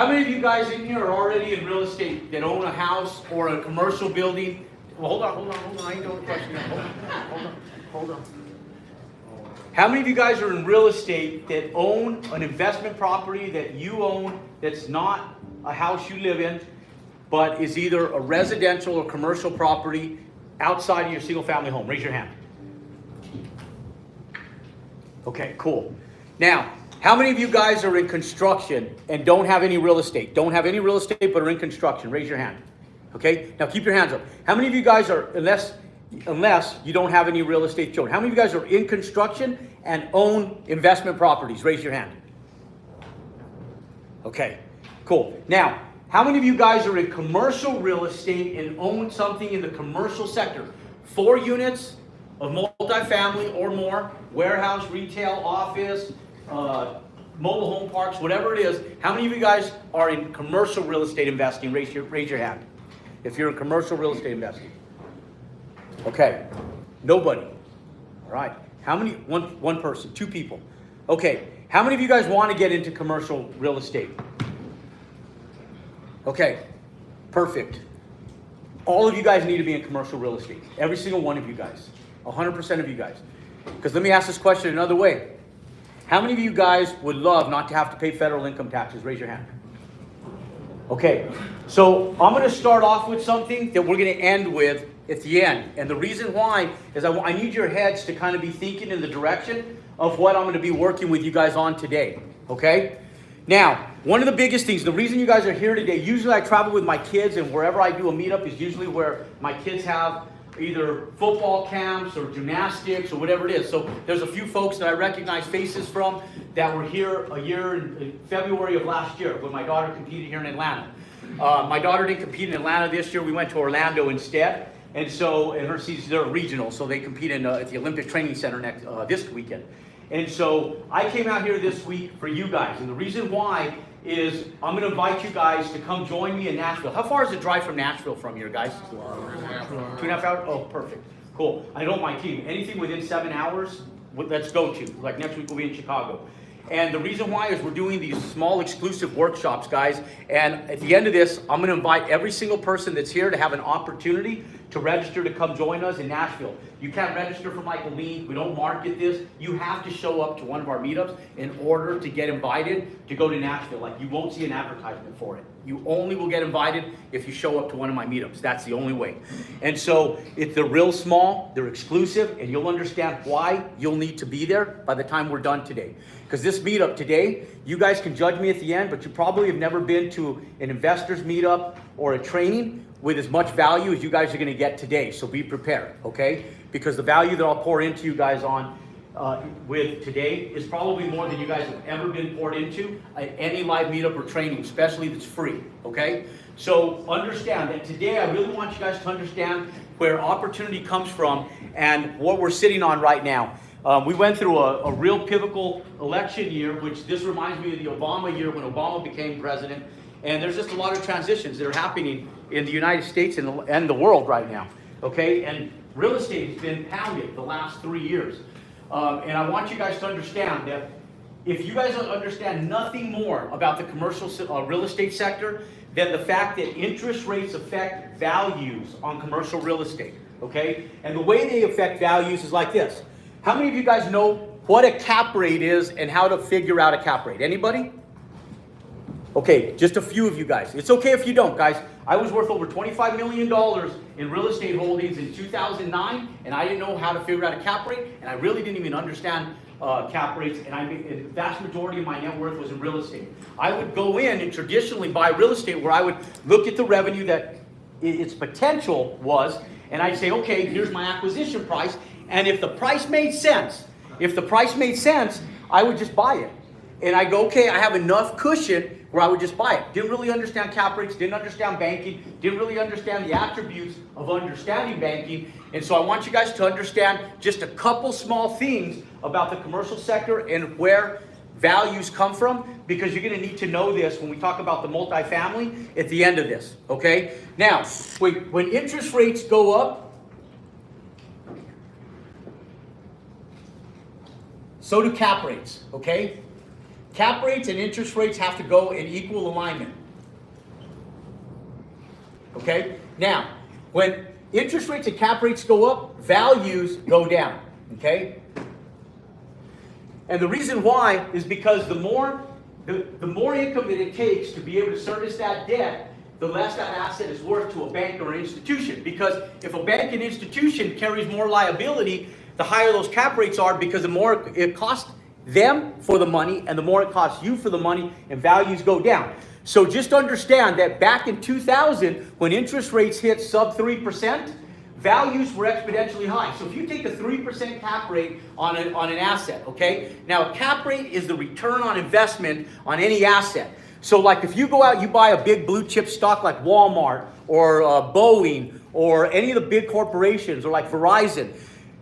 How many of you guys in here are already in real estate that own a house or a commercial building? Well, hold on. I ain't doing a question yet. Hold on. How many of you guys are in real estate that own an investment property that you own that's not a house you live in, but is either a residential or commercial property outside of your single family home? Raise your hand. Okay, cool. Now, how many of you guys are in construction and don't have any real estate? Don't have any real estate but are in construction? Raise your hand. Okay, now keep your hands up. How many of you guys are, unless you don't have any real estate shown, how many of you guys are in construction and own investment properties? Raise your hand. Okay, cool. Now, how many of you guys are in commercial real estate and own something in the commercial sector? 4 units of multifamily or more, warehouse, retail, office, mobile home parks, whatever it is. How many of you guys are in commercial real estate investing? Raise your hand. If you're in commercial real estate investing. Okay, nobody. All right. How many? One person, 2 people. Okay. How many of you guys want to get into commercial real estate? Okay, perfect. All of you guys need to be in commercial real estate. Every single one of you guys. 100% of you guys. Because let me ask this question another way. How many of you guys would love not to have to pay federal income taxes? Raise your hand. Okay, so I'm going to start off with something that we're going to end with at the end. And the reason why is I need your heads to kind of be thinking in the direction of what I'm going to be working with you guys on today. Okay? Now, one of the biggest things, the reason you guys are here today, usually I travel with my kids, and wherever I do a meetup is usually where my kids have either football camps or gymnastics or whatever it is. So there's a few folks that I recognize faces from that were here a year in February of last year when my daughter competed here in Atlanta. My daughter didn't compete in Atlanta this year. We went to Orlando instead. And so, in her season, they're regional, so they compete at the Olympic Training Center this weekend. And so, I came out here this week for you guys. And the reason why is I'm going to invite you guys to come join me in Nashville. How far is the drive from Nashville from here, guys? 2.5 hours? Oh, perfect. Cool. I don't mind team. Anything within 7 hours, let's go to. Like next week we'll be in Chicago. And the reason why is we're doing these small exclusive workshops, guys. And at the end of this, I'm going to invite every single person that's here to have an opportunity to register to come join us in Nashville. You can't register for Michael Lee. We don't market this. You have to show up to one of our meetups in order to get invited to go to Nashville. Like, you won't see an advertisement for it. You only will get invited if you show up to one of my meetups. That's the only way. And so they're real small, they're exclusive, and you'll understand why you'll need to be there by the time we're done today. Because this meetup today, you guys can judge me at the end, but you probably have never been to an investor's meetup or a training with as much value as you guys are going to get today. So be prepared, okay? Because the value that I'll pour into you guys on with today is probably more than you guys have ever been poured into at any live meetup or training, especially if it's free, okay? So understand that today I really want you guys to understand where opportunity comes from and what we're sitting on right now. We went through a real pivotal election year, which this reminds me of the Obama year when Obama became president. And there's just a lot of transitions that are happening in the United States and the world right now, okay? And real estate has been pounded the last 3 years. And I want you guys to understand that if you guys understand nothing more about the commercial real estate sector than the fact that interest rates affect values on commercial real estate, okay? And the way they affect values is like this. How many of you guys know what a cap rate is and how to figure out a cap rate? Anybody? Okay, just a few of you guys. It's okay if you don't, guys. I was worth over $25 million in real estate holdings in 2009, and I didn't know how to figure out a cap rate, and I really didn't even understand cap rates, and the vast majority of my net worth was in real estate. I would go in and traditionally buy real estate where I would look at the revenue that its potential was, and I'd say, okay, here's my acquisition price, and if the price made sense, I would just buy it. And I go, okay, I have enough cushion where I would just buy it. Didn't really understand cap rates, didn't understand banking, didn't really understand the attributes of understanding banking. And so I want you guys to understand just a couple small things about the commercial sector and where values come from, because you're going to need to know this when we talk about the multifamily at the end of this, okay? Now, when interest rates go up, so do cap rates, okay? Cap rates and interest rates have to go in equal alignment. Okay? Now, when interest rates and cap rates go up, values go down. Okay? And the reason why is because the more income that it takes to be able to service that debt, the less that asset is worth to a bank or an institution. Because if a bank and institution carries more liability, the higher those cap rates are, because the more it costs them for the money and the more it costs you for the money, and values go down. So just understand that back in 2000, when interest rates hit sub 3%, values were exponentially high. So if you take a 3% cap rate on an asset, okay? Now a cap rate is the return on investment on any asset. So like if you go out, you buy a big blue chip stock like Walmart or Boeing or any of the big corporations or like Verizon,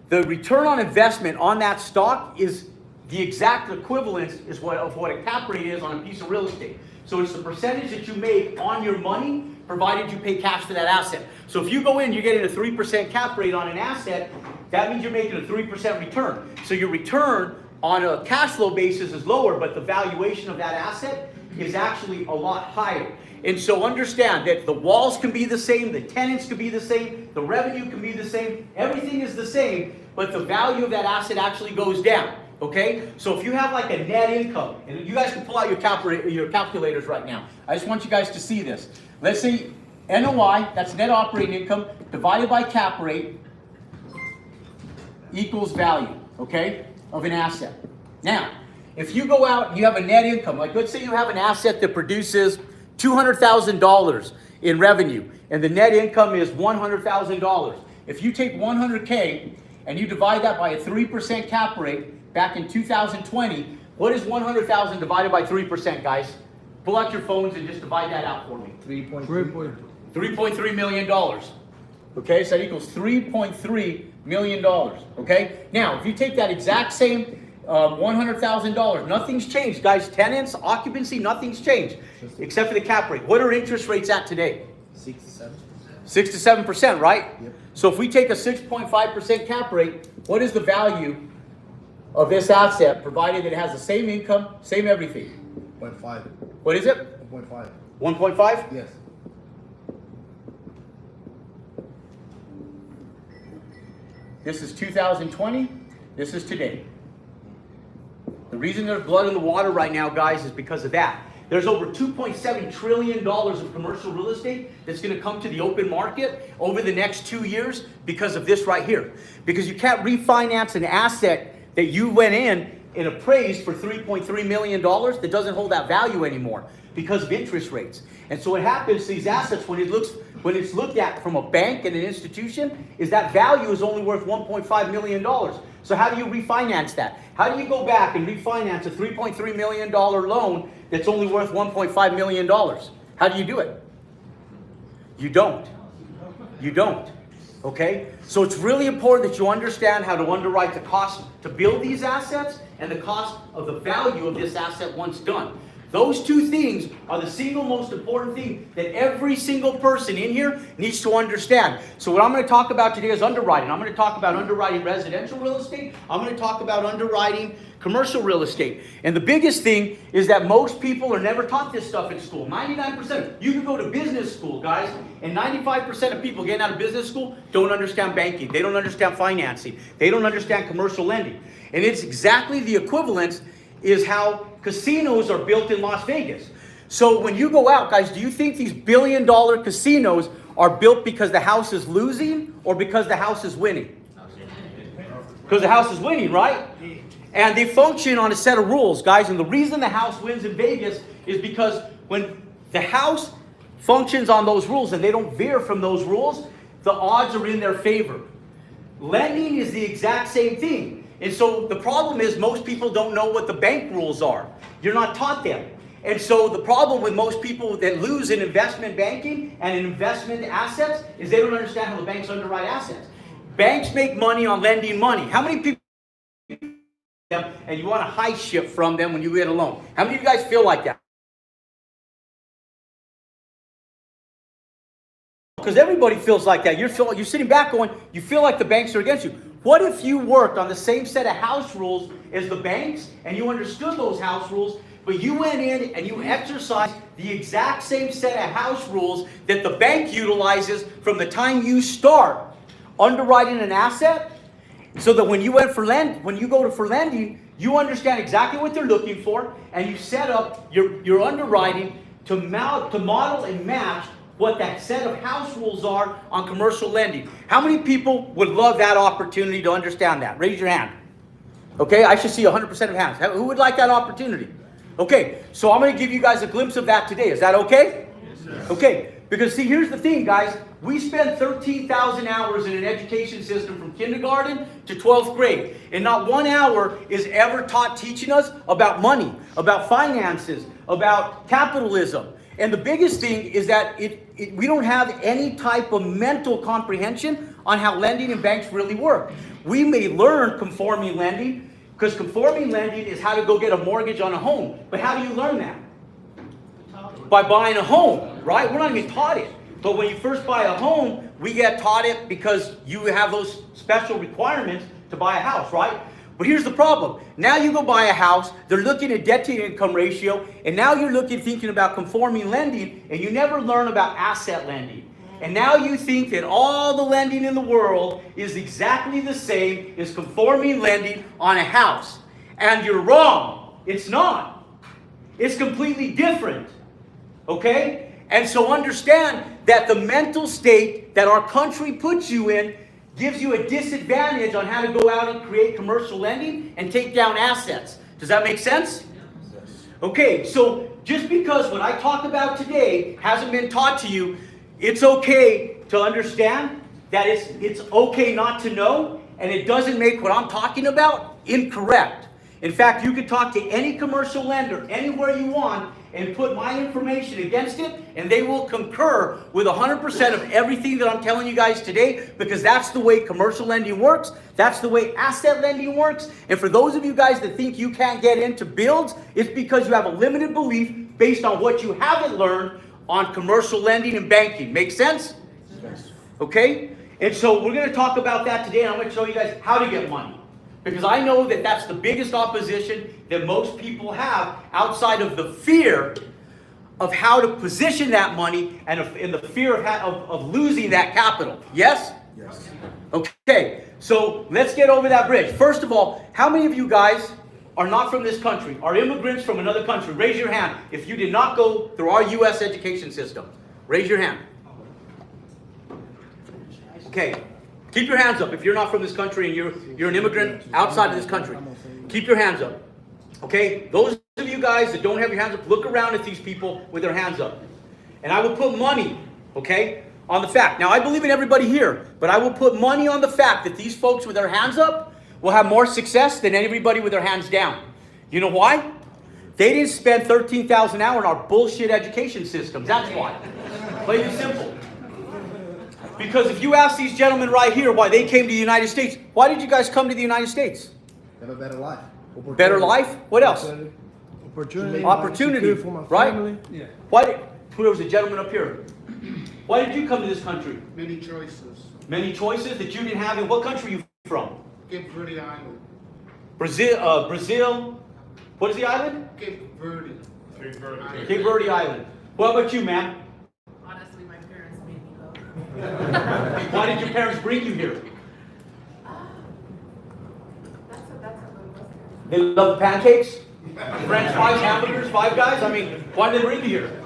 the return on investment on that stock is the exact equivalence of what a cap rate is on a piece of real estate. So it's the percentage that you make on your money, provided you pay cash for that asset. So if you go in, you're getting a 3% cap rate on an asset, that means you're making a 3% return. So your return on a cash flow basis is lower, but the valuation of that asset is actually a lot higher. And so understand that the walls can be the same, the tenants can be the same, the revenue can be the same, everything is the same, but the value of that asset actually goes down. Okay, so if you have like a net income, and you guys can pull out your calculators right now. I just want you guys to see this. Let's say NOI, that's net operating income, divided by cap rate equals value, okay, of an asset. Now, if you go out and you have a net income, like let's say you have an asset that produces $200,000 in revenue, and the net income is $100,000. If you take 100K and you divide that by a 3% cap rate, back in 2020, what is 100,000 divided by 3%, guys? Pull out your phones and just divide that out for me. $3.3 million. Okay, so that equals $3.3 million. Okay, now if you take that exact same $100,000, nothing's changed, guys. Tenants, occupancy, nothing's changed except for the cap rate. What are interest rates at today? 6 to 7. 6 to 7%, right? Yep. So if we take a 6.5% cap rate, what is the value of this asset, provided it has the same income, same everything? 0.5. What is it? 1.5. 1.5? Yes. This is 2020. This is today. The reason there's blood in the water right now, guys, is because of that. There's over $2.7 trillion of commercial real estate that's going to come to the open market over the next 2 years because of this right here. Because you can't refinance an asset that you went in and appraised for $3.3 million that doesn't hold that value anymore because of interest rates. And so what happens to these assets when it's looked at from a bank and an institution is that value is only worth $1.5 million. So how do you refinance that? How do you go back and refinance a $3.3 million loan that's only worth $1.5 million? How do you do it? You don't. You don't. Okay? So it's really important that you understand how to underwrite the cost to build these assets and the cost of the value of this asset once done. Those two things are the single most important thing that every single person in here needs to understand. So what I'm going to talk about today is underwriting. I'm going to talk about underwriting residential real estate. I'm going to talk about underwriting commercial real estate. And the biggest thing is that most people are never taught this stuff in school. 99%. You can go to business school, guys, and 95% of people getting out of business school don't understand banking. They don't understand financing. They don't understand commercial lending. And it's exactly the equivalence is how casinos are built in Las Vegas. So when you go out, guys, do you think these billion-dollar casinos are built because the house is losing or because the house is winning? Because the house is winning, right? And they function on a set of rules, guys. And the reason the house wins in Vegas is because when the house functions on those rules and they don't veer from those rules, the odds are in their favor. Lending is the exact same thing. And so the problem is most people don't know what the bank rules are. You're not taught them. And so the problem with most people that lose in investment banking and in investment assets is they don't understand how the banks underwrite assets. Banks make money on lending money. How many people and you want to high ship from them when you get a loan? How many of you guys feel like that? Because everybody feels like that. You're sitting back going, you feel like the banks are against you. What if you worked on the same set of house rules as the banks and you understood those house rules, but you went in and you exercised the exact same set of house rules that the bank utilizes from the time you start underwriting an asset, so that when you go for lending, you understand exactly what they're looking for, and you set up your underwriting to model and match what that set of house rules are on commercial lending. How many people would love that opportunity to understand that? Raise your hand. Okay, I should see 100% of hands. Who would like that opportunity? Okay, so I'm going to give you guys a glimpse of that today. Is that okay? Yes, sir. Okay, because see, here's the thing, guys. We spend 13,000 hours in an education system from kindergarten to 12th grade. And not 1 hour is ever teaching us about money, about finances, about capitalism. And the biggest thing is that we don't have any type of mental comprehension on how lending and banks really work. We may learn conforming lending, because conforming lending is how to go get a mortgage on a home. But how do you learn that? By buying a home, right? We're not even taught it. But when you first buy a home, we get taught it because you have those special requirements to buy a house, right? But here's the problem. Now you go buy a house, they're looking at debt to income ratio, and now you're thinking about conforming lending, and you never learn about asset lending. And now you think that all the lending in the world is exactly the same as conforming lending on a house. And you're wrong. It's not. It's completely different. Okay? And so understand that the mental state that our country puts you in gives you a disadvantage on how to go out and create commercial lending and take down assets. Does that make sense? Yes. Okay, so just because what I talk about today hasn't been taught to you, it's okay to understand that it's okay not to know, and it doesn't make what I'm talking about incorrect. In fact, you could talk to any commercial lender anywhere you want and put my information against it, and they will concur with 100% of everything that I'm telling you guys today, because that's the way commercial lending works. That's the way asset lending works. And for those of you guys that think you can't get into builds, it's because you have a limited belief based on what you haven't learned on commercial lending and banking. Make sense? Yes. Okay? And so we're going to talk about that today, and I'm going to show you guys how to get money. Because I know that that's the biggest opposition that most people have, outside of the fear of how to position that money and the fear of losing that capital. Yes? Yes. Okay, so let's get over that bridge. First of all, how many of you guys are not from this country, are immigrants from another country? Raise your hand if you did not go through our U.S. education system. Raise your hand. Okay. Keep your hands up if you're not from this country and you're an immigrant outside of this country. Keep your hands up. Okay? Those of you guys that don't have your hands up, look around at these people with their hands up. And I will put money, okay, on the fact. Now, I believe in everybody here, but I will put money on the fact that these folks with their hands up will have more success than everybody with their hands down. You know why? They didn't spend 13,000 hours in our bullshit education systems. That's why. Plain and simple. Because if you ask these gentlemen right here why they came to the United States, why did you guys come to the United States? Have a better life. Better life? What else? Opportunity, for my family. Right? Yeah. There was a gentleman up here. Why did you come to this country? Many choices. Many choices that you didn't have. In what country are you from? Cape Verde Island. Brazil. What is the island? Cape Verde. Cape Verde Island. What about you, ma'am? Honestly, my parents made me go. Why did your parents bring you here? That's a good question. They love pancakes? French fries, hamburgers, Five Guys? I mean, why did they bring you here?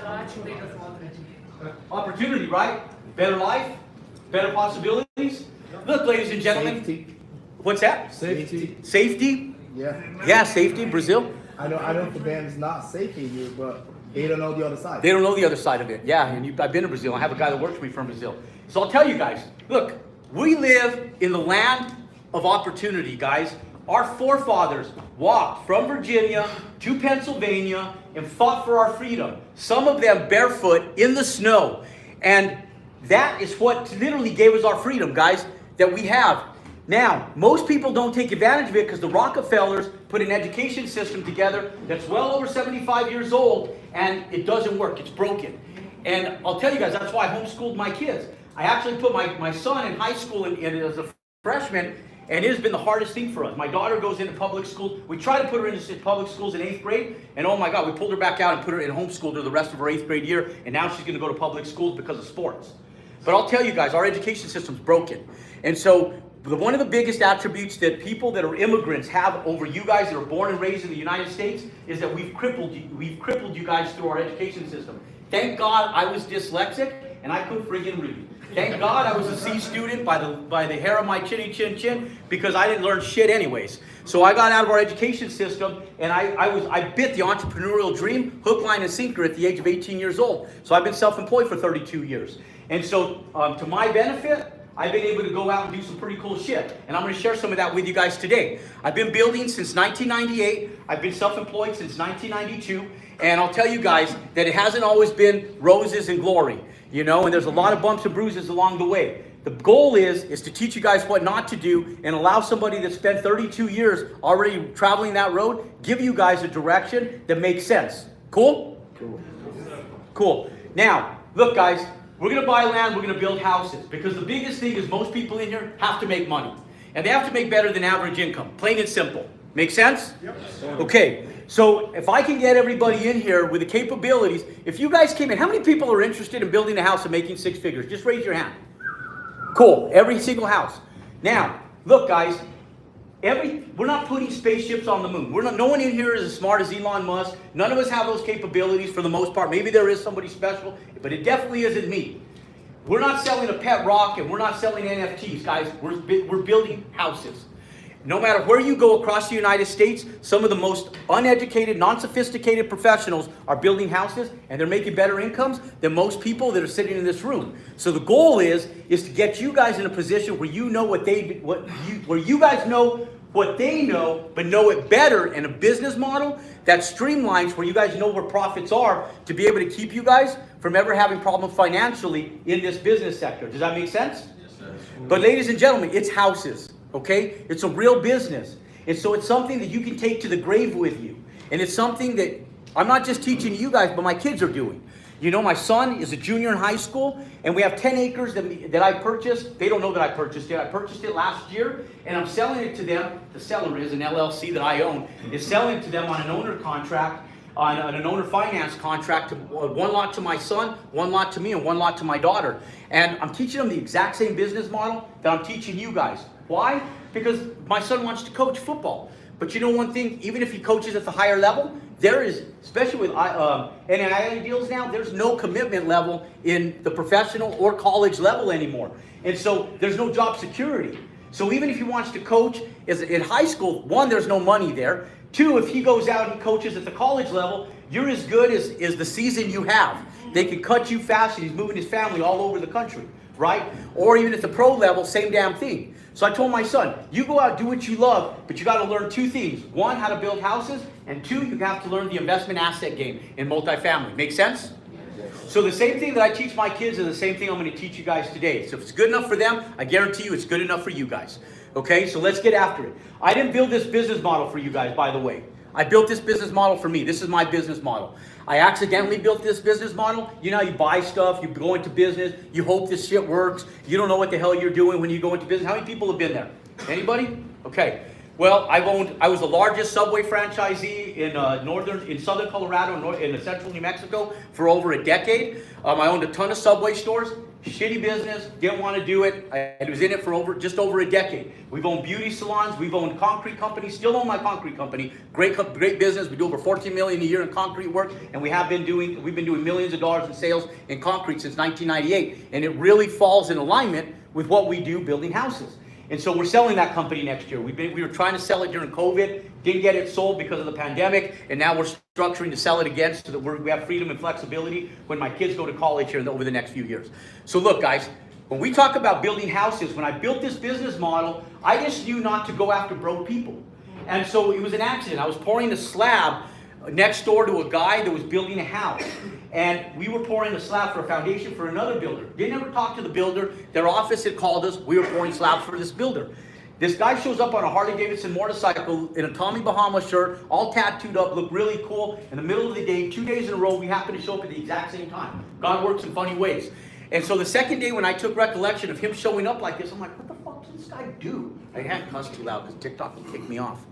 Actually, they just wanted to. Opportunity, right? Better life, better possibilities. Look, ladies and gentlemen. Safety. What's that? Safety. Safety? Yeah. Yeah, safety, Brazil. I know the band is not safety here, but they don't know the other side. They don't know the other side of it. Yeah, and I've been to Brazil. I have a guy that works for me from Brazil. So I'll tell you guys, look, we live in the land of opportunity, guys. Our forefathers walked from Virginia to Pennsylvania and fought for our freedom. Some of them barefoot in the snow. And that is what literally gave us our freedom, guys, that we have. Now, most people don't take advantage of it because the Rockefellers put an education system together that's well over 75 years old, and it doesn't work. It's broken. And I'll tell you guys, that's why I homeschooled my kids. I actually put my son in high school and as a freshman, And it has been the hardest thing for us. My daughter goes into public school. We tried to put her into public schools in 8th grade, and oh my God, we pulled her back out and put her in homeschool through the rest of her 8th grade year, and now she's gonna go to public schools because of sports. But I'll tell you guys, our education system's broken. And so one of the biggest attributes that people that are immigrants have over you guys that are born and raised in the United States is that we've crippled you guys through our education system. Thank God I was dyslexic and I couldn't friggin' read. Thank God I was a C student by the hair of my chinny chin chin, because I didn't learn shit anyways. So I got out of our education system, and I bit the entrepreneurial dream hook, line, and sinker at the age of 18 years old. So I've been self-employed for 32 years. And so to my benefit, I've been able to go out and do some pretty cool shit. And I'm going to share some of that with you guys today. I've been building since 1998. I've been self-employed since 1992. And I'll tell you guys that it hasn't always been roses and glory, you know, and there's a lot of bumps and bruises along the way. The goal is to teach you guys what not to do and allow somebody that spent 32 years already traveling that road, give you guys a direction that makes sense. Cool? Cool. Now, look guys, we're going to buy land, we're going to build houses, because the biggest thing is most people in here have to make money. And they have to make better than average income, plain and simple. Make sense? Yep. Okay, so if I can get everybody in here with the capabilities, if you guys came in, how many people are interested in building a house and making 6 figures? Just raise your hand. Cool, every single house. Now, look guys, we're not putting spaceships on the moon. No one in here is as smart as Elon Musk. None of us have those capabilities for the most part. Maybe there is somebody special, but it definitely isn't me. We're not selling a pet rock and we're not selling NFTs, guys. We're building houses. No matter where you go across the United States, some of the most uneducated, non-sophisticated professionals are building houses, and they're making better incomes than most people that are sitting in this room. So the goal is to get you guys in a position where you know where you guys know what they know, but know it better, in a business model that streamlines where you guys know where profits are, to be able to keep you guys from ever having problems financially in this business sector. Does that make sense? Yes, sir. But ladies and gentlemen, it's houses. Okay? It's a real business. And so it's something that you can take to the grave with you. And it's something that I'm not just teaching you guys, but my kids are doing. You know, my son is a junior in high school, and we have 10 acres that I purchased. They don't know that I purchased it. I purchased it last year, and I'm selling it to them. The seller is an LLC that I own, is selling it to them on an owner contract, on an owner finance contract, one lot to my son, one lot to me, and one lot to my daughter. And I'm teaching them the exact same business model that I'm teaching you guys. Why? Because my son wants to coach football. But you know one thing, even if he coaches at the higher level, there is, especially with NIL deals now, there's no commitment level in the professional or college level anymore. And so there's no job security. So even if he wants to coach in high school, one, there's no money there. Two, if he goes out and coaches at the college level, you're as good as the season you have. They can cut you fast, and he's moving his family all over the country, right? Or even at the pro level, same damn thing. So I told my son, you go out, do what you love, but you got to learn 2 things. 1, how to build houses, and 2, you have to learn the investment asset game in multifamily. Make sense? So the same thing that I teach my kids is the same thing I'm going to teach you guys today. So if it's good enough for them, I guarantee you it's good enough for you guys. Okay, so let's get after it. I didn't build this business model for you guys, by the way. I built this business model for me. This is my business model. I accidentally built this business model. You know, you buy stuff, you go into business, you hope this shit works. You don't know what the hell you're doing when you go into business. How many people have been there? Anybody? Okay. Well, I was the largest Subway franchisee in southern Colorado, in central New Mexico for over a decade. I owned a ton of Subway stores. Shitty business, didn't want to do it. I was in it for just over a decade. We've owned beauty salons, we've owned concrete companies, still own my concrete company. Great business. We do over $14 million a year in concrete work, and we've been doing millions of dollars in sales in concrete since 1998. And it really falls in alignment with what we do building houses. And so we're selling that company next year. We were trying to sell it during COVID, didn't get it sold because of the pandemic, and now we're structuring to sell it again so that we have freedom and flexibility when my kids go to college here over the next few years. So look, guys, when we talk about building houses, when I built this business model, I just knew not to go after broke people. And so it was an accident. I was pouring a slab next door to a guy that was building a house. And we were pouring a slab for a foundation for another builder. Didn't ever talk to the builder. Their office had called us. We were pouring slabs for this builder. This guy shows up on a Harley-Davidson motorcycle in a Tommy Bahama shirt, all tattooed up, looked really cool. In the middle of the day, 2 days in a row, we happened to show up at the exact same time. God works in funny ways. And so the second day when I took recollection of him showing up like this, I'm like, what the fuck is this this guy do? I can't cuss too loud because TikTok will kick me off.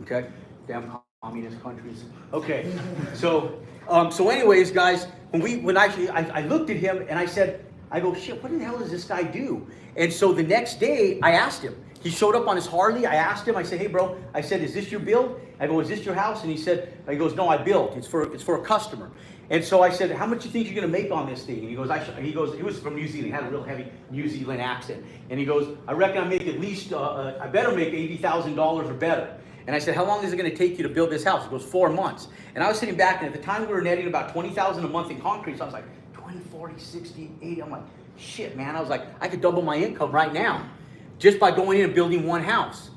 Okay, damn communist countries. Okay, so anyways, guys, when I looked at him and I go, shit, what the hell does this guy do? And so the next day I asked him. He showed up on his Harley. I asked him, I said, hey bro, I said, is this your build? I go, is this your house? And he goes, no, I built. It's for a customer. And so I said, how much do you think you're gonna make on this thing? And he goes, he was from New Zealand, he had a real heavy New Zealand accent. And he goes, I reckon I make at least, I better make $80,000 or better. And I said, how long is it gonna take you to build this house? He goes, 4 months. And I was sitting back, and at the time we were netting about $20,000 a month in concrete. So I was like, 20, 40, 60, 80. I'm like, shit, man. I was like, I could double my income right now just by going in and building one house.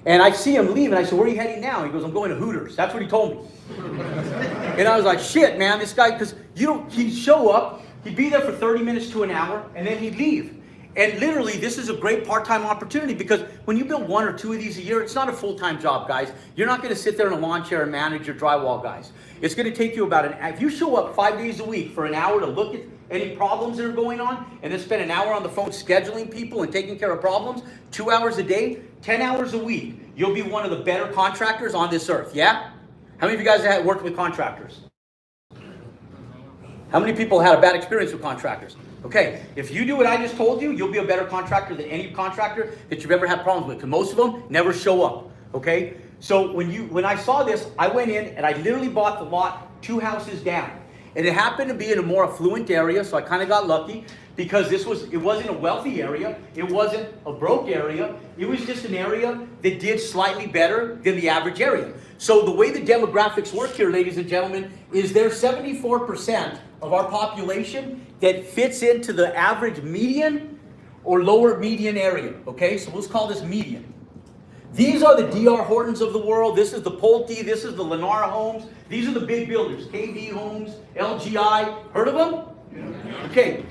And I see him leave, and I said, where are you heading now? He goes, I'm going to Hooters. That's what he told me. And I was like, shit, man, this guy, because he'd show up, he'd be there for 30 minutes to an hour, and then he'd leave. And literally, this is a great part-time opportunity, because when you build 1 or 2 of these a year, it's not a full-time job, guys. You're not going to sit there in a lawn chair and manage your drywall guys. It's going to take you about if you show up 5 days a week for an hour to look at any problems that are going on, and then spend an hour on the phone scheduling people and taking care of problems, 2 hours a day, 10 hours a week, you'll be one of the better contractors on this earth, yeah? How many of you guys have worked with contractors? How many people had a bad experience with contractors? Okay, if you do what I just told you, you'll be a better contractor than any contractor that you've ever had problems with, because most of them never show up, okay? So when I saw this, I went in and I literally bought the lot 2 houses down. And it happened to be in a more affluent area, so I kind of got lucky, because it wasn't a wealthy area, it wasn't a broke area, it was just an area that did slightly better than the average area. So the way the demographics work here, ladies and gentlemen, is there's 74% of our population that fits into the average median or lower median area, okay? So let's call this median. These are the D.R. Hortons of the world. This is the Pulte. This is the Lenara Homes. These are the big builders. KB Homes, LGI. Heard of them? Yeah. Okay.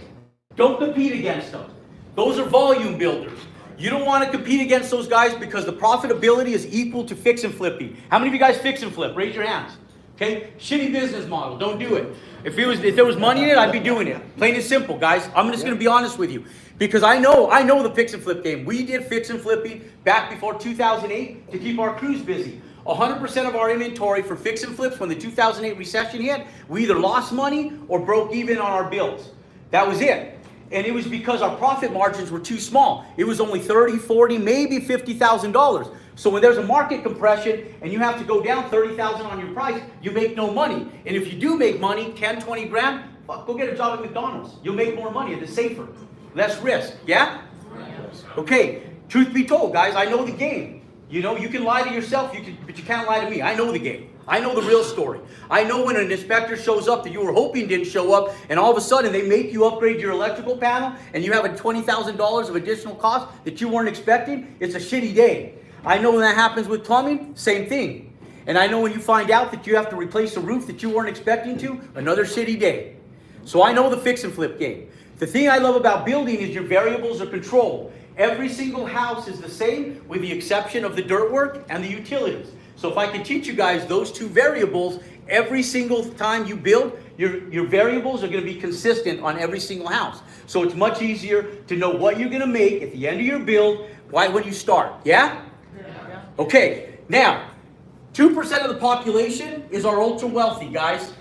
Don't compete against them. Those are volume builders. You don't want to compete against those guys because the profitability is equal to fix and flipping. How many of you guys fix and flip? Raise your hands. Okay? Shitty business model. Don't do it. If there was money in it, I'd be doing it. Plain and simple, guys. I'm just going to be honest with you. Because I know the fix and flip game. We did fix and flipping back before 2008 to keep our crews busy. 100% of our inventory for fix and flips when the 2008 recession hit, we either lost money or broke even on our bills. That was it. And it was because our profit margins were too small. It was only $30, $40, maybe $50,000. So when there's a market compression and you have to go down $30,000 on your price, you make no money. And if you do make money, 10, 20 grand, fuck, go get a job at McDonald's. You'll make more money. It's safer. Less risk. Yeah? Okay. Truth be told, guys, I know the game. You know, you can lie to yourself, but you can't lie to me. I know the game. I know the real story. I know when an inspector shows up that you were hoping didn't show up, and all of a sudden they make you upgrade your electrical panel, and you have a $20,000 of additional cost that you weren't expecting. It's a shitty day. I know when that happens with plumbing, same thing. And I know when you find out that you have to replace a roof that you weren't expecting to, another shitty day. So I know the fix and flip game. The thing I love about building is your variables are controlled. Every single house is the same with the exception of the dirt work and the utilities. So if I can teach you guys those 2 variables, every single time you build, your variables are going to be consistent on every single house. So it's much easier to know what you're going to make at the end of your build when you start. Yeah? Okay. Now, 2% of the population is our ultra wealthy, guys.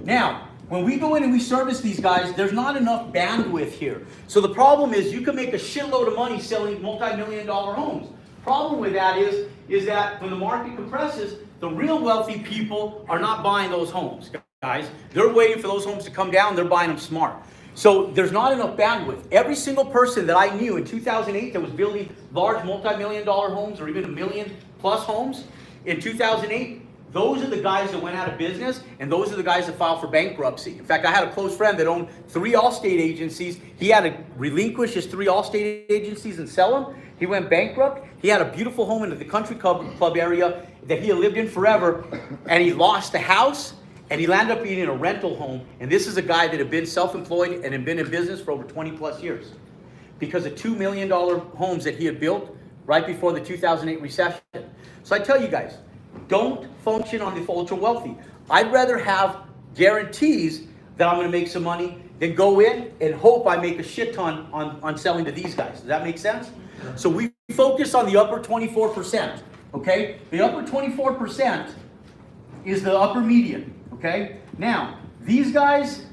Now, when we go in and we service these guys, there's not enough bandwidth here. So the problem is you can make a shitload of money selling multi-million-dollar homes. Problem with that is that when the market compresses, the real wealthy people are not buying those homes, guys. They're waiting for those homes to come down. They're buying them smart. So there's not enough bandwidth. Every single person that I knew in 2008 that was building large multi-million-dollar homes or even $1 million+ homes in 2008, those are the guys that went out of business, and those are the guys that filed for bankruptcy. In fact, I had a close friend that owned 3 Allstate agencies. He had to relinquish his 3 Allstate agencies and sell them. He went bankrupt. He had a beautiful home in the country club area that he had lived in forever, and he lost the house, and he landed up being in a rental home. And this is a guy that had been self-employed and had been in business for over 20+ years because of $2 million homes that he had built right before the 2008 recession. So I tell you guys, don't function on the ultra wealthy. I'd rather have guarantees that I'm going to make some money than go in and hope I make a shit ton on selling to these guys. Does that make sense? So we focus on the upper 24%, okay? The upper 24% is the upper median, okay? Now, these guys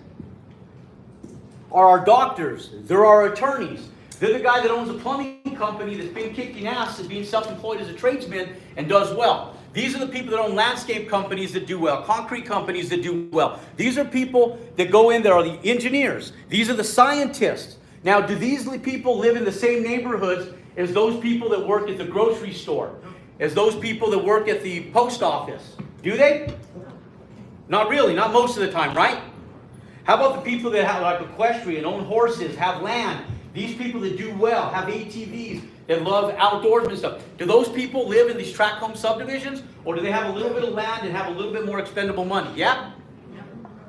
are our doctors. They're our attorneys. They're the guy that owns a plumbing company that's been kicking ass, is being self-employed as a tradesman and does well. These are the people that own landscape companies that do well, concrete companies that do well. These are people that go in there, are the engineers. These are the scientists. Now, do these people live in the same neighborhoods as those people that work at the grocery store, as those people that work at the post office? Do they? Not really, not most of the time, right? How about the people that have like equestrian, own horses, have land? These people that do well, have ATVs, that love outdoorsman stuff. Do those people live in these tract home subdivisions? Or do they have a little bit of land and have a little bit more expendable money? Yeah?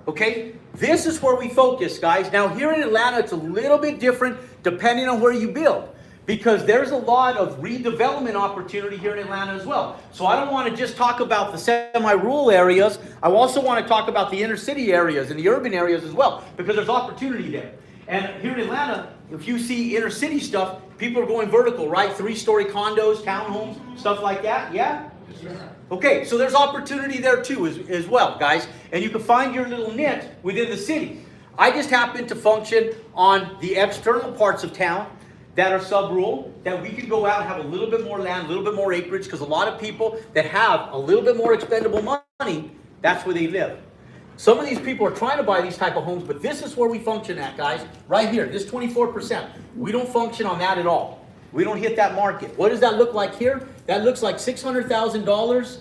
Okay? This is where we focus, guys. Now here in Atlanta, it's a little bit different depending on where you build. Because there's a lot of redevelopment opportunity here in Atlanta as well. So I don't want to just talk about the semi-rural areas. I also want to talk about the inner city areas and the urban areas as well. Because there's opportunity there. And here in Atlanta, if you see inner city stuff, people are going vertical, right? 3-story condos, townhomes, stuff like that, yeah? Okay, so there's opportunity there too as well, guys. And you can find your little niche within the city. I just happen to function on the external parts of town that are sub-rural, that we can go out and have a little bit more land, a little bit more acreage, because a lot of people that have a little bit more expendable money, that's where they live. Some of these people are trying to buy these type of homes, but this is where we function at, guys. Right here, this 24%. We don't function on that at all. We don't hit that market. What does that look like here? That looks like $600,000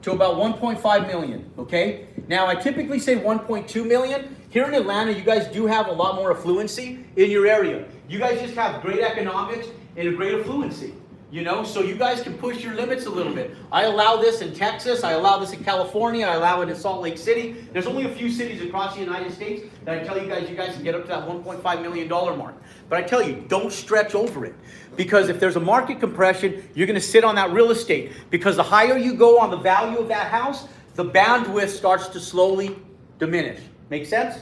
to about 1.5 million, okay? Now, I typically say 1.2 million. Here in Atlanta, you guys do have a lot more affluency in your area. You guys just have great economics and a great affluency. You know, so you guys can push your limits a little bit. I allow this in Texas. I allow this in California. I allow it in Salt Lake City. There's only a few cities across the United States that I tell you guys can get up to that $1.5 million mark. But I tell you, don't stretch over it. Because if there's a market compression, you're going to sit on that real estate. Because the higher you go on the value of that house, the bandwidth starts to slowly diminish. Make sense?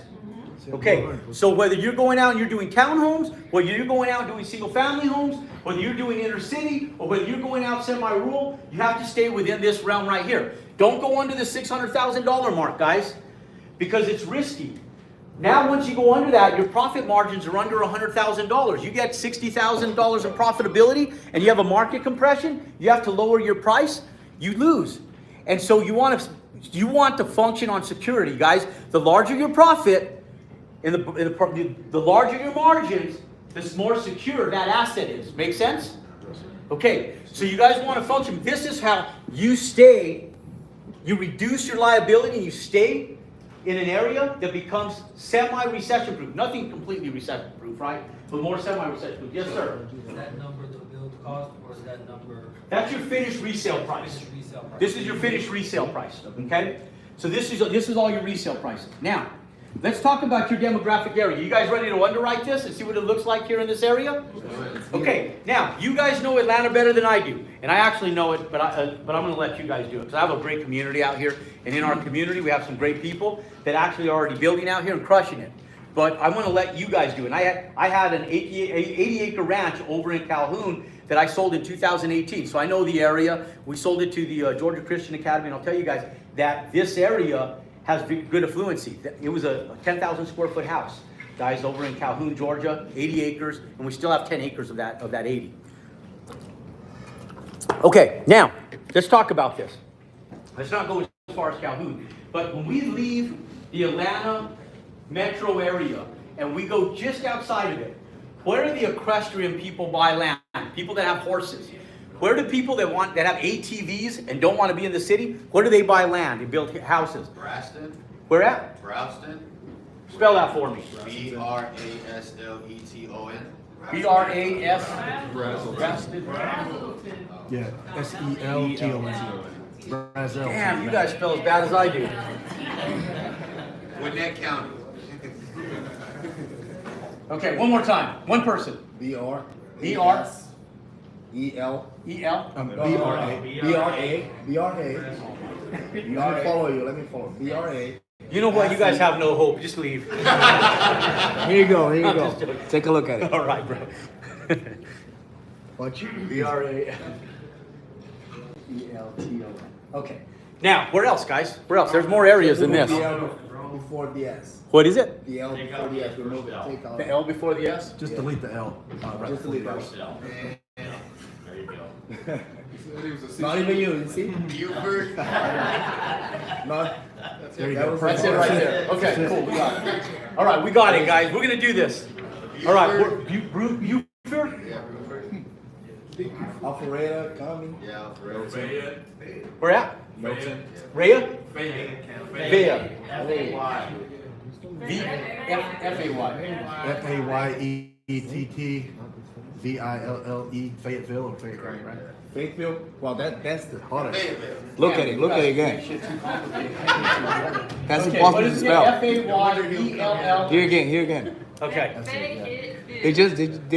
Okay, so whether you're going out and you're doing townhomes, whether you're going out and doing single family homes, whether you're doing inner city, or whether you're going out semi-rural, you have to stay within this realm right here. Don't go under the $600,000 mark, guys, because it's risky. Now, once you go under that, your profit margins are under $100,000. You get $60,000 in profitability, and you have a market compression, you have to lower your price, you lose. And so you want to function on security, guys. The larger your profit, and the larger your margins, the more secure that asset is. Make sense? Okay, so you guys want to function. This is how you stay, you reduce your liability, and you stay in an area that becomes semi-recession proof. Nothing completely recession proof, right? But more semi-recession proof. Yes, sir? Is that number the build cost, or is that number? That's your finished resale price. Finished resale price. This is your finished resale price, okay? So this is all your resale prices. Now, let's talk about your demographic area. You guys ready to underwrite this and see what it looks like here in this area? Okay, now, you guys know Atlanta better than I do. And I actually know it, but I'm going to let you guys do it. Because I have a great community out here. And in our community, we have some great people that actually are already building out here and crushing it. But I want to let you guys do it. And I had an 80-acre ranch over in Calhoun that I sold in 2018. So I know the area. We sold it to the Georgia Christian Academy. And I'll tell you guys that this area has good affluency. It was a 10,000 square foot house, guys, over in Calhoun, Georgia, 80 acres, and we still have 10 acres of that 80. Okay, now, let's talk about this. Let's not go as far as Calhoun, but when we leave the Atlanta metro area and we go just outside of it, where do the equestrian people buy land? People that have horses. Where do people that have ATVs and don't want to be in the city, where do they buy land and build houses? Braston. Where at? Browston. Spell that for me. B-R-A-S-L-E-T-O-N. B-R-A-S. Braston. Yeah, S-E-L-T-O-N. Brazil. Damn, you guys spell as bad as I do. Gwinnett County. Okay, one more time. One person. B-R. B-R. E-L. E-L. B-R-A. B-R-A. B-R-A. Let me follow you. B-R-A. You know what? You guys have no hope. Just leave. Here you go. Here you I'm go. just joking. Take a look at it. All right, bro. What you? BRAELTON. Okay. Now, where else, guys? Where else? There's more areas than this. The L before the S. What is it? The L before the S. Remove it. Take out. The L before the S? Just delete the L. Just delete that. There you go. Not even you. You see? Buford. Not. There you That go. was- That's it right there. Okay, cool. We got it. All right, we got it, guys. We're gonna do this. All right, Buford? Alpharetta coming. Yeah, Where at? Milton. Rhea? Fayette. Vea. F-A-Y. V-F-A-Y. FAYETTVILLE, Fayetteville or Fayette County, right? Fayetteville. Well, that's the hardest. Fayetteville. Look at it. Look at it again. That's Okay, impossible what to is it? spell. F-A-Y-E-L-L. Here again. Here again. Okay. They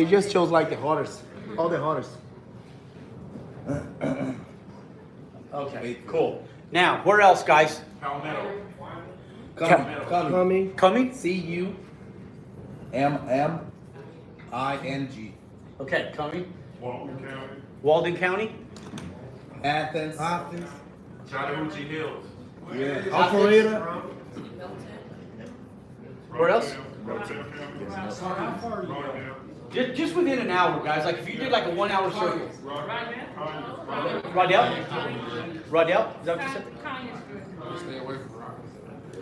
just chose like the hardest. All the hardest. Okay, cool. Now, where else, guys? Palmetto. Coming. Coming? CUMMING. Okay, coming. Walton County. Walden County? Athens. Chattahoochee Hills. Yeah. Alpharetta. Where else? Rodale County. Just within an hour, guys. Like if you did like a 1 hour circle. Rodale? Rodale? Is that what you said? Stay away from rock.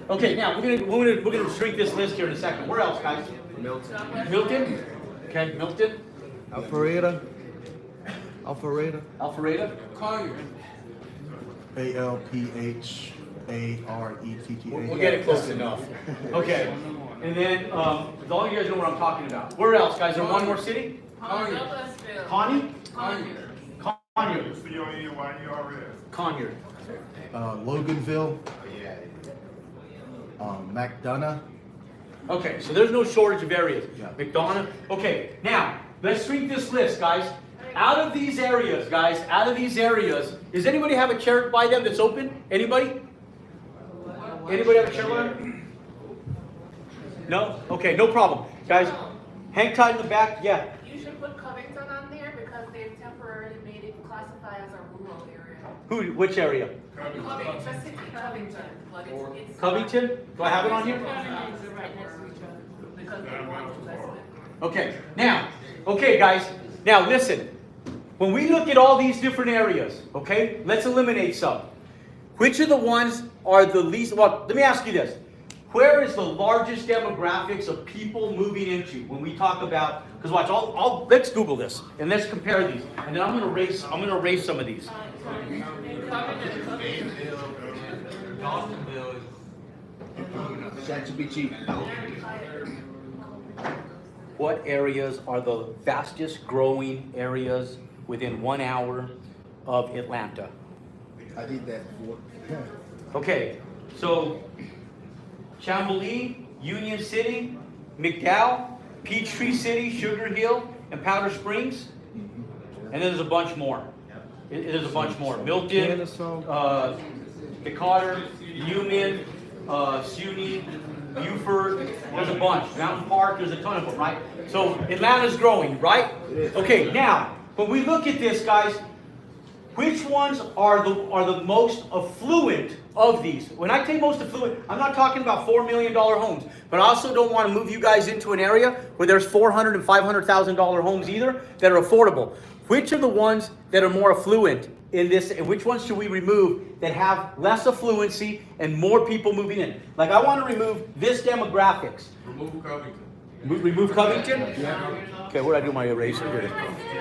Okay, now we're gonna shrink this list here in a second. Where else, guys? Milton. Milton? Okay, Milton. Alpharetta. Alpharetta. Collier. ALPHARETTA. We'll get it close enough. Okay. And then, as long as you guys know what I'm talking about. Where else, guys? Is there one more city? Connie? Conyer. C-O-N-Y-E-R-S. Conyer. Loganville. McDonough. Okay, so there's no shortage of areas. Yeah. McDonough. Okay, now, let's shrink this list, guys. Out of these areas, guys, does anybody have a chair by them that's open? Anybody? Anybody have a chair by them? No? Okay, no problem. Guys, hang tight in the back. Yeah. You should put Covington on there because they've temporarily made it classify as a rural area. Which area? Covington, it's a city, Covington, but it's. Covington? Do I have it on here? They're right next to each other because they want to less than. Okay, now, okay, guys, now listen. When we look at all these different areas, okay, let's eliminate some. Which of the ones are the least, well, let me ask you this. Where is the largest demographics of people moving into when we talk about, because watch, let's Google this and let's compare these. And then I'm gonna erase some of these. ChatGPT. What areas are the fastest growing areas within 1 hour of Atlanta? I did that before. Okay, so Chamblee, Union City, McDowell, Peachtree City, Sugar Hill, and Powder Springs. And then there's a bunch more. There's a bunch more. Milton, Decatur, Newman, SUNY, Buford. There's a bunch. Mountain Park. There's a ton of them, right? So Atlanta's growing, right? Okay. Now, when we look at this, guys, which ones are the most affluent of these? When I say most affluent, I'm not talking about $4 million homes, but I also don't want to move you guys into an area where there's $400,000 and $500,000 homes either that are affordable. Which are the ones that are more affluent in this, and which ones should we remove that have less affluency and more people moving in? Like I want to remove this demographics. Remove Covington. Remove Covington? Okay, where did I do my eraser? Here it is.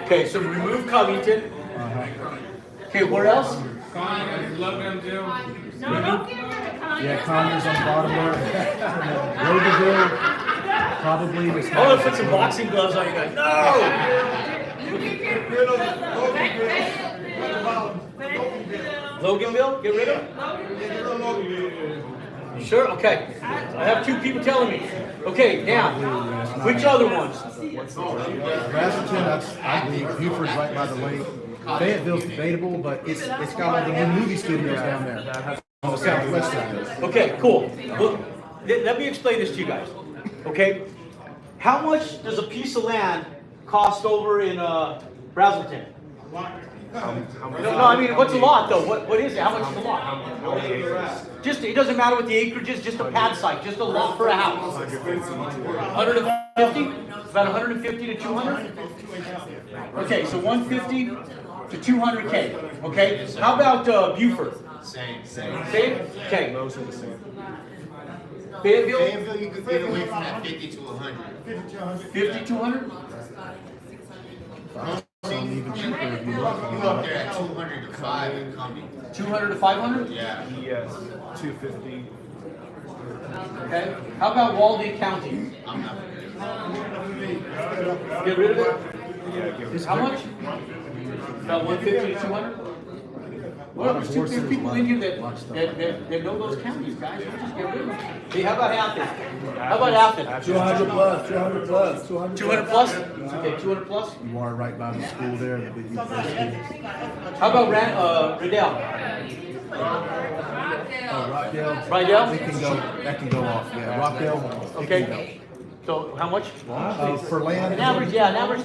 Okay, so remove Covington. Okay, where else? No, don't get rid of Conyer. Yeah, Conyers on the bottom there. Loganville, probably this. I'm gonna put some boxing gloves on you guys. No! Loganville? Get rid of? You sure? Okay. I have two people telling me. Okay, now, which other ones? Brazelton, I believe Buford's right by the lake. Fayetteville's debatable, but it's got all the new movie studios down there. On the southwest side. Okay, cool. Well, let me explain this to you guys. Okay? How much does a piece of land cost over in Brazelton? No, I mean, what's a lot though? What is it? How much is a lot? Just, it doesn't matter what the acreage is, just a pad site, just a lot for a house. 150? About 150 to 200? Okay, so 150 to 200K. Okay? How about Buford? Same. Same? Okay. Those are the same. Fayetteville? Fayetteville, you could get away from that 50 to 100. 50, 200? Some even cheaper if you You look up there at 200 to 5 and coming. 200 to 500? Yeah. Yes, 250. Okay. How about Walden County? I'm not. Get rid of it? Yeah, give How much? About 150 to 200? Well, there's people in here that know those counties, guys. We'll just get rid of them. Hey, how about Athens? How about Athens? 200 plus, 200 plus, 200. 200 plus? Okay, 200 plus? You are right by the school there, the big university. How about Riddell? Oh, Rockdale. Rydell? That can go off, yeah. Rockdale. it can Okay. So how much? go. For land. An average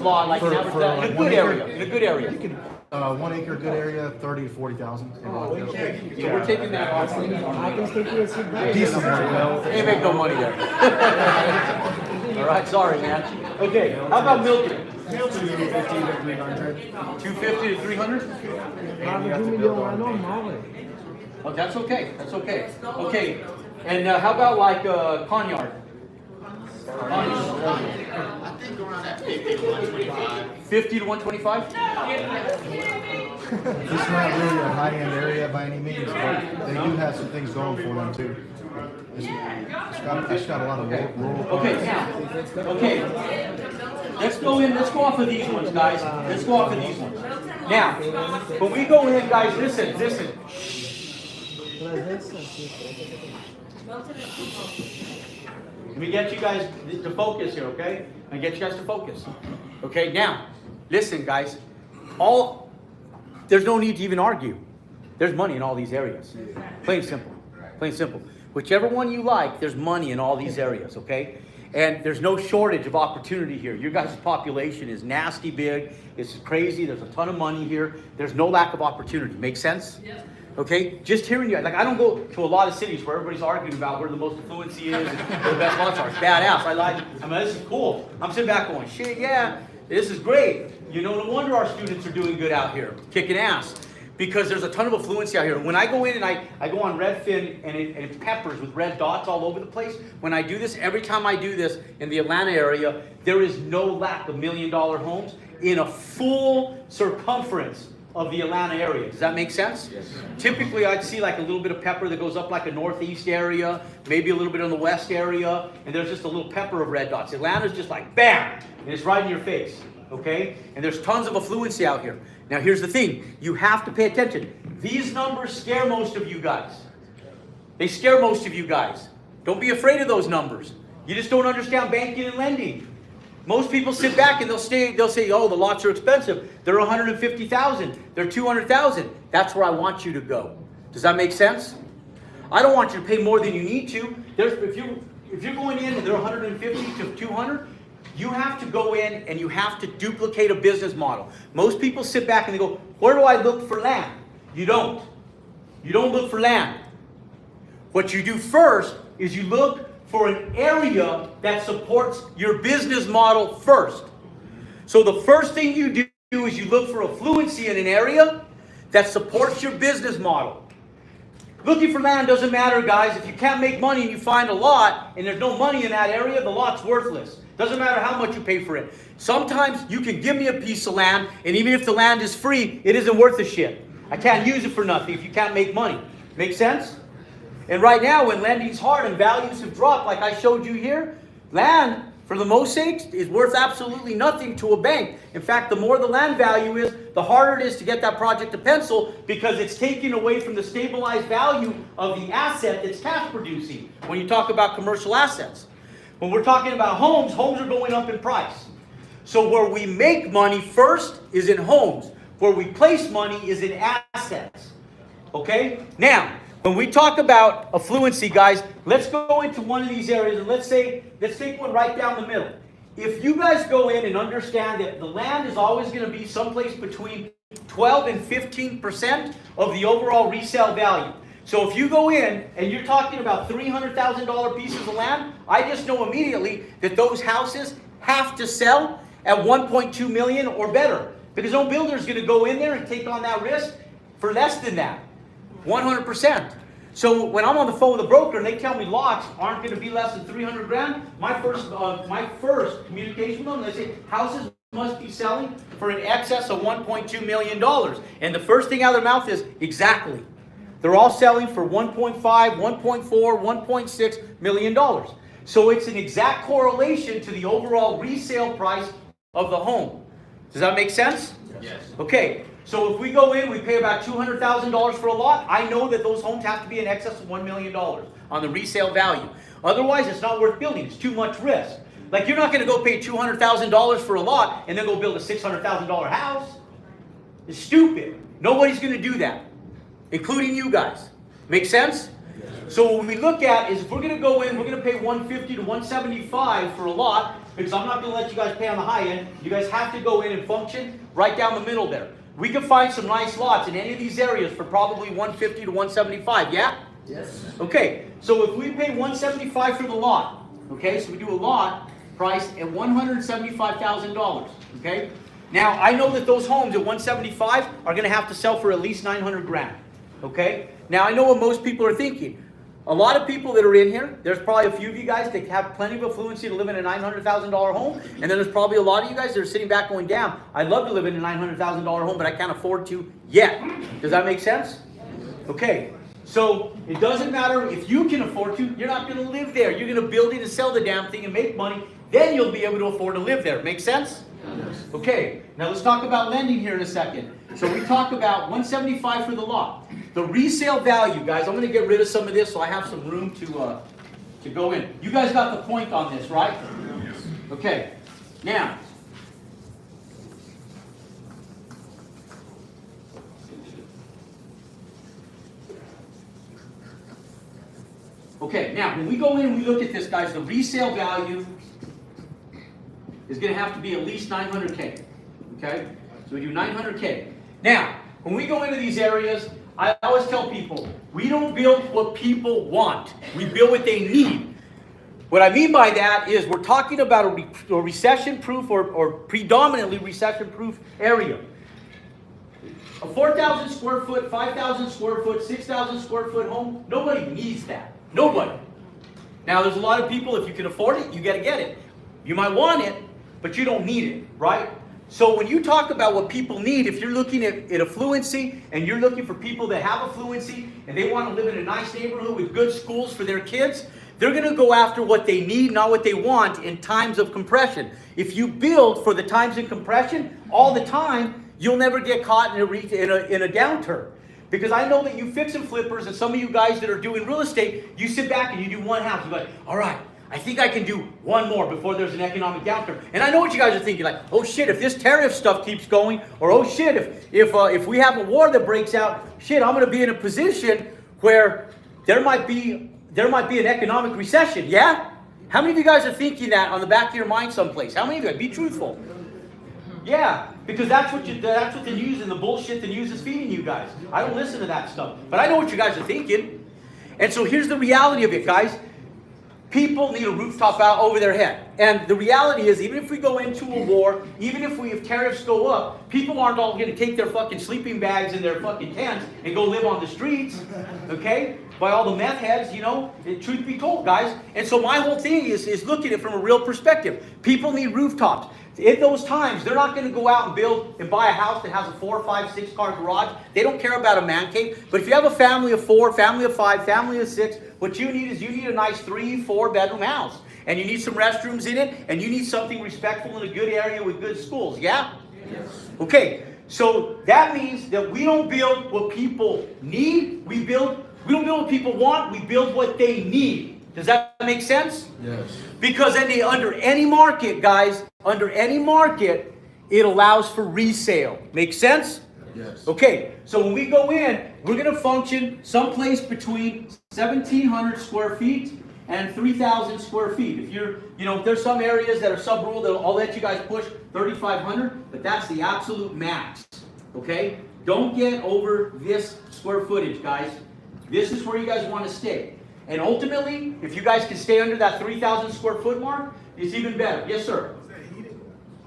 lot, like an average, in a good area, in a good area. You can, 1 acre good area, 30 to 40,000 in Rockdale. So we're taking that off. Decent Rockdale. Ain't make no money there. All right, sorry, man. Okay, how about Milton? 250 to 300. 250 to 300? Oh, that's okay, that's okay. Okay, and how about like Conyard? I think around that 50 to 125. 50 to 125? It's not really a high-end area by any means, but they do have some things going for them too. It's got a lot of rural. Okay, now, okay. Let's go off of these ones, guys. Let's go off of these ones. Now, when we go in, guys, listen. Let me get you guys to focus here, okay? I get you guys to focus. Okay, now, listen, guys. There's no need to even argue. There's money in all these areas. Plain and simple. Plain and simple. Whichever one you like, there's money in all these areas, okay? And there's no shortage of opportunity here. Your guys' population is nasty big. It's crazy. There's a ton of money here. There's no lack of opportunity. Make sense? Yeah. Okay? Just hearing you, like I don't go to a lot of cities where everybody's arguing about where the most affluency is and where the best lots are. It's badass. I mean, this is cool. I'm sitting back going, shit, yeah, this is great. You know, no wonder our students are doing good out here, kicking ass. Because there's a ton of affluency out here. When I go in and I go on Redfin and it peppers with red dots all over the place, when I do this, every time I do this in the Atlanta area, there is no lack of $1 million homes in a full circumference of the Atlanta area. Does that make sense? Yes. Typically, I'd see like a little bit of pepper that goes up like a northeast area, maybe a little bit on the west area, and there's just a little pepper of red dots. Atlanta's just like bam, and it's right in your face. Okay? And there's tons of affluency out here. Now here's the thing, you have to pay attention. These numbers scare most of you guys. They scare most of you guys. Don't be afraid of those numbers. You just don't understand banking and lending. Most people sit back and they'll say, oh, the lots are expensive. They're 150,000, they're 200,000. That's where I want you to go. Does that make sense? I don't want you to pay more than you need to. If you're going in and they're 150 to 200, you have to go in and you have to duplicate a business model. Most people sit back and they go, where do I look for land? You don't. You don't look for land. What you do first is you look for an area that supports your business model first. So the first thing you do is you look for affluency in an area that supports your business model. Looking for land doesn't matter, guys. If you can't make money and you find a lot and there's no money in that area, the lot's worthless. Doesn't matter how much you pay for it. Sometimes you can give me a piece of land, and even if the land is free, it isn't worth a shit. I can't use it for nothing if you can't make money. Make sense? And right now, when lending's hard and values have dropped, like I showed you here, land, for the most sakes, is worth absolutely nothing to a bank. In fact, the more the land value is, the harder it is to get that project to pencil because it's taking away from the stabilized value of the asset that's cash producing when you talk about commercial assets. When we're talking about homes, homes are going up in price. So where we make money first is in homes. Where we place money is in assets. Okay? Now, When we talk about affluency, guys, let's go into one of these areas and let's take one right down the middle. If you guys go in and understand that the land is always going to be someplace between 12 and 15% of the overall resale value. So if you go in and you're talking about $300,000 pieces of land, I just know immediately that those houses have to sell at 1.2 million or better. Because no builder is going to go in there and take on that risk for less than that. 100%. So when I'm on the phone with a broker and they tell me lots aren't going to be less than 300 grand, my first communication with them, they say houses must be selling for an excess of $1.2 million. And the first thing out of their mouth is, exactly. They're all selling for 1.5, 1.4, 1.6 million dollars. So it's an exact correlation to the overall resale price of the home. Does that make sense? Yes. Okay, so if we go in, we pay about $200,000 for a lot, I know that those homes have to be in excess of $1 million on the resale value. Otherwise, it's not worth building. It's too much risk. Like, you're not going to go pay $200,000 for a lot and then go build a $600,000 house. It's stupid. Nobody's going to do that, including you guys. Make sense? So what we look at is if we're going to go in, we're going to pay $150 to $175 for a lot, because I'm not going to let you guys pay on the high end. You guys have to go in and function right down the middle there. We can find some nice lots in any of these areas for probably $150 to $175, yeah? Yes. Okay, so if we pay $175 for the lot, okay, so we do a lot price at $175,000, okay? Now, I know that those homes at $175 are going to have to sell for at least 900 grand, okay? Now, I know what most people are thinking. A lot of people that are in here, there's probably a few of you guys that have plenty of affluency to live in a $900,000 home, and then there's probably a lot of you guys that are sitting back going, damn, I'd love to live in a $900,000 home, but I can't afford to yet. Does that make sense? Okay, so it doesn't matter if you can afford to, you're not going to live there. You're going to build it and sell the damn thing and make money, then you'll be able to afford to live there. Make sense? Okay, now let's talk about lending here in a second. So we talk about $175 for the lot. The resale value, guys, I'm going to get rid of some of this so I have some room to go in. You guys got the point on this, right? Okay, now, when we go in and we look at this, guys, the resale value is going to have to be at least 900K, okay? So we do 900K. Now, when we go into these areas, I always tell people, we don't build what people want. We build what they need. What I mean by that is we're talking about a recession-proof or predominantly recession-proof area. A 4,000 square foot, 5,000 square foot, 6,000 square foot home, nobody needs that. Nobody. Now, there's a lot of people, if you can afford it, you got to get it. You might want it, but you don't need it, right? So when you talk about what people need, if you're looking at affluency and you're looking for people that have affluency and they want to live in a nice neighborhood with good schools for their kids, they're going to go after what they need, not what they want in times of compression. If you build for the times in compression all the time, you'll never get caught in a downturn. Because I know that you fix and flippers and some of you guys that are doing real estate, you sit back and you do one house. You're like, all right, I think I can do one more before there's an economic downturn. And I know what you guys are thinking, like, oh shit, if this tariff stuff keeps going, or oh shit, if we have a war that breaks out, shit, I'm going to be in a position where there might be an economic recession. Yeah? How many of you guys are thinking that on the back of your mind someplace? How many of you? Be truthful. Yeah, because that's what the news and the bullshit the news is feeding you guys. I don't listen to that stuff, but I know what you guys are thinking. And so here's the reality of it, guys. People need a rooftop out over their head. And the reality is, even if we go into a war, even if tariffs go up, people aren't all going to take their fucking sleeping bags and their fucking tents and go live on the streets, okay? By all the meth heads, you know, truth be told, guys. And so my whole thing is looking at it from a real perspective. People need rooftops. In those times, they're not going to go out and build and buy a house that has a 4, 5, 6 car garage. They don't care about a man cave. But if you have a family of 4, family of 5, family of 6, what you need is a nice 3, 4 bedroom house. And you need some restrooms in it, and you need something respectful in a good area with good schools. Yeah? Yes. Okay, so that means that we don't build what people need. We don't build what people want. We build what they need. Does that make sense? Yes. Because under any market, guys, under any market, it allows for resale. Make sense? Yes. Okay, so when we go in, we're gonna function someplace between 1,700 square feet and 3,000 square feet. If you're, there's some areas that are sub-rural, I'll let you guys push 3,500, but that's the absolute max, okay? Don't get over this square footage, guys. This is where you guys wanna stay. And ultimately, if you guys can stay under that 3,000 square foot mark, it's even better. Yes, sir?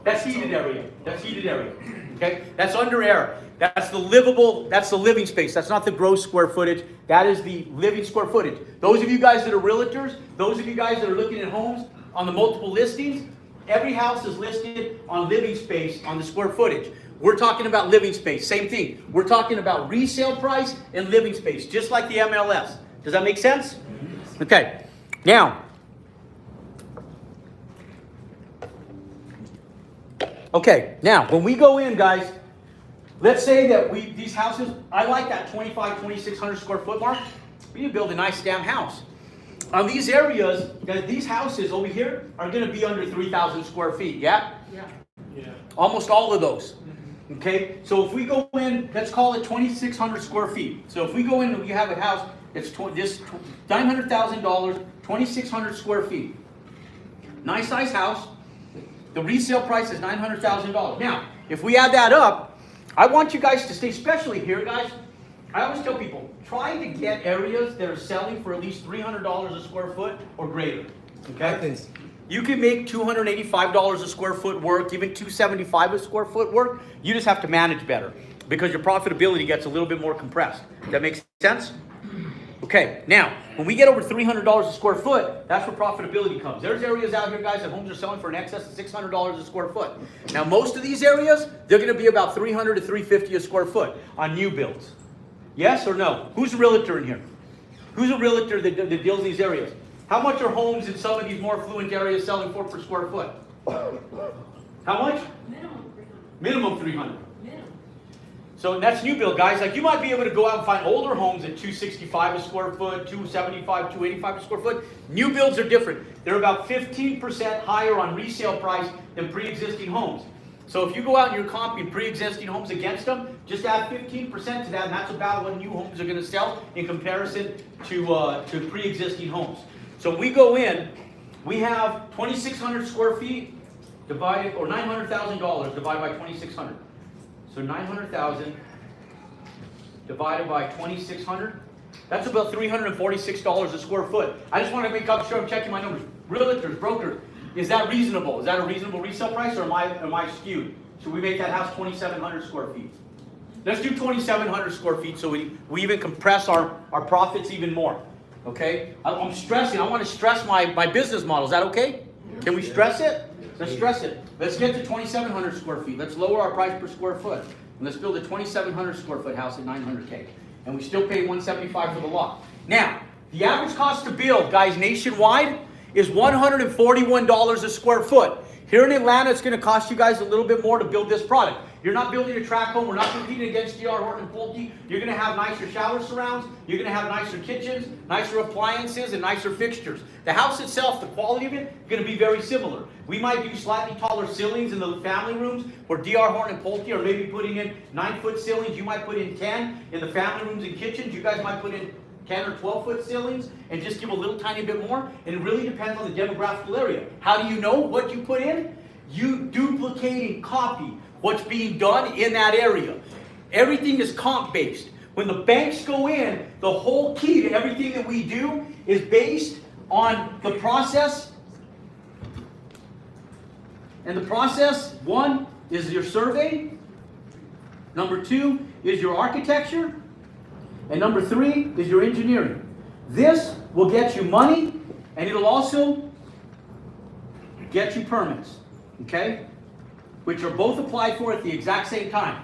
That's heated area. That's heated area. Okay? That's under air. That's the living space. That's not the gross square footage. That is the living square footage. Those of you guys that are realtors, those of you guys that are looking at homes on the multiple listings, every house is listed on living space on the square footage. We're talking about living space. Same thing. We're talking about resale price and living space, just like the MLS. Does that make sense? Okay. Now, when we go in, guys, let's say that these houses, I like that 2,600 square foot mark. We need to build a nice damn house. On these areas, guys, these houses over here are going to be under 3,000 square feet, yeah? Yeah. Almost all of those. Okay, so if we go in, let's call it 2,600 square feet. So if we go in and we have a house that's $900,000, 2,600 square feet. Nice size house. The resale price is $900,000. Now, if we add that up, I want you guys to stay, especially here, guys. I always tell people, try to get areas that are selling for at least $300 a square foot or greater. Okay? You can make $285 a square foot work, even $275 a square foot work. You just have to manage better because your profitability gets a little bit more compressed. Does that make sense? Okay, now, when we get over $300 a square foot, that's where profitability comes. There's areas out here, guys, that homes are selling for in excess of $600 a square foot. Now, most of these areas, they're going to be about $300 to $350 a square foot on new builds. Yes or no? Who's a realtor in here? Who's a realtor that deals in these areas? How much are homes in some of these more affluent areas selling for per square foot? How much? Minimum 300. So that's new build, guys. Like, you might be able to go out and find older homes at $265 a square foot, $275, $285 a square foot. New builds are different. They're about 15% higher on resale price than pre-existing homes. So if you go out and you're comping pre-existing homes against them, just add 15% to that, and that's about what new homes are going to sell in comparison to pre-existing homes. So when we go in, we have 2,600 square feet divided, or $900,000 divided by 2,600. So 900,000 divided by 2,600, that's about $346 a square foot. I just want to make sure I'm checking my numbers. Realtors, brokers, is that reasonable? Is that a reasonable resale price, or am I skewed? Should we make that house 2,700 square feet? Let's do 2,700 square feet so we even compress our profits even more. Okay? I'm stressing. I want to stress my business model. Is that okay? Can we stress it? Let's stress it. Let's get to 2,700 square feet. Let's lower our price per square foot. And let's build a 2,700 square foot house at $900K. And we still pay $175 for the lot. Now, the average cost to build, guys, nationwide is $141 a square foot. Here in Atlanta, it's going to cost you guys a little bit more to build this product. You're not building a tract home. We're not competing against DR Horton and Pulte. You're going to have nicer shower surrounds. You're going to have nicer kitchens, nicer appliances, and nicer fixtures. The house itself, the quality of it, is going to be very similar. We might do slightly taller ceilings in the family rooms where DR Horton and Pulte are maybe putting in 9-foot ceilings. You might put in 10 in the family rooms and kitchens. You guys might put in 10 or 12-foot ceilings and just give a little tiny bit more. And it really depends on the demographical area. How do you know what you put in? You duplicate and copy what's being done in that area. Everything is comp-based. When the banks go in, the whole key to everything that we do is based on the process. And the process, one, is your survey. Number two is your architecture. And number three is your engineering. This will get you money, and it'll also get you permits, okay? Which are both applied for at the exact same time,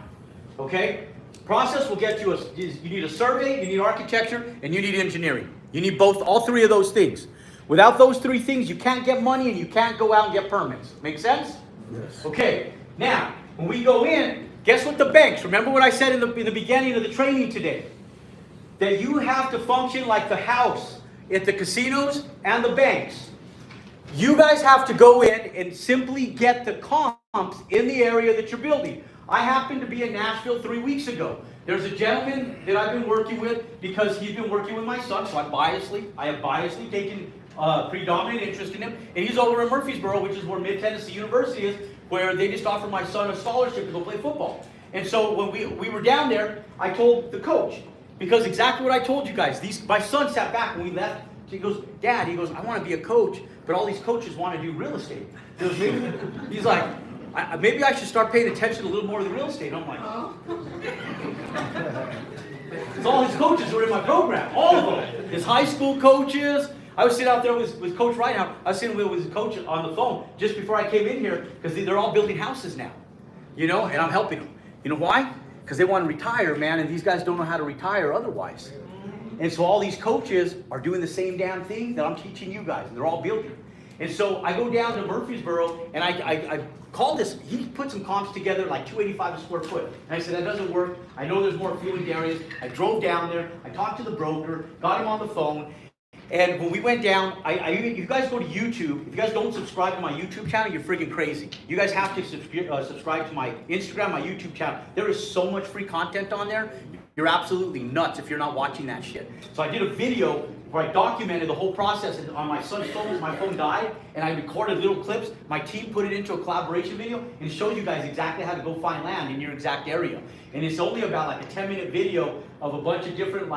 okay? Process will get you you need a survey, you need architecture, and you need engineering. You need all three of those things. Without those three things, you can't get money and you can't go out and get permits. Make sense? Yes. Okay, now, when we go in, guess what the banks, remember what I said in the beginning of the training today? That you have to function like the house at the casinos and the banks. You guys have to go in and simply get the comps in the area that you're building. I happened to be in Nashville 3 weeks ago. There's a gentleman that I've been working with because he's been working with my son, so I have biasly taken predominant interest in him. And he's over in Murfreesboro, which is where Mid-Tennessee University is, where they just offered my son a scholarship to go play football. And so when we were down there, I told the coach, because exactly what I told you guys, my son sat back when we left. He goes, Dad, he goes, I want to be a coach, but all these coaches want to do real estate. He's like, maybe I should start paying attention a little more to the real estate. I'm like, because all his coaches were in my program, all of them. His high school coaches. I was sitting out there with Coach Rideout. I was sitting with his coach on the phone just before I came in here because they're all building houses now, and I'm helping them. You know why? Because they want to retire, man, and these guys don't know how to retire otherwise. And so all these coaches are doing the same damn thing that I'm teaching you guys, and they're all building. And so I go down to Murfreesboro, and I call this, he put some comps together, like $285 a square foot. And I said, that doesn't work. I know there's more affluent areas. I drove down there. I talked to the broker, got him on the phone. And when we went down, you guys go to YouTube. If you guys don't subscribe to my YouTube channel, you're freaking crazy. You guys have to subscribe to my Instagram, my YouTube channel. There is so much free content on there. You're absolutely nuts if you're not watching that shit. So I did a video where I documented the whole process on my son's phone. My phone died, and I recorded little clips. My team put it into a collaboration video, and it shows you guys exactly how to go find land in your exact area. And it's only about like a 10-minute video of a bunch of different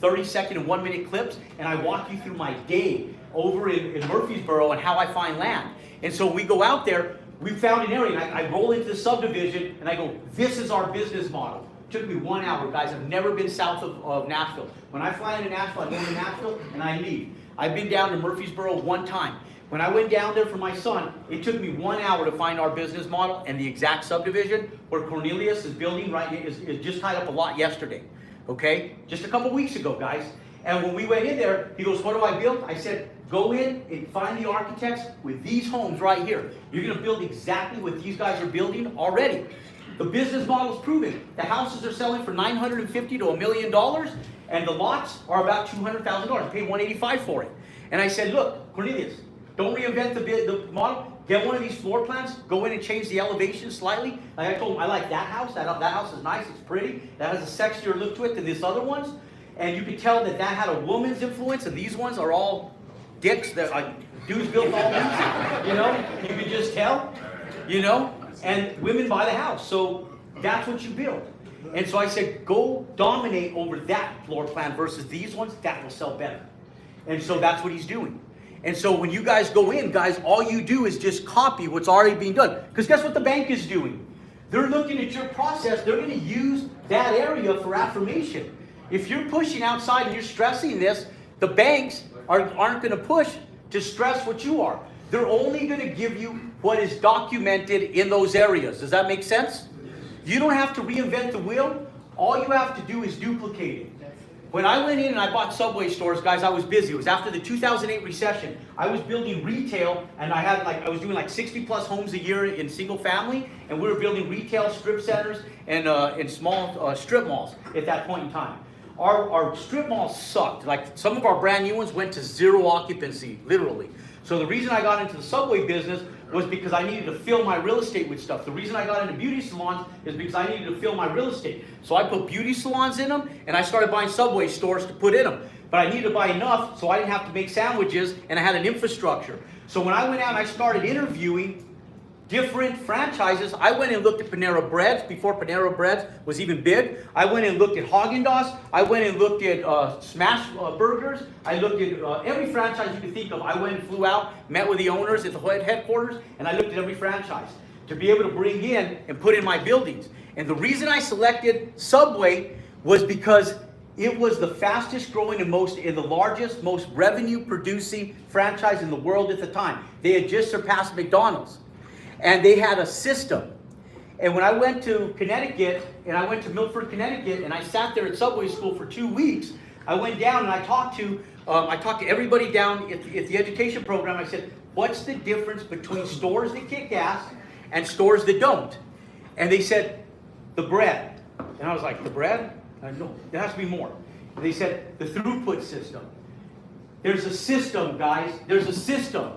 30-second and 1-minute clips, and I walk you through my day over in Murfreesboro and how I find land. And so we go out there, we found an area, and I roll into the subdivision, and I go, this is our business model. It took me 1 hour, guys. I've never been south of Nashville. When I fly into Nashville, I go to Nashville, and I leave. I've been down to Murfreesboro 1 time. When I went down there for my son, it took me 1 hour to find our business model and the exact subdivision where Cornelius is building is just tied up a lot yesterday. Okay? Just a couple weeks ago, guys. And when we went in there, he goes, what do I build? I said, go in and find the architects with these homes right here. You're going to build exactly what these guys are building already. The business model is proven. The houses are selling for $950,000 to $1 million, and the lots are about $200,000. Pay $185,000 for it. And I said, look, Cornelius, don't reinvent the model. Get one of these floor plans, go in and change the elevation slightly. Like I told him, I like that house. That house is nice, it's pretty. That has a sexier look to it than this other ones. And you could tell that had a woman's influence, and these ones are all dicks that dudes built all these. You could just tell, and women buy the house. So that's what you build. And so I said, go dominate over that floor plan versus these ones, that will sell better. And so that's what he's doing. And so when you guys go in, guys, all you do is just copy what's already being done. Because guess what the bank is doing? They're looking at your process. They're going to use that area for affirmation. If you're pushing outside and you're stressing this, the banks aren't going to push to stress what you are. They're only going to give you what is documented in those areas. Does that make sense? You don't have to reinvent the wheel. All you have to do is duplicate it. When I went in and I bought Subway stores, guys, I was busy. It was after the 2008 recession. I was building retail, and I was doing 60 plus homes a year in single family, and we were building retail strip centers and small strip malls at that point in time. Our strip malls sucked. Some of our brand new ones went to 0 occupancy, literally. So the reason I got into the Subway business was because I needed to fill my real estate with stuff. The reason I got into beauty salons is because I needed to fill my real estate. So I put beauty salons in them, and I started buying Subway stores to put in them. But I needed to buy enough so I didn't have to make sandwiches, and I had an infrastructure. So when I went out and I started interviewing different franchises, I went and looked at Panera Breads before Panera Breads was even big. I went and looked at Haagen-Dazs. I went and looked at Smash Burgers. I looked at every franchise you could think of. I went and flew out, met with the owners at the headquarters, and I looked at every franchise to be able to bring in and put in my buildings. And the reason I selected Subway was because it was the fastest growing and the largest, most revenue producing franchise in the world at the time. They had just surpassed McDonald's. And they had a system. And when I went to Connecticut, and I went to Milford, Connecticut, and I sat there at Subway School for 2 weeks, I went down and I talked to everybody down at the education program. I said, what's the difference between stores that kick ass and stores that don't? And they said, the bread. And I was like, the bread? No, there has to be more. And they said, the throughput system. There's a system, guys. There's a system.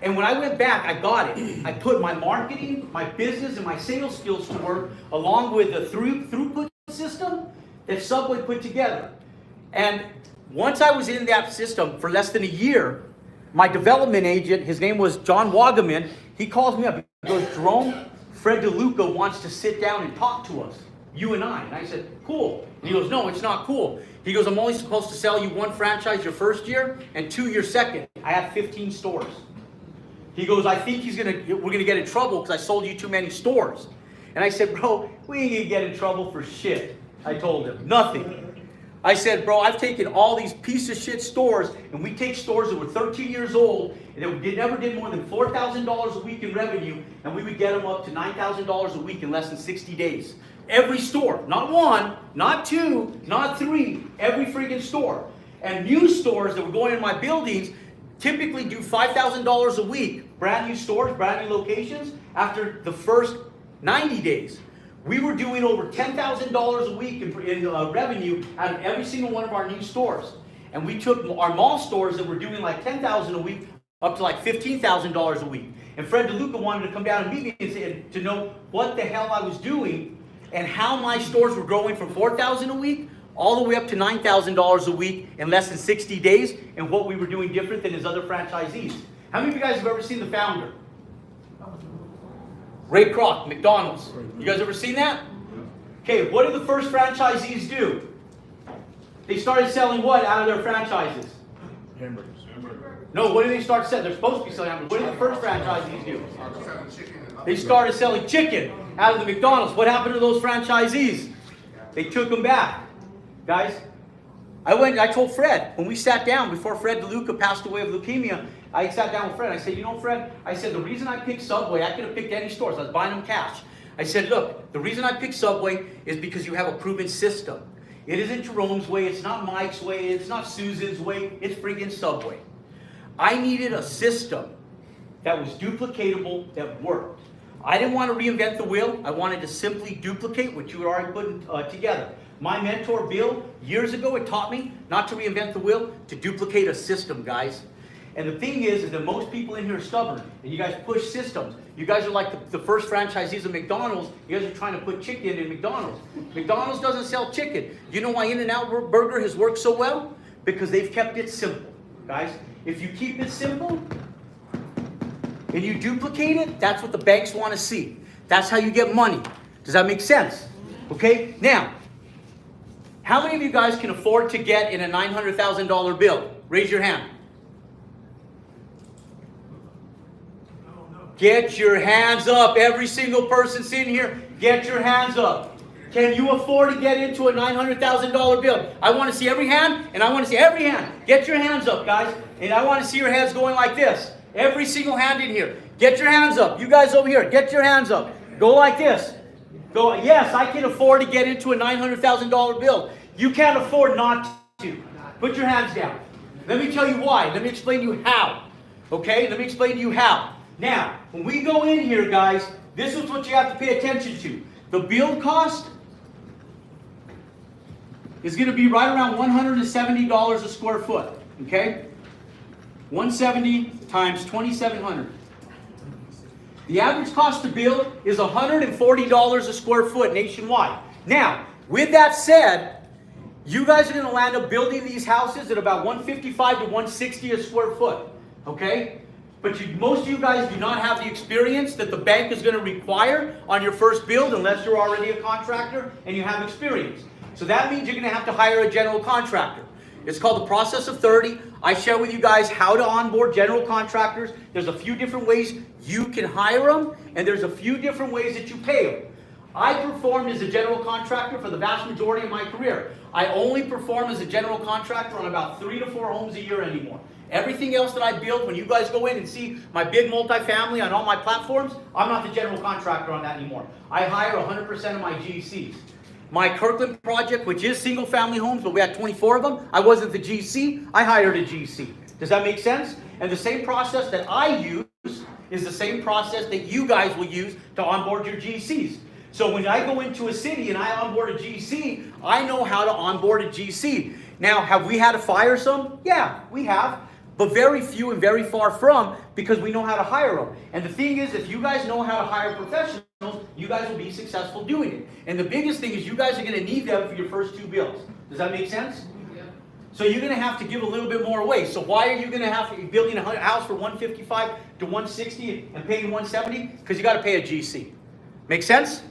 And when I went back, I got it. I put my marketing, my business, and my sales skills to work along with the throughput system that Subway put together. And once I was in that system for less than a year, my development agent, his name was John Wagaman, he calls me up. He goes, Jerome, Fred DeLuca wants to sit down and talk to us, you and I. And I said, cool. And he goes, no, it's not cool. He goes, I'm only supposed to sell you 1 franchise your first year and 2 your second. I have 15 stores. He goes, I think we're gonna get in trouble because I sold you too many stores. And I said, bro, we ain't gonna get in trouble for shit. I told him, nothing. I said, bro, I've taken all these piece of shit stores, and we take stores that were 13 years old, and that never did more than $4,000 a week in revenue, and we would get them up to $9,000 a week in less than 60 days. Every store, not 1, not 2, not 3, every freaking store. And new stores that were going in my buildings typically do $5,000 a week, brand new stores, brand new locations, after the first 90 days. We were doing over $10,000 a week in revenue out of every single one of our new stores. And we took our mall stores that were doing like $10,000 a week up to like $15,000 a week. And Fred DeLuca wanted to come down and meet me and say, to know what the hell I was doing and how my stores were growing from $4,000 a week all the way up to $9,000 a week in less than 60 days, and what we were doing different than his other franchisees. How many of you guys have ever seen the founder? Ray Kroc, McDonald's. You guys ever seen that? Okay, what did the first franchisees do? They started selling what out of their franchises? Hamburgers. No, what did they start selling? They're supposed to be selling hamburgers. What did the first franchisees do? They started selling chicken out of the McDonald's. What happened to those franchisees? They took them back. Guys, I told Fred, when we sat down before Fred DeLuca passed away of leukemia, I sat down with Fred. I said, you know, Fred, I said, the reason I picked Subway, I could have picked any stores. I was buying them cash. I said, look, the reason I picked Subway is because you have a proven system. It isn't Jerome's way. It's not Mike's way. It's not Susan's way. It's friggin' Subway. I needed a system that was duplicatable, that worked. I didn't want to reinvent the wheel. I wanted to simply duplicate what you had already put together. My mentor, Bill, years ago, it taught me not to reinvent the wheel, to duplicate a system, guys. And the thing is that most people in here are stubborn, and you guys push systems. You guys are like the first franchisees of McDonald's. You guys are trying to put chicken in McDonald's. McDonald's doesn't sell chicken. You know why In-N-Out Burger has worked so well? Because they've kept it simple, guys. If you keep it simple and you duplicate it, that's what the banks want to see. That's how you get money. Does that make sense? Okay? Now, how many of you guys can afford to get in a $900,000 bill? Raise your hand. Get your hands up. Every single person sitting here, get your hands up. Can you afford to get into a $900,000 bill? I want to see every hand, and I want to see every hand. Get your hands up, guys. And I want to see your heads going like this. Every single hand in here. Get your hands up. You guys over here, get your hands up. Go like this. Go, yes, I can afford to get into a $900,000 bill. You can't afford not to. Put your hands down. Let me tell you why. Let me explain to you how. Okay? Let me explain to you how. Now, when we go in here, guys, this is what you have to pay attention to. The build cost is going to be right around $170 a square foot. Okay? 170 times 2,700. The average cost to build is $140 a square foot nationwide. Now, with that said, you guys are going to land up building these houses at about $155 to $160 a square foot. Okay? But most of you guys do not have the experience that the bank is going to require on your first build unless you're already a contractor and you have experience. So that means you're going to have to hire a general contractor. It's called the process of 30. I share with you guys how to onboard general contractors. There's a few different ways you can hire them, and there's a few different ways that you pay them. I performed as a general contractor for the vast majority of my career. I only perform as a general contractor on about 3 to 4 homes a year anymore. Everything else that I build, when you guys go in and see my big multifamily on all my platforms, I'm not the general contractor on that anymore. I hire 100% of my GCs. My Kirkland project, which is single family homes, but we had 24 of them, I wasn't the GC, I hired a GC. Does that make sense? And the same process that I use is the same process that you guys will use to onboard your GCs. So when I go into a city and I onboard a GC, I know how to onboard a GC. Now, have we had to fire some? Yeah, we have. but very few and very far from, because we know how to hire them. And the thing is, if you guys know how to hire professionals, you guys will be successful doing it. And the biggest thing is you guys are going to need them for your first 2 bills. Does that make sense? So you're going to have to give a little bit more away. So why are you going to have to be building a house for 155 to 160 and paying 170? Because you got to pay a GC. Make sense?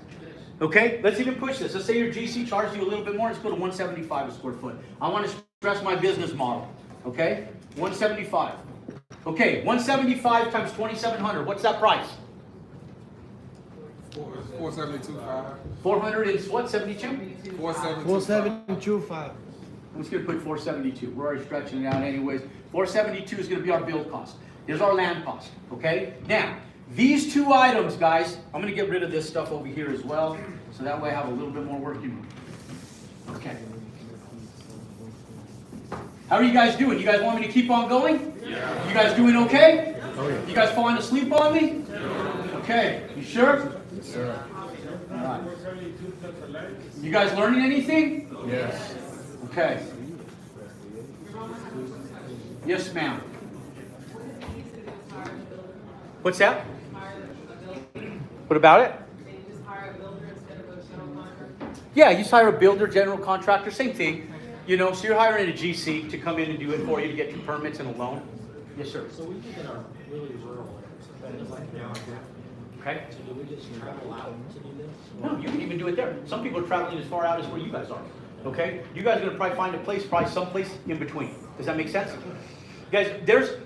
Okay, let's even push this. Let's say your GC charges you a little bit more. Let's go to 175 a square foot. I want to stress my business model. Okay, 175. Okay, 175 times 2,700. What's that price? 472.5. 400 is what? 72? 4725. I'm just going to put 472. We're already stretching it out anyways. 472 is going to be our build cost. There's our land cost. Okay? Now, these 2 items, guys, I'm going to get rid of this stuff over here as well, so that way I have a little bit more working room. Okay. How are you guys doing? You guys want me to keep on going? Yeah. You guys doing okay? Oh, yeah. You guys falling asleep on me? Okay. You sure? Yes, sir. All right. You guys learning anything? Yes. Okay. Yes, ma'am. What's that? What about it? Yeah, you just hire a builder, general contractor, same thing. You know, so you're hiring a GC to come in and do it for you to get your permits and a loan. Yes, sir. So we live in a really rural area, like now. Okay. So do we just travel out to do this? No, you can even do it there. Some people are traveling as far out as where you guys are. Okay? You guys are gonna probably find a place, probably someplace in between. Does that make sense? Guys, there's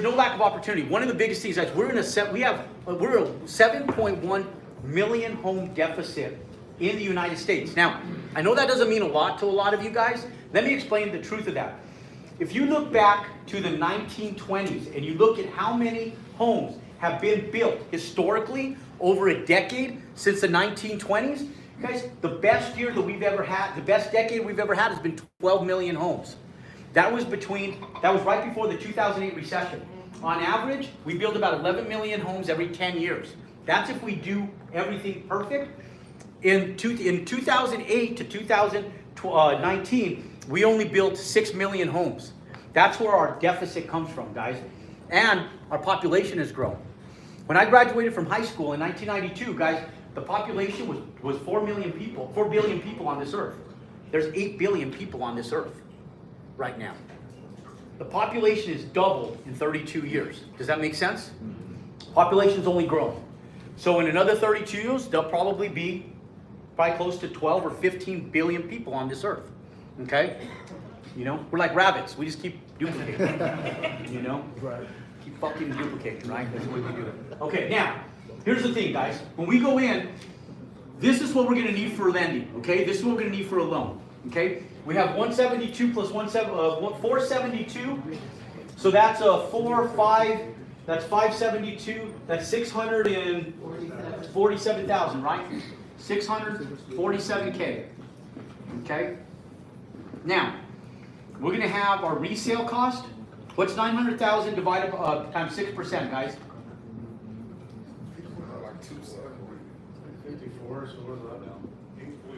no lack of opportunity. One of the biggest things, guys, we're a 7.1 million home deficit in the United States. Now, I know that doesn't mean a lot to a lot of you guys. Let me explain the truth of that. If you look back to the 1920s and you look at how many homes have been built historically over a decade since the 1920s, guys, the best year that we've ever had, the best decade we've ever had has been 12 million homes. That was right before the 2008 recession. On average, we build about 11 million homes every 10 years. That's if we do everything perfect. In 2008 to 2019, we only built 6 million homes. That's where our deficit comes from, guys. And our population has grown. When I graduated from high school in 1992, guys, the population was 4 billion people on this earth. There's 8 billion people on this earth right now. The population is doubled in 32 years. Does that make sense? Population's only grown. So in another 32 years, there'll probably be close to 12 or 15 billion people on this earth. Okay? You know, we're like rabbits. We just keep duplicating. You know? Right. Keep fucking duplicating, right? That's the way we do it. Okay, now, here's the thing, guys. When we go in, this is what we're going to need for lending. Okay? This is what we're going to need for a loan. Okay? We have 172 plus 472. So that's a 5, that's 572. That's 647,000, right? 647K. Okay? Now, we're going to have our resale cost. What's 900,000 divided times 6%, guys? Like 54, so what is that now?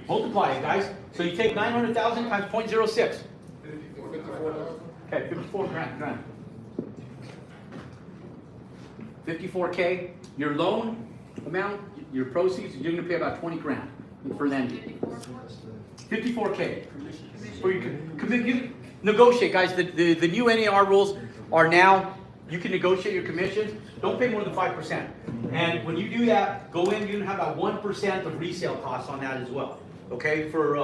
Multiply it, guys. So you take 900,000 times 0.06. 54. Okay, 54 grand. 54K. Your loan amount, your proceeds, you're going to pay about 20 grand for lending. 54K. Or you can negotiate, guys. The new NAR rules are now, you can negotiate your commissions. Don't pay more than 5%. And when you do that, go in, you can have about 1% of resale costs on that as well. Okay, for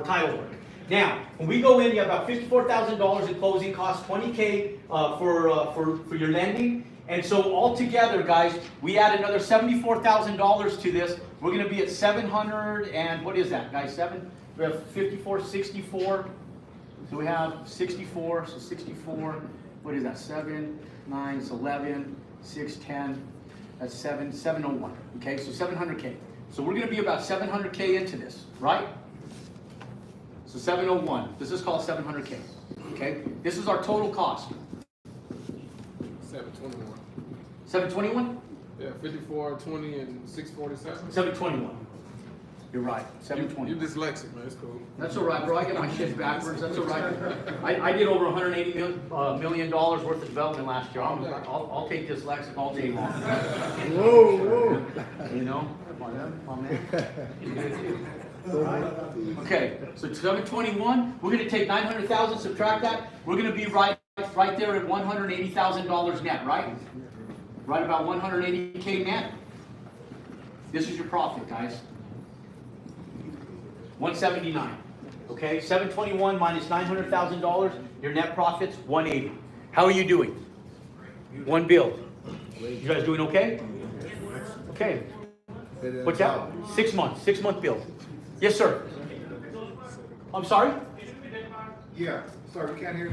title work. Now, when we go in, you have about $54,000 in closing costs, 20K for your lending. And so altogether, guys, we add another $74,000 to this. We're going to be at 700 and what is that, guys? We have 54, 64. So we have 64. So 64. What is that? 7, 9, so 11, 6, 10. That's 701. Okay, so 700K. So we're going to be about 700K into this, right? So 701. This is called 700K. Okay, this is our total cost. 721. 721? Yeah, 54, 20, and 647. 721. You're right, You 720. dyslexic, man. It's cool. That's all right, bro. I get my shit backwards. That's all right. I did over $180 million worth of development last year. I'll take dyslexic all day long. Whoa, You know? Come on, man. You do it too. Okay, so 721, we're gonna take 900,000, subtract that. We're gonna be right there at $180,000 net, right? Right about 180K net. This is your profit, guys. 179. Okay, 721 minus $900,000, your net profit's 180. How are you doing? One build. You guys doing okay? Okay. What's that? 6 months, 6-month build. Yes, sir. I'm sorry? Yeah, sorry, we can't hear.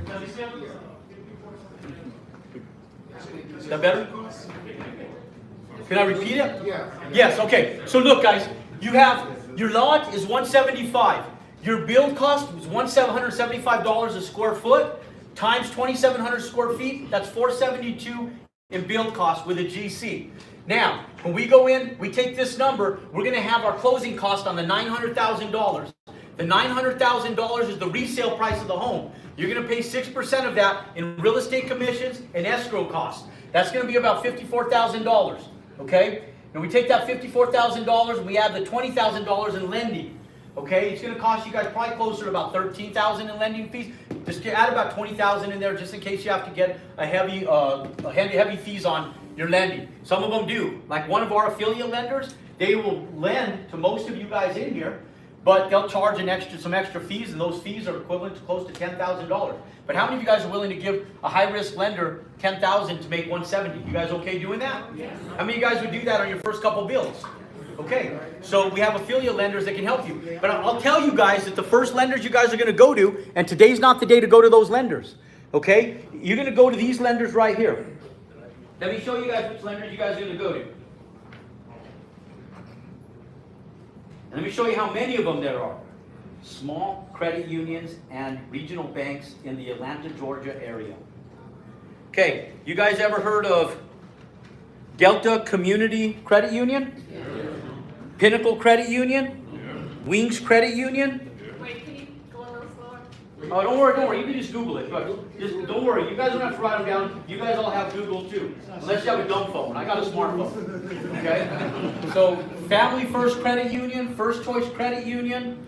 Is that better? Can I repeat it? Yeah. Yes, okay. So look, guys, you have, your lot is 175. Your build cost is $1,775 a square foot times 2,700 square feet. That's $472 in build cost with a GC. Now, when we go in, we take this number, we're going to have our closing cost on the $900,000. The $900,000 is the resale price of the home. You're going to pay 6% of that in real estate commissions and escrow costs. That's going to be about $54,000. Okay? And we take that $54,000 and we add the $20,000 in lending. Okay? It's going to cost you guys probably closer to about $13,000 in lending fees. Just add about $20,000 in there just in case you have to get a heavy fees on your lending. Some of them do. Like one of our affiliate lenders, they will lend to most of you guys in here, but they'll charge some extra fees, and those fees are equivalent to close to $10,000. But how many of you guys are willing to give a high-risk lender $10,000 to make $170? You guys okay doing that? Yes. How many of you guys would do that on your first couple bills? Okay, so we have affiliate lenders that can help you. But I'll tell you guys that the first lenders you guys are going to go to, and today's not the day to go to those lenders. Okay? You're going to go to these lenders right here. Let me show you guys which lenders you guys are going to go to. And let me show you how many of them there are. Small credit unions and regional banks in the Atlanta, Georgia area. Okay, you guys ever heard of Delta Community Credit Union? Yeah. Pinnacle Credit Union? Yeah. Wings Credit Union? Wait, can you go a little slower? Oh, don't worry. You can just Google it. But just don't worry. You guys don't have to write them down. You guys all have Google too. Unless you have a dumb phone. I got a smartphone. Okay? So, Family First Credit Union, First Choice Credit Union,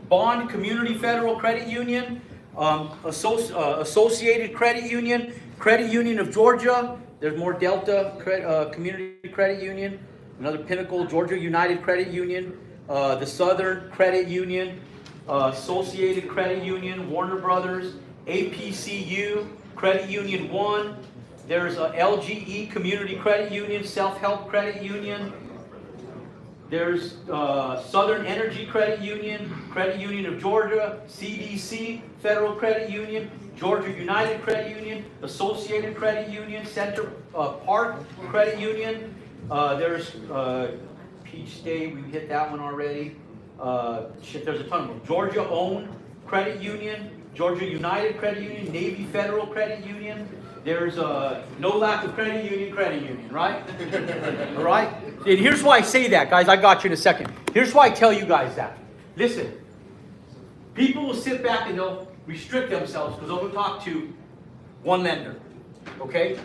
Bond Community Federal Credit Union, Associated Credit Union, Credit Union of Georgia. There's more Delta Community Credit Union, another Pinnacle, Georgia United Credit Union, the Southern Credit Union, Associated Credit Union, Warner Brothers, APCU, Credit Union 1. There's LGE Community Credit Union, Self-Help Credit Union. There's Southern Energy Credit Union of Georgia, CDC Federal Credit Union, Georgia United Credit Union, Associated Credit Union, Center Park Credit Union. There's Peach State, we hit that one already. There's a ton of them. Georgia Owned Credit Union, Georgia United Credit Union, Navy Federal Credit Union. There's no lack of credit union, right? All right? And here's why I say that, guys. I got you in a second. Here's why I tell you guys that. Listen, people will sit back and they'll restrict themselves because they'll go talk to one lender. Okay?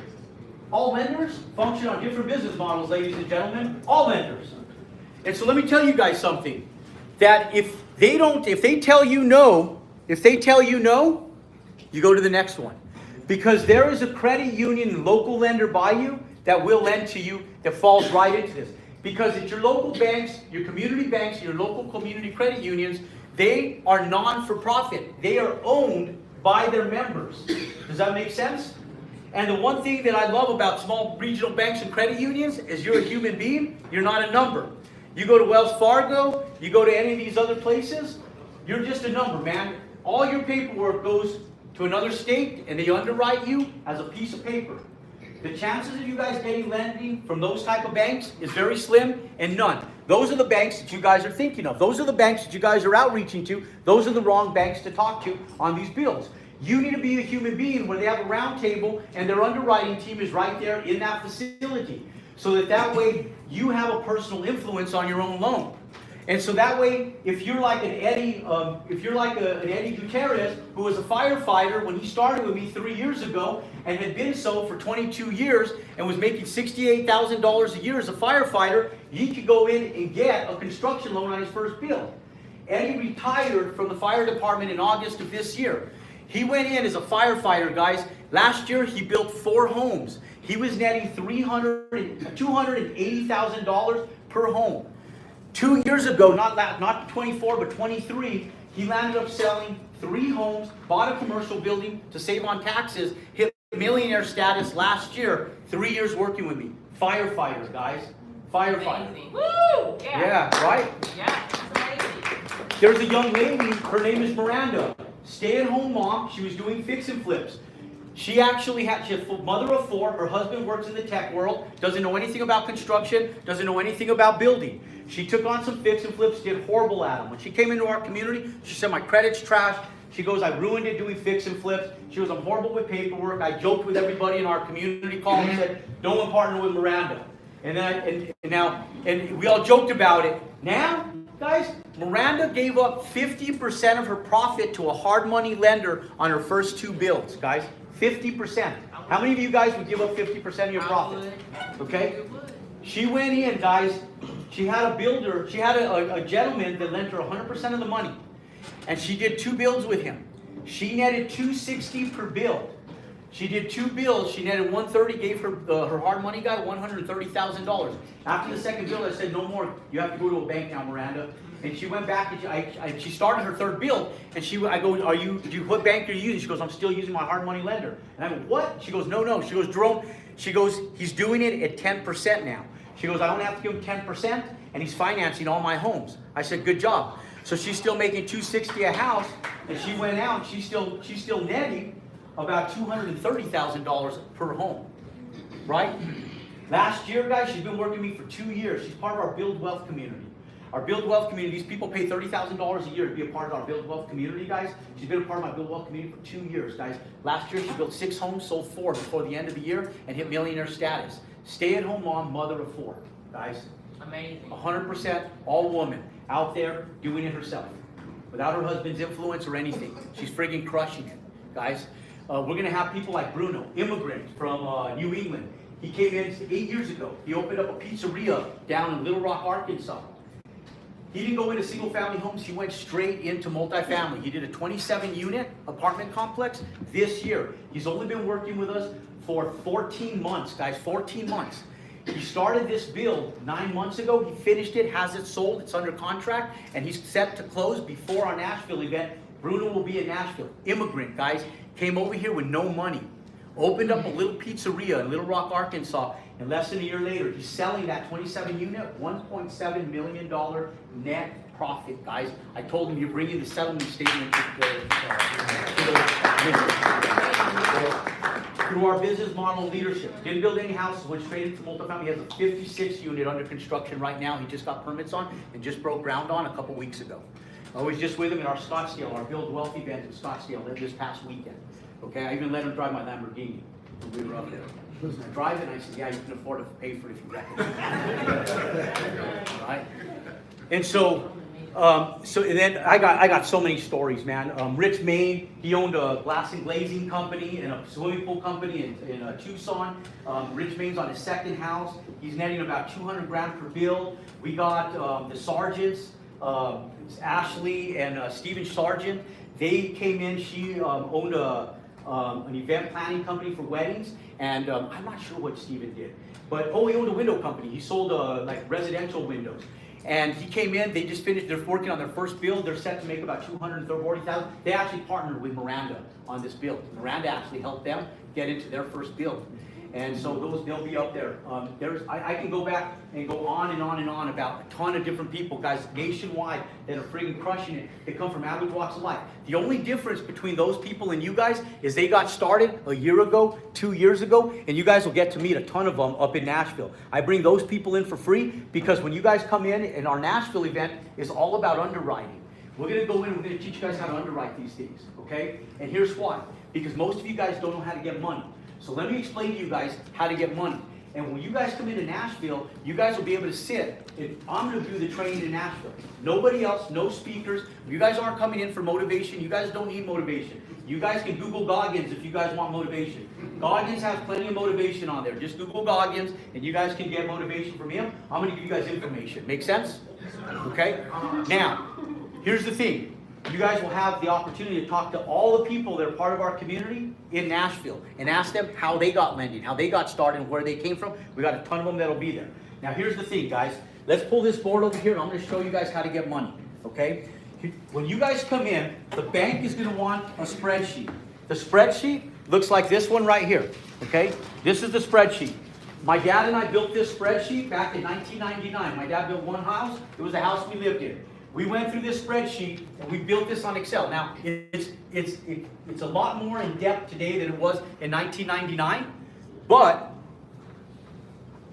All lenders function on different business models, ladies and gentlemen. All lenders. And so let me tell you guys something. That if they tell you no, you go to the next one. Because there is a credit union local lender by you that will lend to you that falls right into this. Because it's your local banks, your community banks, your local community credit unions, they are non-for-profit. They are owned by their members. Does that make sense? And the one thing that I love about small regional banks and credit unions is you're a human being, you're not a number. You go to Wells Fargo, you go to any of these other places, you're just a number, man. All your paperwork goes to another state and they underwrite you as a piece of paper. The chances of you guys getting lending from those type of banks is very slim and none. Those are the banks that you guys are thinking of. Those are the banks that you guys are outreaching to. Those are the wrong banks to talk to on these bills. You need to be a human being where they have a round table and their underwriting team is right there in that facility. So that way you have a personal influence on your own loan. And so that way, if you're like an Eddie, an Eddie Gutierrez, who was a firefighter when he started with me 3 years ago, and had been so for 22 years, and was making $68,000 a year as a firefighter, he could go in and get a construction loan on his first bill. Eddie retired from the fire department in August of this year. He went in as a firefighter, guys. Last year, he built 4 homes. He was netting $280,000 per home. 2 years ago, not 24, but 23, he landed up selling 3 homes, bought a commercial building to save on taxes, hit millionaire status last year, 3 years working with me. Firefighter, guys. Firefighter. Amazing. Woo! Yeah, right? Yeah, it's amazing. There's a young lady, her name is Miranda. Stay-at-home mom, she was doing fix and flips. She's a mother of 4, her husband works in the tech world, doesn't know anything about construction, doesn't know anything about building. She took on some fix and flips, did horrible at them. When she came into our community, she said, my credit's trash. She goes, I ruined it doing fix and flips. She goes, I'm horrible with paperwork. I joked with everybody in our community call and said, no one partner with Miranda. And we all joked about it. Now, guys, Miranda gave up 50% of her profit to a hard money lender on her first 2 builds, guys. 50%. How many of you guys would give up 50% of your profit? Okay? She went in, guys. She had a builder. She had a gentleman that lent her 100% of the money. And she did 2 builds with him. She netted $260 per build. She did 2 bills. She netted $130, gave her hard money guy $130,000. After the second bill, I said, no more. You have to go to a bank now, Miranda. And she went back and she started her 3rd build. And I go, what bank are you using? She goes, I'm still using my hard money lender. And I go, what? She goes, no. She goes, Jerome, he's doing it at 10% now. She goes, I don't have to give him 10%, and he's financing all my homes. I said, good job. So she's still making $260 a house, and she went out, she's still netting about $230,000 per home, right? Last year, guys, she's been working with me for 2 years. She's part of our Build Wealth community. Our Build Wealth community, these people pay $30,000 a year to be a part of our Build Wealth community, guys. She's been a part of my Build Wealth community for 2 years, guys. Last year, she built 6 homes, sold 4 before the end of the year, and hit millionaire status. Stay-at-home mom, mother of 4, guys. Amazing. 100% all woman out there doing it herself, without her husband's influence or anything. She's friggin' crushing it, guys. We're gonna have people like Bruno, Immigrant from New England. He came in 8 years ago. He opened up a pizzeria down in Little Rock, Arkansas. He didn't go into single family homes, he went straight into multifamily. He did a 27-unit apartment complex this year. He's only been working with us for 14 months, guys, 14 months. He started this build 9 months ago, he finished it, has it sold, it's under contract, and he's set to close before our Nashville event. Bruno will be in Nashville. Immigrant, guys, came over here with no money. Opened up a little pizzeria in Little Rock, Arkansas, and less than a year later, he's selling that 27 unit, $1.7 million net profit, guys. I told him you're bringing the settlement statement through our business model leadership. Didn't build any houses, went straight into multifamily. He has a 56 unit under construction right now. He just got permits on and just broke ground on a couple weeks ago. I was just with him at our Scottsdale, our Build Wealth event in Scottsdale this past weekend. Okay, I even let him drive my Lamborghini when we were up there. I drive it, and I said, yeah, you can afford to pay for it if you wreck it. Right? And so and then I got so many stories, man. Rich Maine, he owned a glass and glazing company and a swimming pool company in Tucson. Rich Maine's on his 2nd house. He's netting about 200 grand per bill. We got the Sargents, Ashley and Stephen Sargent. They came in. She owned an event planning company for weddings, and I'm not sure what Stephen did, but he owned a window company. He sold like residential windows. And he came in, they just finished, they're working on their first build, they're set to make about $240,000. They actually partnered with Miranda on this build. Miranda actually helped them get into their first build. And so they'll be up there. I can go back and go on and on and on about a ton of different people, guys, nationwide, that are friggin' crushing it. They come from average walks of life. The only difference between those people and you guys is they got started a year ago, 2 years ago, and you guys will get to meet a ton of them up in Nashville. I bring those people in for free because when you guys come in, and our Nashville event is all about underwriting. We're gonna go in, we're gonna teach you guys how to underwrite these things, okay? And here's why. Because most of you guys don't know how to get money. So let me explain to you guys how to get money. And when you guys come into Nashville, you guys will be able to sit, and I'm gonna do the training in Nashville. Nobody else, no speakers. You guys aren't coming in for motivation. You guys don't need motivation. You guys can Google Goggins if you guys want motivation. Goggins has plenty of motivation on there. Just Google Goggins, and you guys can get motivation from him. I'm gonna give you guys information. Make sense? Okay? Now, here's the thing. You guys will have the opportunity to talk to all the people that are part of our community in Nashville and ask them how they got lending, how they got started, and where they came from. We got a ton of them that'll be there. Now here's the thing, guys. Let's pull this board over here and I'm going to show you guys how to get money, okay? When you guys come in, the bank is going to want a spreadsheet. The spreadsheet looks like this one right here, okay? This is the spreadsheet. My dad and I built this spreadsheet back in 1999. My dad built one house. It was the house we lived in. We went through this spreadsheet and we built this on Excel. Now, it's a lot more in depth today than it was in 1999, but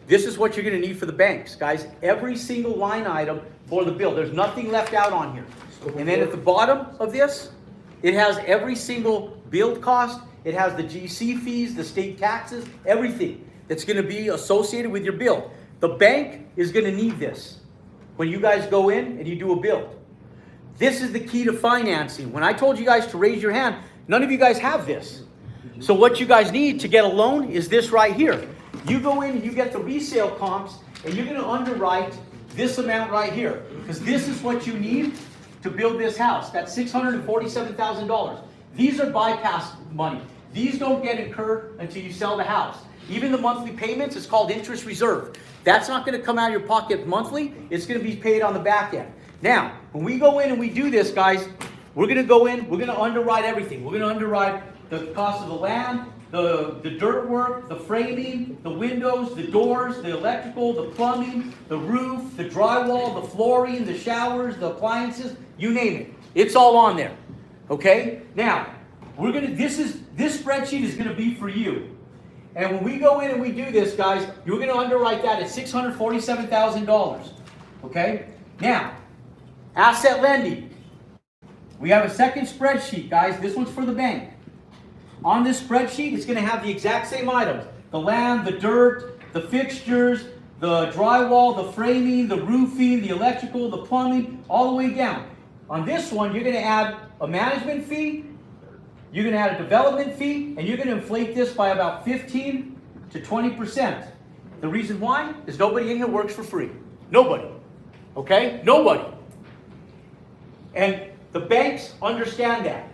this is what you're going to need for the banks, guys. Every single line item for the bill. There's nothing left out on here. And then at the bottom of this, it has every single build cost. It has the GC fees, the state taxes, everything that's going to be associated with your build. The bank is going to need this when you guys go in and you do a build. This is the key to financing. When I told you guys to raise your hand, none of you guys have this. So what you guys need to get a loan is this right here. You go in and you get the resale comps and you're going to underwrite this amount right here, because this is what you need to build this house. That's $647,000. These are bypass money. These don't get incurred until you sell the house. Even the monthly payments, it's called interest reserve. That's not going to come out of your pocket monthly. It's going to be paid on the back end. Now, when we go in and we do this, guys, we're going to go in, we're going to underwrite everything. We're going to underwrite the cost of the land, the dirt work, the framing, the windows, the doors, the electrical, the plumbing, the roof, the drywall, the flooring, the showers, the appliances, you name it. It's all on there. Okay? Now, this spreadsheet is going to be for you. And when we go in and we do this, guys, you're going to underwrite that at $647,000. Okay? Now, asset lending. We have a second spreadsheet, guys. This one's for the bank. On this spreadsheet, it's going to have the exact same items. The land, the dirt, the fixtures, the drywall, the framing, the roofing, the electrical, the plumbing, all the way down. On this one, you're going to add a management fee, you're going to add a development fee, and you're going to inflate this by about 15 to 20%. The reason why is nobody in here works for free. Nobody. Okay? Nobody. And the banks understand that.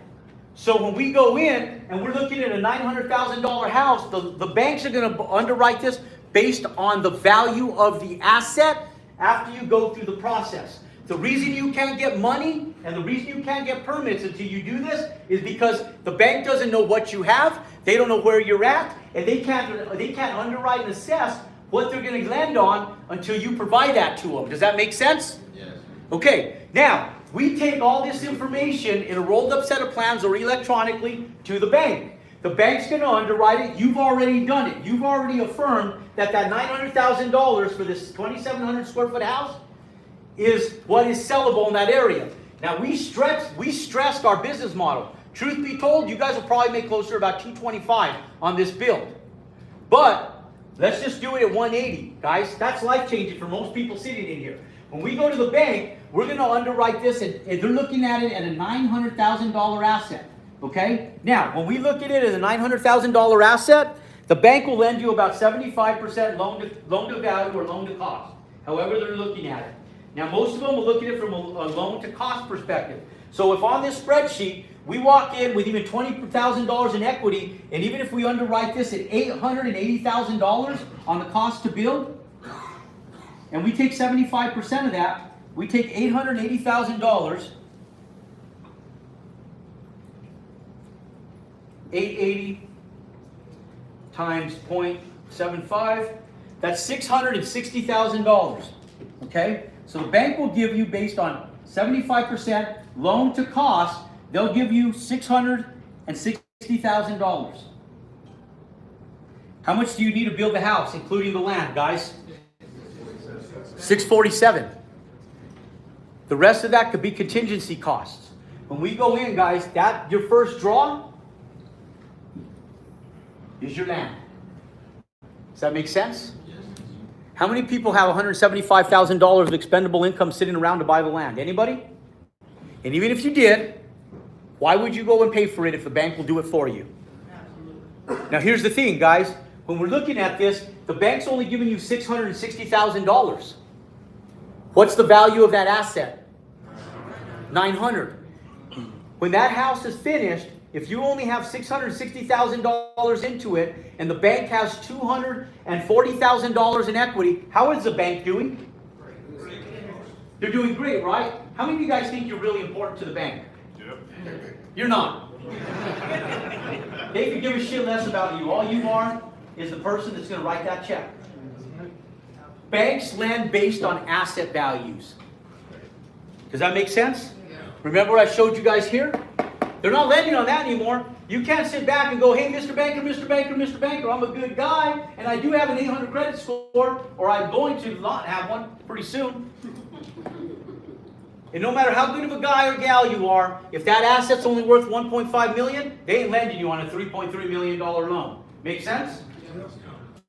So when we go in and we're looking at a $900,000 house, the banks are going to underwrite this based on the value of the asset after you go through the process. The reason you can't get money and the reason you can't get permits until you do this is because the bank doesn't know what you have, they don't know where you're at, and they can't underwrite and assess what they're going to lend on until you provide that to them. Does that make sense? Yes. Okay, now, we take all this information in a rolled up set of plans or electronically to the bank. The bank's going to underwrite it. You've already done it. You've already affirmed that $900,000 for this 2,700 square foot house is what is sellable in that area. Now, we stressed our business model. Truth be told, you guys will probably make closer to about $225 on this build. But let's just do it at $180, guys. That's life-changing for most people sitting in here. When we go to the bank, we're going to underwrite this, and they're looking at it at a $900,000 asset. Okay? Now, when we look at it as a $900,000 asset, the bank will lend you about 75% loan to value or loan to cost, however they're looking at it. Now, most of them will look at it from a loan to cost perspective. So if on this spreadsheet, we walk in with even $20,000 in equity, and even if we underwrite this at $880,000 on the cost to build, and we take 75% of that, we take $880,000, 880 times 0.75, that's $660,000, okay? So the bank will give you, based on 75% loan to cost, they'll give you $660,000. How much do you need to build the house, including the land, guys? $647,000. The rest of that could be contingency costs. When we go in, guys, your first draw is your land. Does that make sense? How many people have $175,000 of expendable income sitting around to buy the land? Anybody? And even if you did, why would you go and pay for it if the bank will do it for you? Now here's the thing, guys. When we're looking at this, the bank's only giving you $660,000. What's the value of that asset? $900,000. When that house is finished, if you only have $660,000 into it, and the bank has $240,000 in equity, how is the bank doing? They're doing great, right? How many of you guys think you're really important to the bank? Yep. You're not. They could give a shit less about you. All you are is the person that's going to write that check. Banks lend based on asset values. Does that make sense? Remember what I showed you guys here? They're not lending on that anymore. You can't sit back and go, hey, Mr. Banker, Mr. Banker, Mr. Banker, I'm a good guy, and I do have an 800 credit score, or I'm going to not have one pretty soon. And no matter how good of a guy or gal you are, if that asset's only worth $1.5 million, they ain't lending you on a $3.3 million loan. Make sense?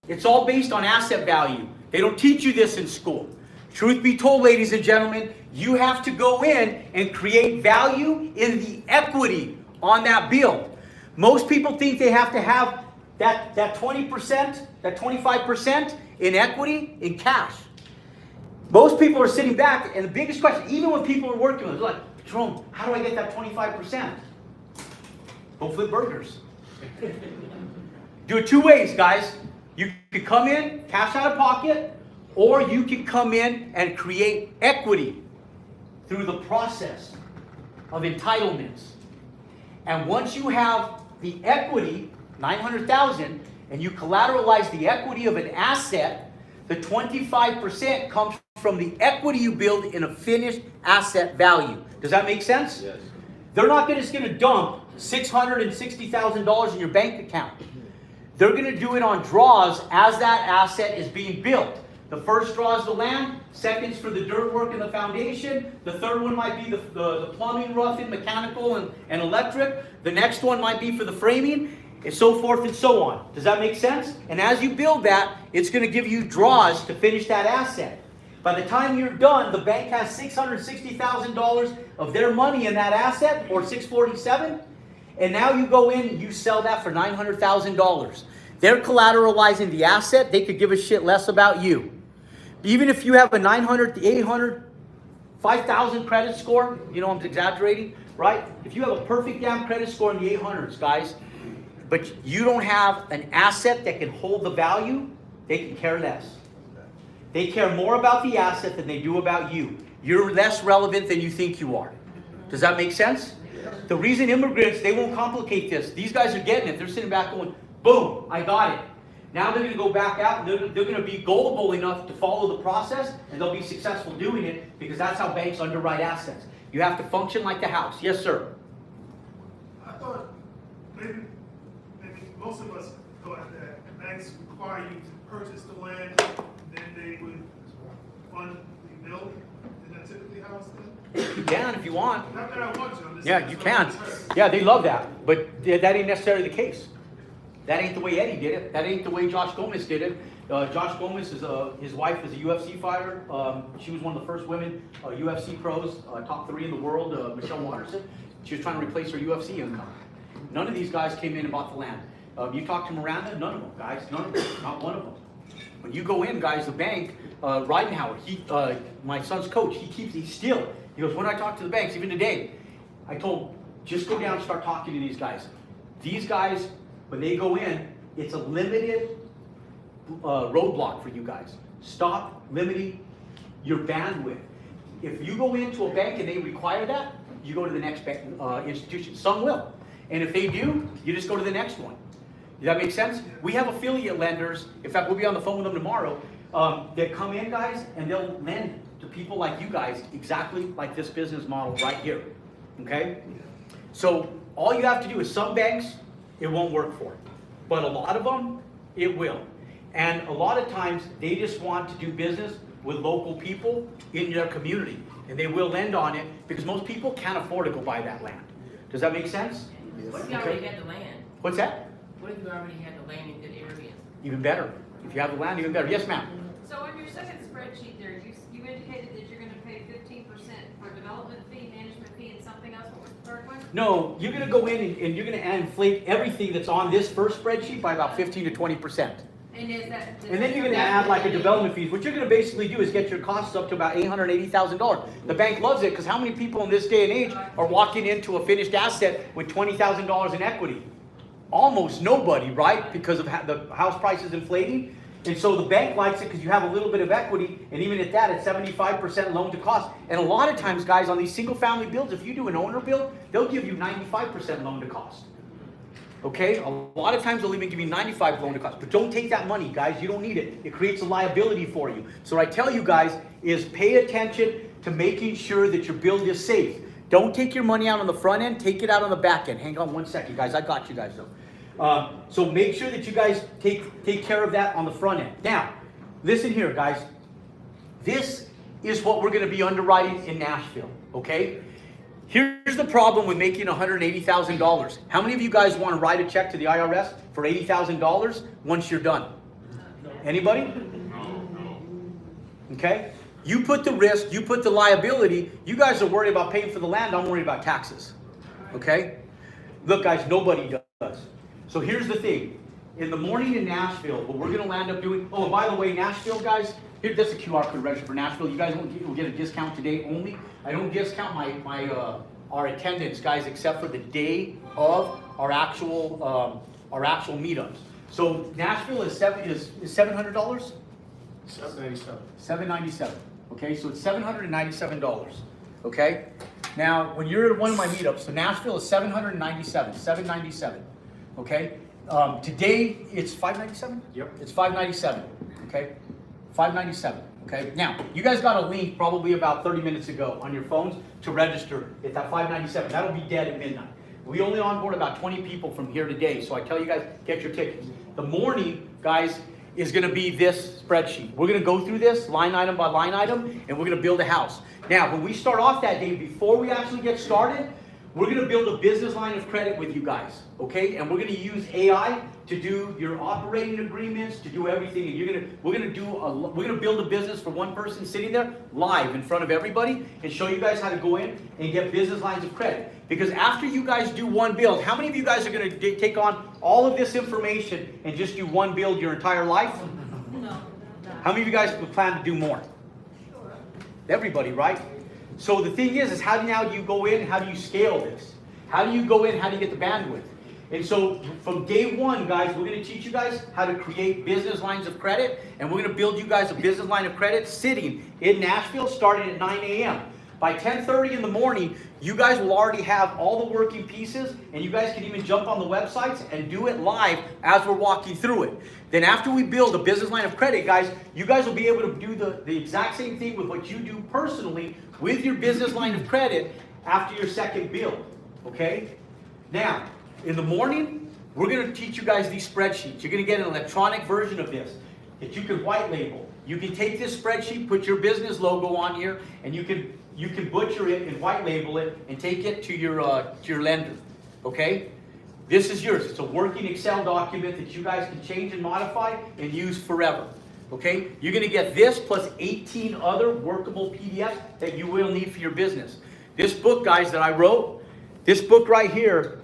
It's all based on asset value. They don't teach you this in school. Truth be told, ladies and gentlemen, you have to go in and create value in the equity on that bill. Most people think they have to have that 20%, that 25% in equity, in cash. Most people are sitting back, and the biggest question, even when people are working with it, they're like, Jerome, how do I get that 25%? Go flip burgers. Do it two ways, guys. You could come in, cash out of pocket, or you can come in and create equity through the process of entitlements. And once you have the equity, $900,000, and you collateralize the equity of an asset, the 25% comes from the equity you build in a finished asset value. Does that make sense? Yes. They're not just going to dump $660,000 in your bank account. They're going to do it on draws as that asset is being built. The first draw is the land, second's for the dirt work and the foundation, the third one might be the plumbing, roofing, mechanical, and electric, the next one might be for the framing, and so forth and so on. Does that make sense? And as you build that, it's going to give you draws to finish that asset. By the time you're done, the bank has $660,000 of their money in that asset, or $647,000, and now you go in and you sell that for $900,000. They're collateralizing the asset. They could give a shit less about you. Even if you have a 900, 800, 5,000 credit score, you know I'm exaggerating, right? If you have a perfect damn credit score in the 800s, guys, but you don't have an asset that can hold the value, they can care less. They care more about the asset than they do about you. You're less relevant than you think you are. Does that make sense? The reason immigrants, they won't complicate this. These guys are getting it. They're sitting back going, boom, I got it. Now they're going to go back out and they're going to be gullible enough to follow the process, and they'll be successful doing it because that's how banks underwrite assets. You have to function like the house. Yes, sir. I thought maybe most of us thought that banks require you to purchase the land, then they would fund the build. Is that typically how it's done? You can if you want. Not that I want to. I'm just Yeah, you can. Yeah, they love that. But that ain't necessarily the case. That ain't the way Eddie did it. That ain't the way Josh Gomez did it. Josh Gomez, his wife is a UFC fighter. She was one of the first women UFC pros, top 3 in the world, Michelle Watterson. She was trying to replace her UFC income. None of these guys came in and bought the land. You talk to Miranda, none of them, guys. None of them. Not one of them. When you go in, guys, the bank, Ridenhour, my son's coach, he's still. He goes, when I talk to the banks, even today, I told him, just go down and start talking to these guys. These guys, when they go in, it's a limited roadblock for you guys. Stop limiting your bandwidth. If you go into a bank and they require that, you go to the next bank, institution. Some will. And if they do, you just go to the next one. Does that make sense? We have affiliate lenders. In fact, we'll be on the phone with them tomorrow. That come in, guys, and they'll lend to people like you guys, exactly like this business model right here. Okay? So all you have to do is, some banks, it won't work for. But a lot of them, it will. And a lot of times, they just want to do business with local people in their community. And they will lend on it because most people can't afford to go buy that land. Does that make sense? What if you already had the land? What's that? What if you already had the land in good areas? Even better. If you have the land, even better. Yes, ma'am. So on your second spreadsheet there, you indicated that you're gonna pay 15% for development fee, management fee, and something else. What was the third one? No, you're gonna go in and you're gonna inflate everything that's on this first spreadsheet by about 15 to 20%. And is that? And then you're gonna add like a development fees. What you're gonna basically do is get your costs up to about $880,000. The bank loves it because how many people in this day and age are walking into a finished asset with $20,000 in equity? Almost nobody, right? Because of the house prices inflating. And so the bank likes it because you have a little bit of equity, and even at that, it's 75% loan to cost. And a lot of times, guys, on these single family builds, if you do an owner build, they'll give you 95% loan to cost. Okay? A lot of times they'll even give you 95 loan to cost. But don't take that money, guys. You don't need it. It creates a liability for you. So what I tell you guys is pay attention to making sure that your build is safe. Don't take your money out on the front end, take it out on the back end. Hang on one second, guys. I got you guys though. So make sure that you guys take care of that on the front end. Now, listen here, guys. This is what we're going to be underwriting in Nashville, okay? Here's the problem with making $180,000. How many of you guys want to write a check to the IRS for $80,000 once you're done? Anybody? Okay? You put the risk, you put the liability. You guys are worried about paying for the land. I'm worried about taxes. Okay? Look, guys, nobody does. So here's the thing. In the morning in Nashville, what we're going to land up doing, oh, and by the way, Nashville, guys, here, this is a QR code register for Nashville. You guys will get a discount today only. I don't discount our attendance, guys, except for the day of our actual meetups. So Nashville is $700? $797. $797. Okay, so it's $797. Okay. Now, when you're at one of my meetups, so Nashville is $797. Okay. Today it's $597. Yep. It's $597. Okay. $597. Okay. Now, you guys got a link probably about 30 minutes ago on your phones to register at that $597. That'll be dead at midnight. We only onboard about 20 people from here today, so I tell you guys, get your tickets. The morning, guys, is going to be this spreadsheet. We're going to go through this line item by line item, and we're going to build a house. Now, when we start off that day, before we actually get started, we're going to build a business line of credit with you guys, okay? And we're going to use AI to do your operating agreements, to do everything. And we're going to build a business for one person sitting there live in front of everybody and show you guys how to go in and get business lines of credit. Because after you guys do one build, how many of you guys are going to take on all of this information and just do one build your entire life? No. How many of you guys would plan to do more? Sure. Everybody, right? So the thing is how do you go in? How do you scale this? How do you go in? How do you get the bandwidth? And so from day one, guys, we're going to teach you guys how to create business lines of credit, and we're going to build you guys a business line of credit sitting in Nashville starting at 9 a.m. By 10:30 in the morning, you guys will already have all the working pieces, and you guys can even jump on the websites and do it live as we're walking through it. Then after we build a business line of credit, guys, you guys will be able to do the exact same thing with what you do personally with your business line of credit after your second build, okay? Now, in the morning, we're going to teach you guys these spreadsheets. You're going to get an electronic version of this that you can white label. You can take this spreadsheet, put your business logo on here, and you can butcher it and white label it and take it to your lender, okay? This is yours. It's a working Excel document that you guys can change and modify and use forever, okay? You're going to get this plus 18 other workable PDFs that you will need for your business. This book, guys, that I wrote, this book right here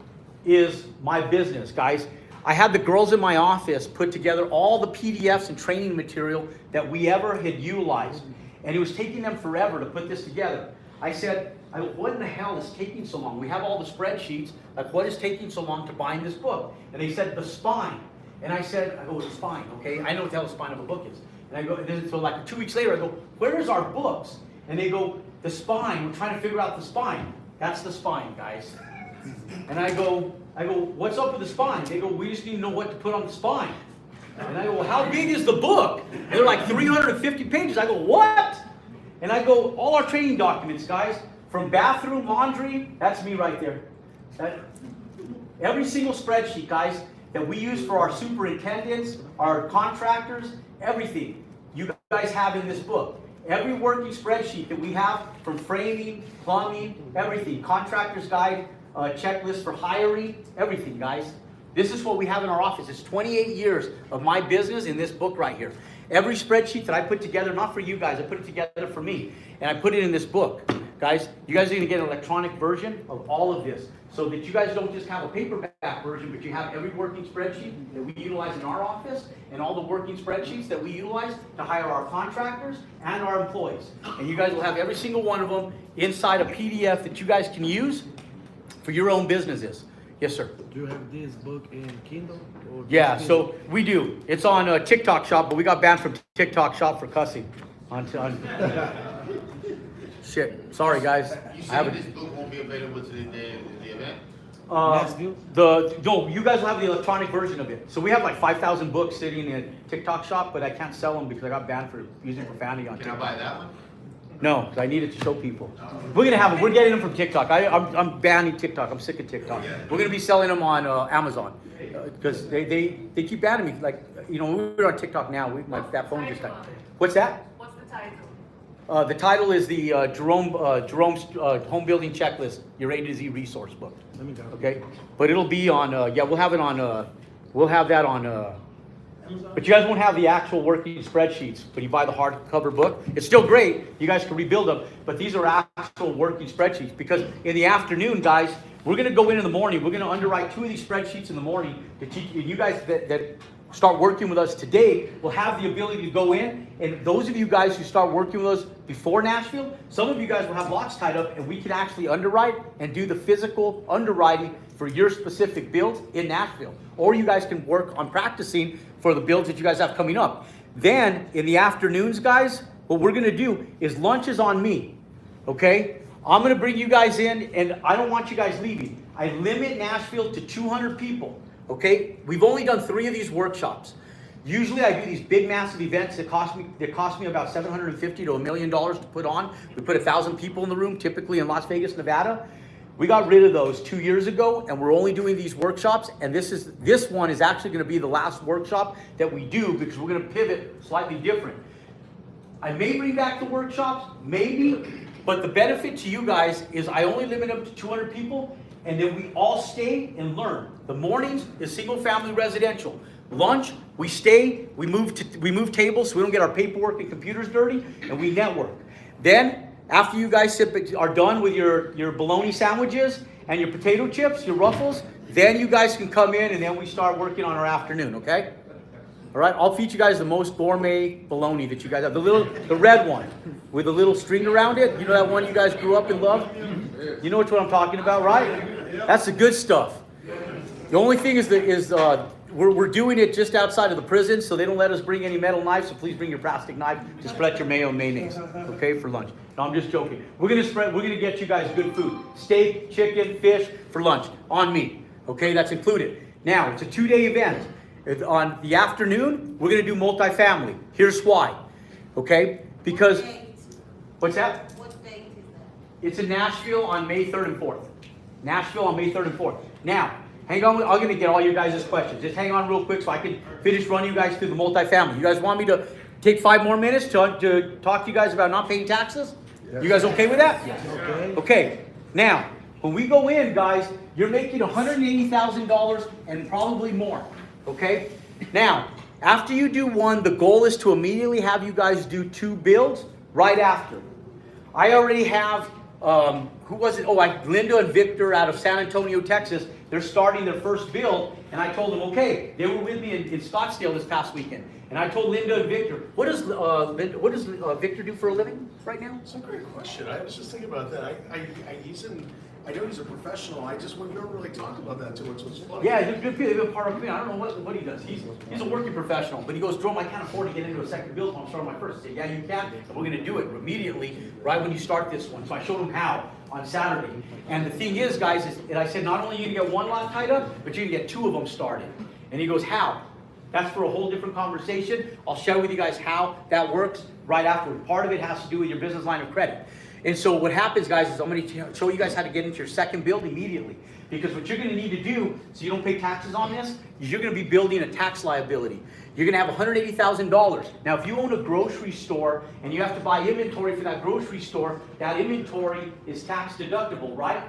is my business, guys. I had the girls in my office put together all the PDFs and training material that we ever had utilized. And it was taking them forever to put this together. I said, what in the hell is taking so long? We have all the spreadsheets. Like, what is taking so long to bind this book? And they said, the spine. And I said, the spine, okay? I know what the hell the spine of a book is. And I go, so like 2 weeks later, I go, where is our books? And they go, the spine. We're trying to figure out the spine. That's the spine, guys. And I go, what's up with the spine? They go, we just need to know what to put on the spine. And I go, well, how big is the book? And they're like 350 pages. I go, what? And I go, all our training documents, guys, from bathroom, laundry, that's me right there. Every single spreadsheet, guys, that we use for our superintendents, our contractors, everything, you guys have in this book. Every working spreadsheet that we have from framing, plumbing, everything, contractor's guide, checklist for hiring, everything, guys. This is what we have in our office. It's 28 years of my business in this book right here. Every spreadsheet that I put together, not for you guys, I put it together for me. And I put it in this book. Guys, you guys are gonna get an electronic version of all of this, so that you guys don't just have a paperback version, but you have every working spreadsheet that we utilize in our office, and all the working spreadsheets that we utilize to hire our contractors and our employees. And you guys will have every single one of them inside a PDF that you guys can use for your own businesses. Yes, sir. Do you have this book in Kindle? Or Yeah, so we do. It's on TikTok Shop, but we got banned from TikTok Shop for cussing. Shit, sorry guys. You I said haven't. this book won't be available to the event? No, you guys will have the electronic version of it. So we have like 5,000 books sitting in TikTok Shop, but I can't sell them because I got banned for using profanity on Can I TikTok. buy that one? No, because I need it to show people. We're gonna have them. We're getting them from TikTok. I'm banning TikTok. I'm sick of TikTok. We're gonna be selling them on Amazon because they keep banning me. Like, you know, we're on TikTok now. That phone just died. What's that? What's the title? The title is the Jerome's Home Building Checklist, your A to Z resource book. Let me go. Okay, but it'll be on. Yeah, we'll have it on. We'll have that on. But you guys won't have the actual working spreadsheets. But you buy the hardcover book. It's still great. You guys can rebuild them. But these are actual working spreadsheets, because in the afternoon, guys, we're going to go in the morning. We're going to underwrite 2 of these spreadsheets in the morning to teach you guys that start working with us today will have the ability to go in. And those of you guys who start working with us before Nashville, some of you guys will have lots tied up, and we can actually underwrite and do the physical underwriting for your specific builds in Nashville. Or you guys can work on practicing for the builds that you guys have coming up. Then in the afternoons, guys, what we're gonna do is lunch is on me, okay? I'm gonna bring you guys in, and I don't want you guys leaving. I limit Nashville to 200 people, okay? We've only done 3 of these workshops. Usually I do these big massive events that cost me about $750 to $1 million to put on. We put 1,000 people in the room, typically in Las Vegas, Nevada. We got rid of those 2 years ago, and we're only doing these workshops, and this one is actually gonna be the last workshop that we do, because we're gonna pivot slightly different. I may bring back the workshops, maybe, but the benefit to you guys is I only limit them to 200 people, and then we all stay and learn. The mornings is single family residential. Lunch, we stay, we move tables so we don't get our paperwork and computers dirty, and we network. Then, after you guys are done with your bologna sandwiches and your potato chips, your Ruffles, then you guys can come in, and then we start working on our afternoon, okay? All right, I'll feed you guys the most gourmet bologna that you guys have. The red one with a little string around it. You know that one you guys grew up and loved? You know what I'm talking about, right? That's the good stuff. The only thing is we're doing it just outside of the prison, so they don't let us bring any metal knives, so please bring your plastic knife to spread your mayo and mayonnaise, okay, for lunch. No, I'm just joking. We're gonna get you guys good food. Steak, chicken, fish for lunch, on me, okay, that's included. Now, it's a 2-day event. On the afternoon, we're gonna do multifamily. Here's why, okay? Because, what's that? What date is that? It's in Nashville on May 3rd and 4th. Nashville on May 3rd and 4th. Now, hang on, I'm gonna get all your guys' questions. Just hang on real quick so I can finish running you guys through the multifamily. You guys want me to take 5 more minutes to talk to you guys about not paying taxes? You guys okay with that? Yes. Okay, now, when we go in, guys, you're making $180,000 and probably more, okay? Now, after you do one, the goal is to immediately have you guys do 2 builds right after. I already have, who was it? Oh, Linda and Victor out of San Antonio, Texas. They're starting their first build, and I told them, okay, they were with me in Scottsdale this past weekend. And I told Linda and Victor, what does Victor do for a living right now? That's a great question. I was just thinking about that. I know he's a professional. We don't really talk about that too much. So it's funny. Yeah, he's a good part of me. I don't know what he does. He's a working professional. But he goes, Jerome, I can't afford to get into a second build, so I'm starting my first. I said, yeah, you can. And we're going to do it immediately, right when you start this one. So I showed him how on Saturday. And the thing is, guys, and I said, not only are you going to get 1 lot tied up, but you're going to get 2 of them started. And he goes, how? That's for a whole different conversation. I'll share with you guys how that works right afterward. Part of it has to do with your business line of credit. And so what happens, guys, is I'm going to show you guys how to get into your second build immediately. Because what you're going to need to do, so you don't pay taxes on this, is you're going to be building a tax liability. You're going to have $180,000. Now, if you own a grocery store and you have to buy inventory for that grocery store, that inventory is tax deductible, right?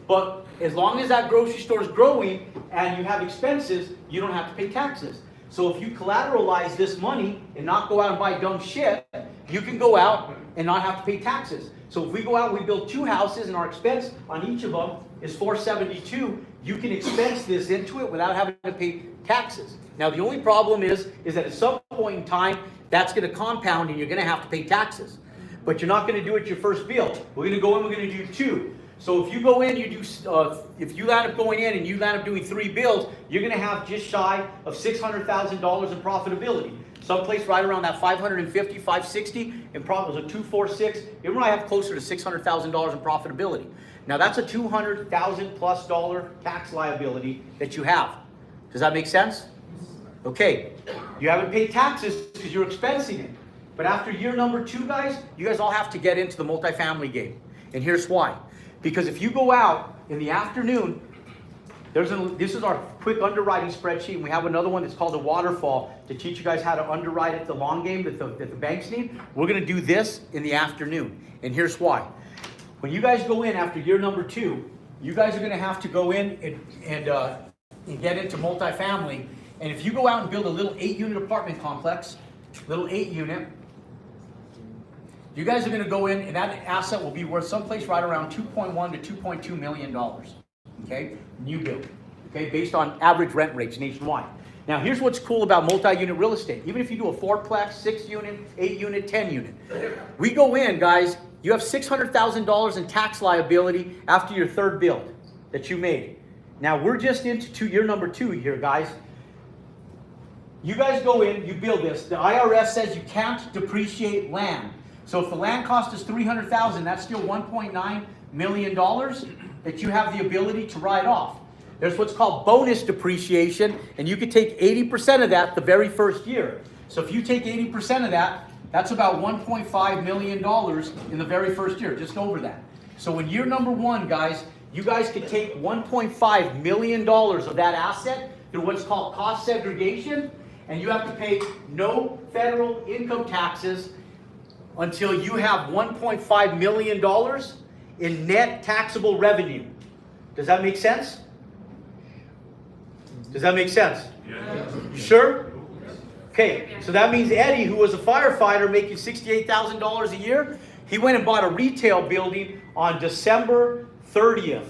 But as long as that grocery store is growing and you have expenses, you don't have to pay taxes. So if you collateralize this money and not go out and buy dumb shit, you can go out and not have to pay taxes. So if we go out and we build 2 houses and our expense on each of them is $472, you can expense this into it without having to pay taxes. Now the only problem is that at some point in time, that's going to compound and you're going to have to pay taxes. But you're not going to do it your first build. We're going to go in, we're going to do 2. So if you go in, if you land up going in and you land up doing 3 builds, you're going to have just shy of $600,000 in profitability. Someplace right around that 550, 560, and probably a 246. You might have closer to $600,000 in profitability. Now that's a $200,000+ tax liability that you have. Does that make sense? Okay, you haven't paid taxes because you're expensing it. But after year number 2, guys, you guys all have to get into the multifamily game. And here's why. Because if you go out in the afternoon, this is our quick underwriting spreadsheet, and we have another one that's called a waterfall to teach you guys how to underwrite at the long game that the banks need. We're going to do this in the afternoon, and here's why. When you guys go in after year number 2, you guys are going to have to go in and get into multifamily. And if you go out and build a little 8-unit apartment complex, little 8-unit, you guys are going to go in, and that asset will be worth someplace right around $2.1 to $2.2 million. Okay, new build. Okay, based on average rent rates nationwide. Now, here's what's cool about multi-unit real estate. Even if you do a 4-plex, 6-unit, 8-unit, 10-unit, we go in, guys. You have $600,000 in tax liability after your 3rd build that you made. Now we're just into year number 2 here, guys. You guys go in, you build this. The IRS says you can't depreciate land. So if the land cost is $300,000, that's still $1.9 million that you have the ability to write off. There's what's called bonus depreciation, and you could take 80% of that the very first year. So if you take 80% of that, that's about $1.5 million in the very first year, just over that. So in year number 1, guys, you guys could take $1.5 million of that asset through what's called cost segregation, and you have to pay no federal income taxes until you have $1.5 million in net taxable revenue. Does that make sense? Does that make sense? Yeah. You sure? Okay, so that means Eddie, who was a firefighter making $68,000 a year, he went and bought a retail building on December 30th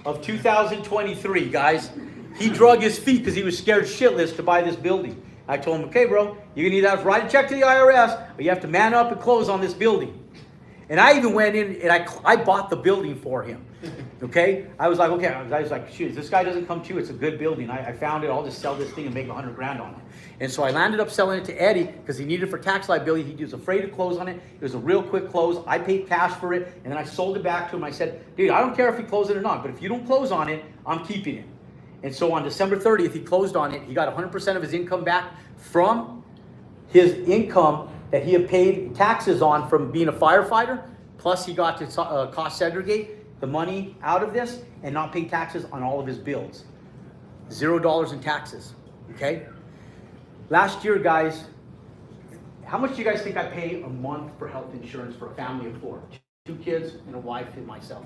of 2023, guys. He drug his feet because he was scared shitless to buy this building. I told him, okay, bro, you're going to either have to write a check to the IRS, or you have to man up and close on this building. And I even went in and I bought the building for him. Okay? I was like, okay, I was like, shoot, this guy doesn't come to, it's a good building. I found it, I'll just sell this thing and make $100,000 on it. And so I landed up selling it to Eddie because he needed it for tax liability. He was afraid to close on it. It was a real quick close. I paid cash for it, and then I sold it back to him. I said, dude, I don't care if you close it or not, but if you don't close on it, I'm keeping it. And so on December 30th, he closed on it. He got 100% of his income back from his income that he had paid taxes on from being a firefighter. Plus, he got to cost segregate the money out of this and not pay taxes on all of his bills. $0 in taxes. Okay? Last year, guys, how much do you guys think I pay a month for health insurance for a family of 4? 2 kids and a wife and myself.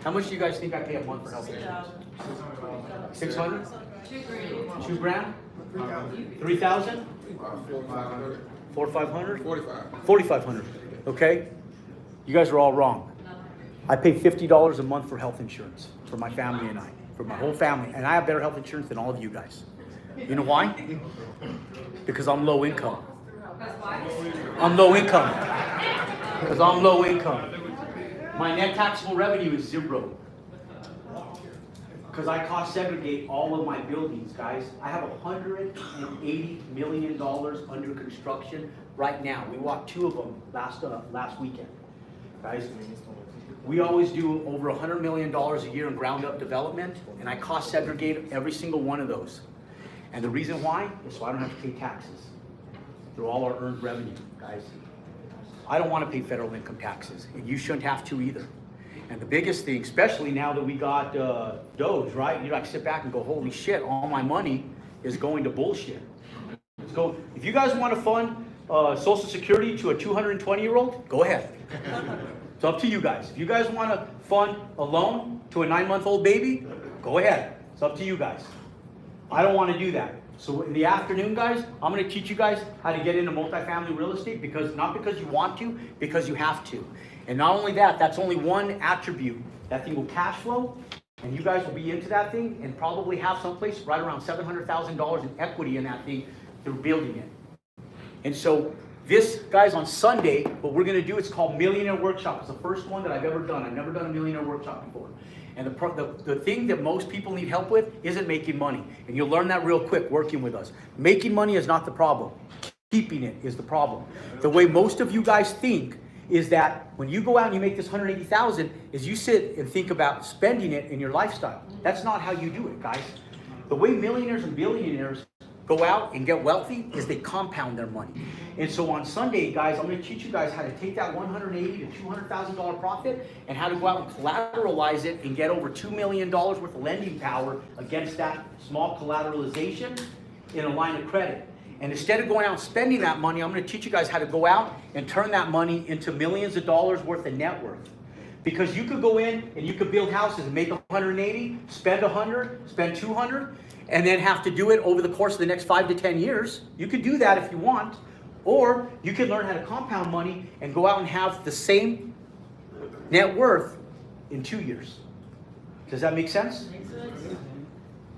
How much do you guys think I pay a month for health insurance? 600? 2 grand? 3,000? 4,500. 4,500? 45. 4,500. Okay? You guys are all wrong. I pay $50 a month for health insurance for my family and I, for my whole family, and I have better health insurance than all of you guys. You know why? Because I'm low income. I'm low income. Because I'm low income. My net taxable revenue is 0. Because I cost segregate all of my buildings, guys. I have $180 million under construction right now. We walked 2 of them last weekend. Guys, we always do over $100 million a year in ground up development, and I cost segregate every single one of those. And the reason why is so I don't have to pay taxes through all our earned revenue, guys. I don't want to pay federal income taxes, and you shouldn't have to either. And the biggest thing, especially now that we got Doge, right? You like sit back and go, holy shit, all my money is going to bullshit. So if you guys want to fund Social Security to a 220-year-old, go ahead. It's up to you guys. If you guys want to fund a loan to a 9-month-old baby, go ahead. It's up to you guys. I don't want to do that. So in the afternoon, guys, I'm going to teach you guys how to get into multifamily real estate, because not because you want to, because you have to. And not only that, that's only one attribute. That thing will cash flow, and you guys will be into that thing and probably have someplace right around $700,000 in equity in that thing through building it. And so this, guys, on Sunday, what we're going to do, it's called Millionaire Workshop. It's the first one that I've ever done. I've never done a Millionaire Workshop before. And the thing that most people need help with isn't making money. And you'll learn that real quick working with us. Making money is not the problem. Keeping it is the problem. The way most of you guys think is that when you go out and you make this $180,000, is you sit and think about spending it in your lifestyle. That's not how you do it, guys. The way millionaires and billionaires go out and get wealthy is they compound their money. And so on Sunday, guys, I'm going to teach you guys how to take that $180,000 to $200,000 profit and how to go out and collateralize it and get over $2 million worth of lending power against that small collateralization in a line of credit. And instead of going out and spending that money, I'm going to teach you guys how to go out and turn that money into millions of dollars worth of net worth. Because you could go in and you could build houses and make 180, spend 100, spend 200, and then have to do it over the course of the next 5 to 10 years. You could do that if you want. Or you could learn how to compound money and go out and have the same net worth in 2 years. Does that make sense? Makes sense.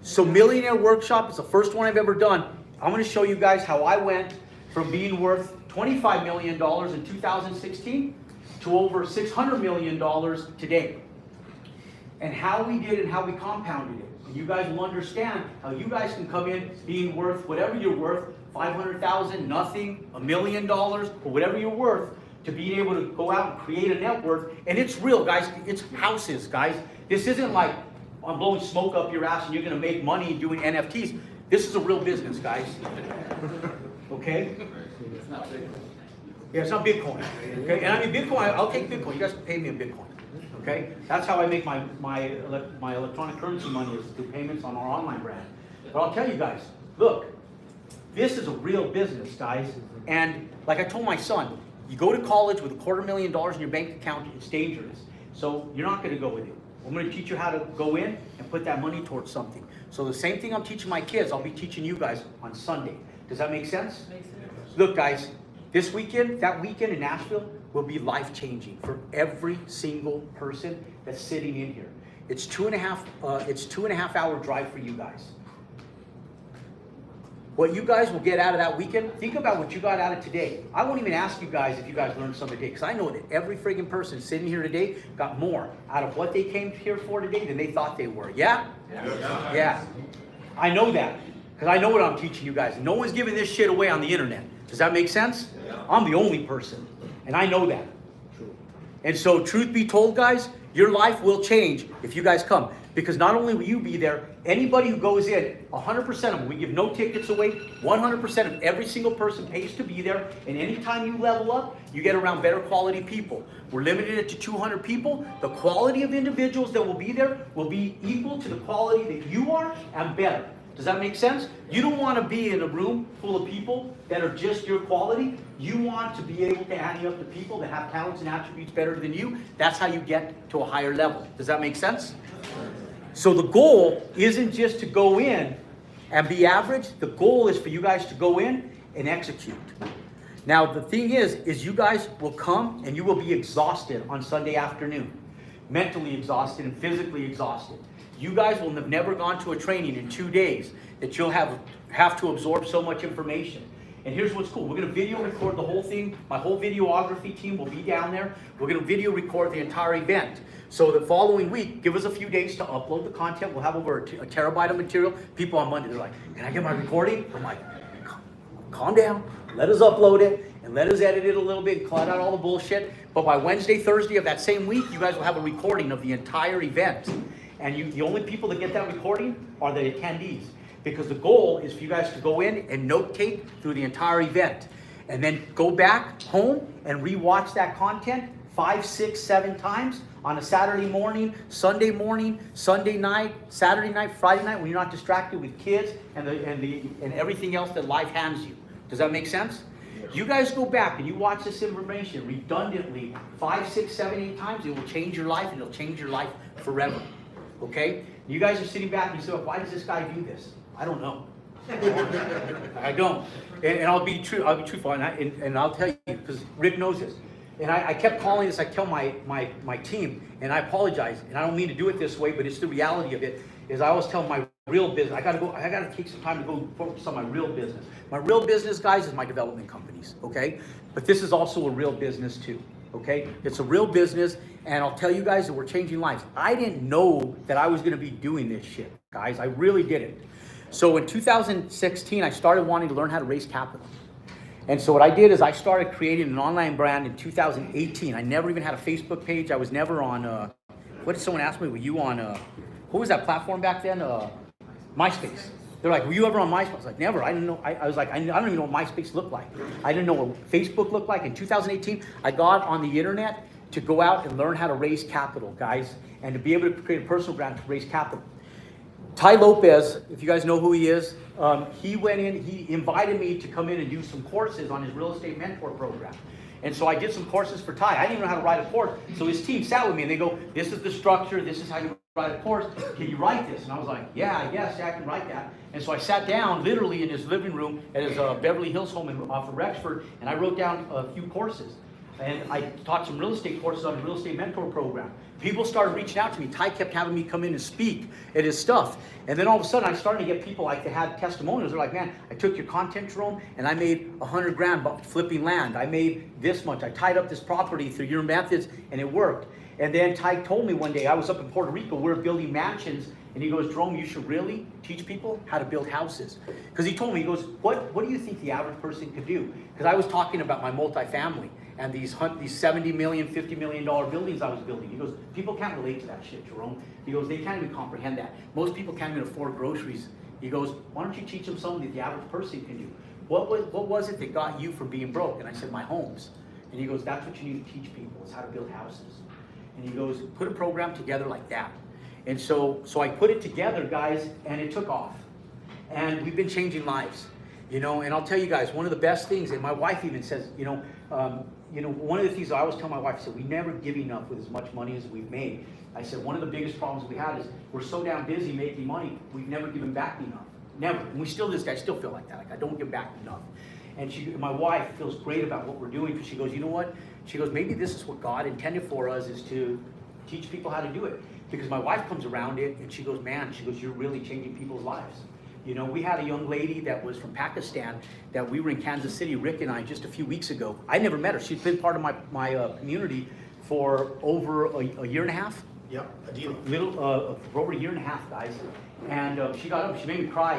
So Millionaire Workshop is the first one I've ever done. I'm going to show you guys how I went from being worth $25 million in 2016 to over $600 million today. And how we did it and how we compounded it. And you guys will understand how you guys can come in being worth whatever you're worth, 500,000, nothing, $1 million, or whatever you're worth, to being able to go out and create a net worth. And it's real, guys. It's houses, guys. This isn't like I'm blowing smoke up your ass and you're going to make money doing NFTs. This is a real business, guys. Okay? Yeah, it's not Bitcoin. Okay? And I mean, Bitcoin, I'll take Bitcoin. You guys can pay me in Bitcoin. Okay? That's how I make my electronic currency money, is through payments on our online brand. But I'll tell you guys, look, this is a real business, guys. And like I told my son, you go to college with $250,000 in your bank account, it's dangerous. So you're not going to go with it. I'm going to teach you how to go in and put that money towards something. So the same thing I'm teaching my kids, I'll be teaching you guys on Sunday. Does that make sense? Makes sense. Look, guys, this weekend, that weekend in Nashville will be life-changing for every single person that's sitting in here. It's 2.5 hour drive for you guys. What you guys will get out of that weekend, think about what you got out of today. I won't even ask you guys if you guys learned something today, because I know that every friggin' person sitting here today got more out of what they came here for today than they thought they were. Yeah? Yeah. I know that, because I know what I'm teaching you guys. No one's giving this shit away on the internet. Does that make sense? I'm the only person, and I know that. And so, truth be told, guys, your life will change if you guys come. Because not only will you be there, anybody who goes in, 100% of them, we give no tickets away, 100% of every single person pays to be there, and anytime you level up, you get around better quality people. We're limited it to 200 people. The quality of individuals that will be there will be equal to the quality that you are and better. Does that make sense? You don't want to be in a room full of people that are just your quality. You want to be able to add you up to people that have talents and attributes better than you. That's how you get to a higher level. Does that make sense? So the goal isn't just to go in and be average. The goal is for you guys to go in and execute. Now the thing is you guys will come and you will be exhausted on Sunday afternoon. Mentally exhausted and physically exhausted. You guys will have never gone to a training in 2 days that you'll have to absorb so much information. And here's what's cool. We're going to video record the whole thing. My whole videography team will be down there. We're going to video record the entire event. So the following week, give us a few days to upload the content. We'll have over a terabyte of material. People on Monday, they're like, can I get my recording? I'm like, calm down. Let us upload it and let us edit it a little bit and cut out all the bullshit. But by Wednesday, Thursday of that same week, you guys will have a recording of the entire event. And the only people that get that recording are the attendees. Because the goal is for you guys to go in and note take through the entire event. And then go back home and rewatch that content 5, 6, 7 times on a Saturday morning, Sunday night, Saturday night, Friday night, when you're not distracted with kids and everything else that life hands you. Does that make sense? You guys go back and you watch this information redundantly 5, 6, 7, 8 times, it will change your life and it'll change your life forever. Okay? You guys are sitting back and you say, why does this guy do this? I don't know. I don't. And I'll be truthful, and I'll tell you, because Rick knows this. And I kept calling this, I tell my team, and I apologize, and I don't mean to do it this way, but it's the reality of it, is I always tell my real business, I gotta take some time to go focus on my real business. My real business, guys, is my development companies, okay? But this is also a real business too, okay? It's a real business, and I'll tell you guys that we're changing lives. I didn't know that I was gonna be doing this shit, guys. I really didn't. So in 2016, I started wanting to learn how to raise capital. And so what I did is I started creating an online brand in 2018. I never even had a Facebook page. I was never on, what did someone ask me, were you on, what was that platform back then? MySpace. They're like, were you ever on MySpace? I was like, never. I didn't know. I was like, I don't even know what MySpace looked like. I didn't know what Facebook looked like. In 2018, I got on the internet to go out and learn how to raise capital, guys, and to be able to create a personal brand to raise capital. Ty Lopez, if you guys know who he is, he went in, he invited me to come in and do some courses on his real estate mentor program. And so I did some courses for Ty. I didn't even know how to write a course. So his team sat with me and they go, this is the structure, this is how you write a course. Can you write this? And I was like, yeah, I can write that. And so I sat down literally in his living room at his Beverly Hills home off of Rexford, and I wrote down a few courses. And I taught some real estate courses on the real estate mentor program. People started reaching out to me. Ty kept having me come in and speak at his stuff. And then all of a sudden I started to get people like they had testimonials. They're like, man, I took your content, Jerome, and I made $100 grand flipping land. I made this much. I tied up this property through your methods and it worked. And then Ty told me one day, I was up in Puerto Rico, we were building mansions, and he goes, Jerome, you should really teach people how to build houses. Because he told me, he goes, what do you think the average person could do? Because I was talking about my multifamily and these $70 million, $50 million buildings I was building. He goes, people can't relate to that shit, Jerome. He goes, they can't even comprehend that. Most people can't even afford groceries. He goes, why don't you teach them something that the average person can do? What was it that got you from being broke? And I said, my homes. And he goes, that's what you need to teach people, is how to build houses. And he goes, put a program together like that. And so I put it together, guys, and it took off. And we've been changing lives, you know. And I'll tell you guys, one of the best things, and my wife even says, one of the things I always tell my wife, I said, we never give enough with as much money as we've made. I said, one of the biggest problems we had is we're so damn busy making money, we've never given back enough. Never. And we still, I still feel like that. Like, I don't give back enough. And my wife feels great about what we're doing, because she goes, you know what? She goes, maybe this is what God intended for us, is to teach people how to do it. Because my wife comes around it and she goes, man, she goes, you're really changing people's lives. You know, we had a young lady that was from Pakistan that we were in Kansas City, Rick and I, just a few weeks ago. I never met her. She's been part of my community for over a year and a half. Yep, a deal. For over a year and a half, guys. And she got up, she made me cry,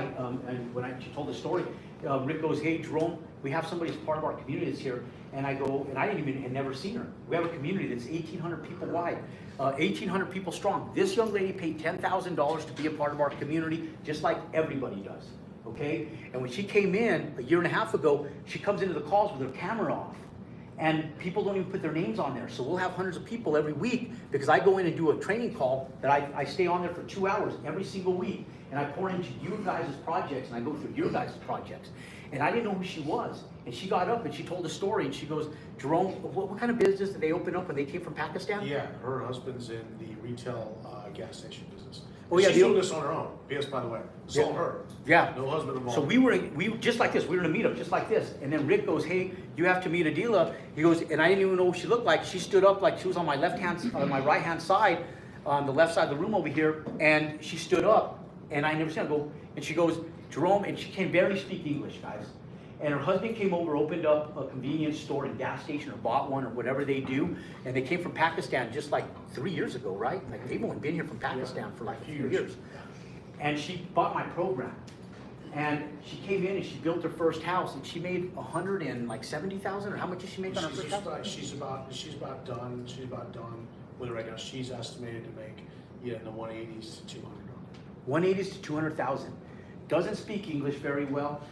and when she told the story, Rick goes, hey, Jerome, we have somebody that's part of our community that's here. And I go, and I had never seen her. We have a community that's 1,800 people wide, 1,800 people strong. This young lady paid $10,000 to be a part of our community, just like everybody does, okay? And when she came in a year and a half ago, she comes into the calls with her camera off. And people don't even put their names on there. So we'll have hundreds of people every week, because I go in and do a training call that I stay on there for 2 hours every single week. And I pour into you guys' projects, and I go through your guys' projects. And I didn't know who she was. And she got up and she told a story, and she goes, Jerome, what kind of business did they open up when they came from Pakistan? Yeah, her husband's in the retail gas station business. Oh, yeah, she's doing this on her own. Yes, by the way. It's all her. Yeah. No husband involved. So we just like this. We were in a meetup just like this. And then Rick goes, hey, you have to meet Adila. He goes, and I didn't even know what she looked like. She stood up like she was on my my right hand side, on the left side of the room over here. And she stood up, and I never seen her go. And she goes, Jerome, and she can barely speak English, guys. And her husband came over, opened up a convenience store and gas station, or bought one, or whatever they do. And they came from Pakistan just like 3 years ago, right? Like, they've only been here from Pakistan for like a few years. And she bought my program. And she came in and she built her first house, and she made $170,000, or how much did she make on her first house? She's about done with it right now. She's estimated to make in the 180s to 200. 180s to 200,000. Doesn't speak English very well.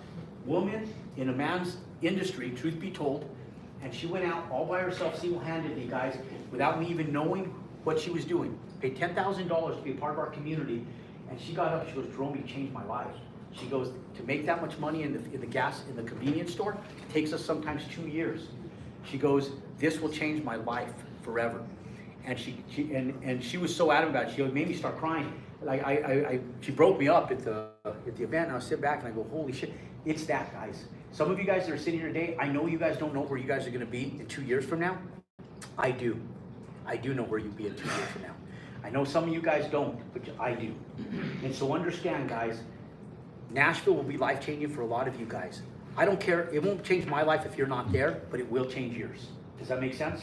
Woman in a man's industry, truth be told, and she went out all by herself, single-handedly, guys, without me even knowing what she was doing. Paid $10,000 to be a part of our community, and she got up, she goes, Jerome, you changed my life. She goes, to make that much money in the convenience store, takes us sometimes 2 years. She goes, this will change my life forever. And she was so adamant about it, she made me start crying. Like she broke me up at the event, and I sit back and I go, holy shit, it's that, guys. Some of you guys that are sitting here today, I know you guys don't know where you guys are gonna be in 2 years from now. I do. I do know where you'll be in 2 years from now. I know some of you guys don't, but I do. And so understand, guys, Nashville will be life-changing for a lot of you guys. I don't care, it won't change my life if you're not there, but it will change yours. Does that make sense?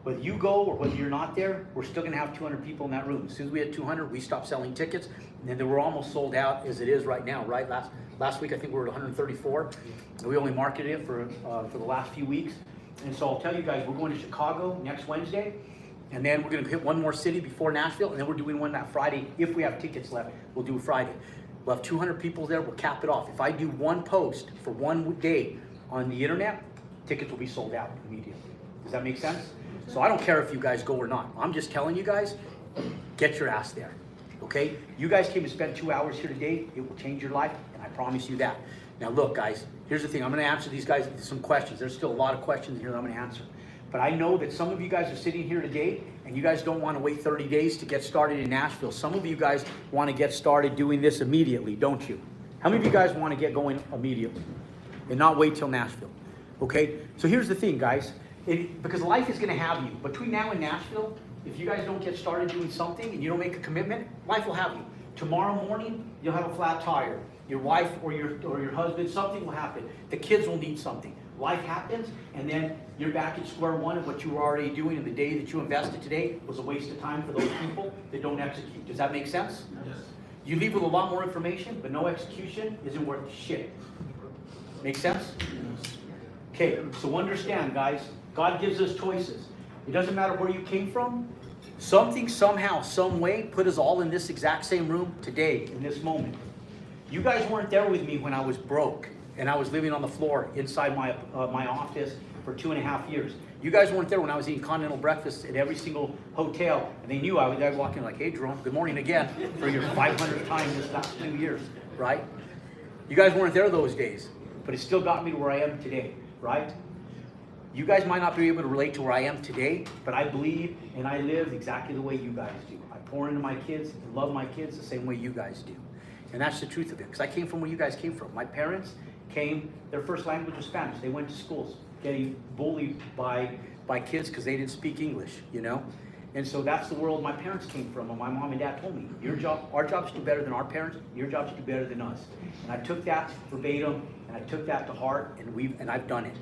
Whether you go or whether you're not there, we're still gonna have 200 people in that room. As soon as we had 200, we stopped selling tickets, and then we're almost sold out as it is right now, right? Last week, I think we were at 134, and we only marketed it for the last few weeks. And so I'll tell you guys, we're going to Chicago next Wednesday, and then we're gonna hit one more city before Nashville, and then we're doing one that Friday. If we have tickets left, we'll do Friday. We'll have 200 people there, we'll cap it off. If I do one post for one day on the internet, tickets will be sold out immediately. Does that make sense? So I don't care if you guys go or not. I'm just telling you guys, get your ass there, okay? You guys came to spend 2 hours here today. It will change your life, and I promise you that. Now look, guys, here's the thing. I'm gonna answer these guys some questions. There's still a lot of questions here that I'm gonna answer. But I know that some of you guys are sitting here today, and you guys don't wanna wait 30 days to get started in Nashville. Some of you guys wanna get started doing this immediately, don't you? How many of you guys wanna get going immediately and not wait till Nashville? Okay, so here's the thing, guys. Because life is going to have you. Between now and Nashville, if you guys don't get started doing something and you don't make a commitment, life will have you. Tomorrow morning, you'll have a flat tire. Your wife or your husband, something will happen. The kids will need something. Life happens, and then you're back at square one of what you were already doing, and the day that you invested today was a waste of time for those people that don't execute. Does that make sense? Yes. You leave with a lot more information, but no execution isn't worth shit. Make sense? Yes. Okay, so understand, guys. God gives us choices. It doesn't matter where you came from. Something, somehow, some way put us all in this exact same room today, in this moment. You guys weren't there with me when I was broke and I was living on the floor inside my office for 2.5 years. You guys weren't there when I was eating continental breakfast at every single hotel, and they knew I would walk in like, hey, Jerome, good morning again for your 500th time this last 2 years, right? You guys weren't there those days, but it still got me to where I am today, right? You guys might not be able to relate to where I am today, but I believe and I live exactly the way you guys do. I pour into my kids and love my kids the same way you guys do. And that's the truth of it, because I came from where you guys came from. My parents came, their first language was Spanish. They went to schools getting bullied by kids because they didn't speak English, you know? And so that's the world my parents came from, and my mom and dad told me, our job's to do better than our parents, your job's to do better than us. And I took that verbatim, and I took that to heart, and I've done it.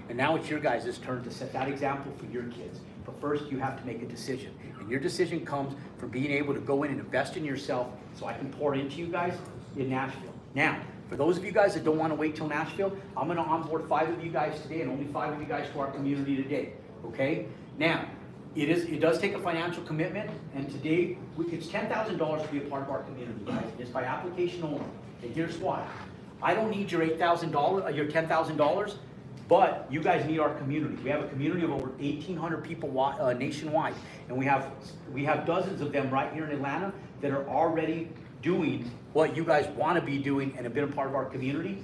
And now it's your guys' turn to set that example for your kids. But first, you have to make a decision. And your decision comes from being able to go in and invest in yourself so I can pour into you guys in Nashville. Now, for those of you guys that don't want to wait till Nashville, I'm going to onboard 5 of you guys today and only 5 of you guys to our community today. Okay? Now, it does take a financial commitment, and today, it's $10,000 to be a part of our community, guys. It's by application only. And here's why. I don't need your $8,000, your $10,000. But you guys need our community. We have a community of over 1,800 people nationwide, and we have dozens of them right here in Atlanta that are already doing what you guys want to be doing and have been a part of our community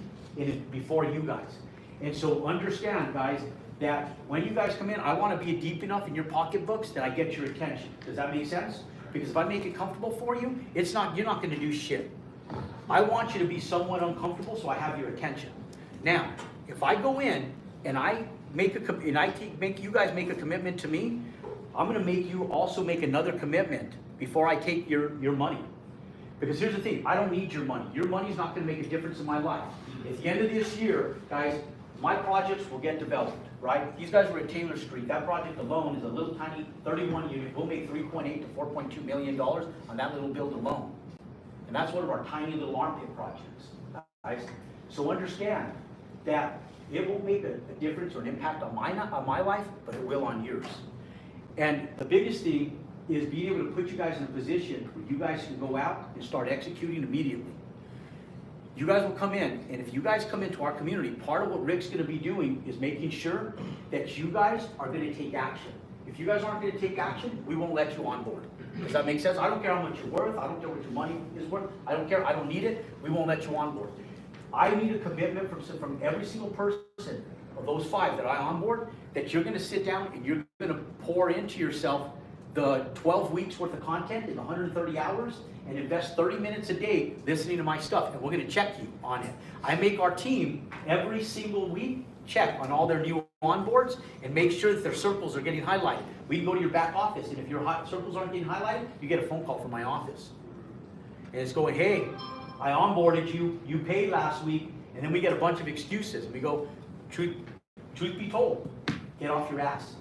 before you guys. And so understand, guys, that when you guys come in, I want to be deep enough in your pocketbooks that I get your attention. Does that make sense? Because if I make it comfortable for you, you're not going to do shit. I want you to be somewhat uncomfortable so I have your attention. Now, if I go in and I make you guys make a commitment to me, I'm going to make you also make another commitment before I take your money. Because here's the thing, I don't need your money. Your money's not going to make a difference in my life. At the end of this year, guys, my projects will get developed, right? These guys were at Taylor Street. That project alone is a little tiny 31 unit. We'll make $3.8 to $4.2 million on that little build alone. And that's one of our tiny little armpit projects, guys. So understand that it won't make a difference or an impact on my life, but it will on yours. And the biggest thing is being able to put you guys in a position where you guys can go out and start executing immediately. You guys will come in, and if you guys come into our community, part of what Rick's going to be doing is making sure that you guys are going to take action. If you guys aren't gonna take action, we won't let you on board. Does that make sense? I don't care how much you're worth, I don't care what your money is worth, I don't care, I don't need it, we won't let you on board. I need a commitment from every single person of those 5 that I onboard, that you're gonna sit down and you're gonna pour into yourself the 12 weeks worth of content in 130 hours and invest 30 minutes a day listening to my stuff, and we're gonna check you on it. I make our team every single week check on all their new onboards and make sure that their circles are getting highlighted. We can go to your back office, and if your circles aren't getting highlighted, you get a phone call from my office. And it's going, hey, I onboarded you, you paid last week, and then we get a bunch of excuses. And we go, truth be told, get off your ass.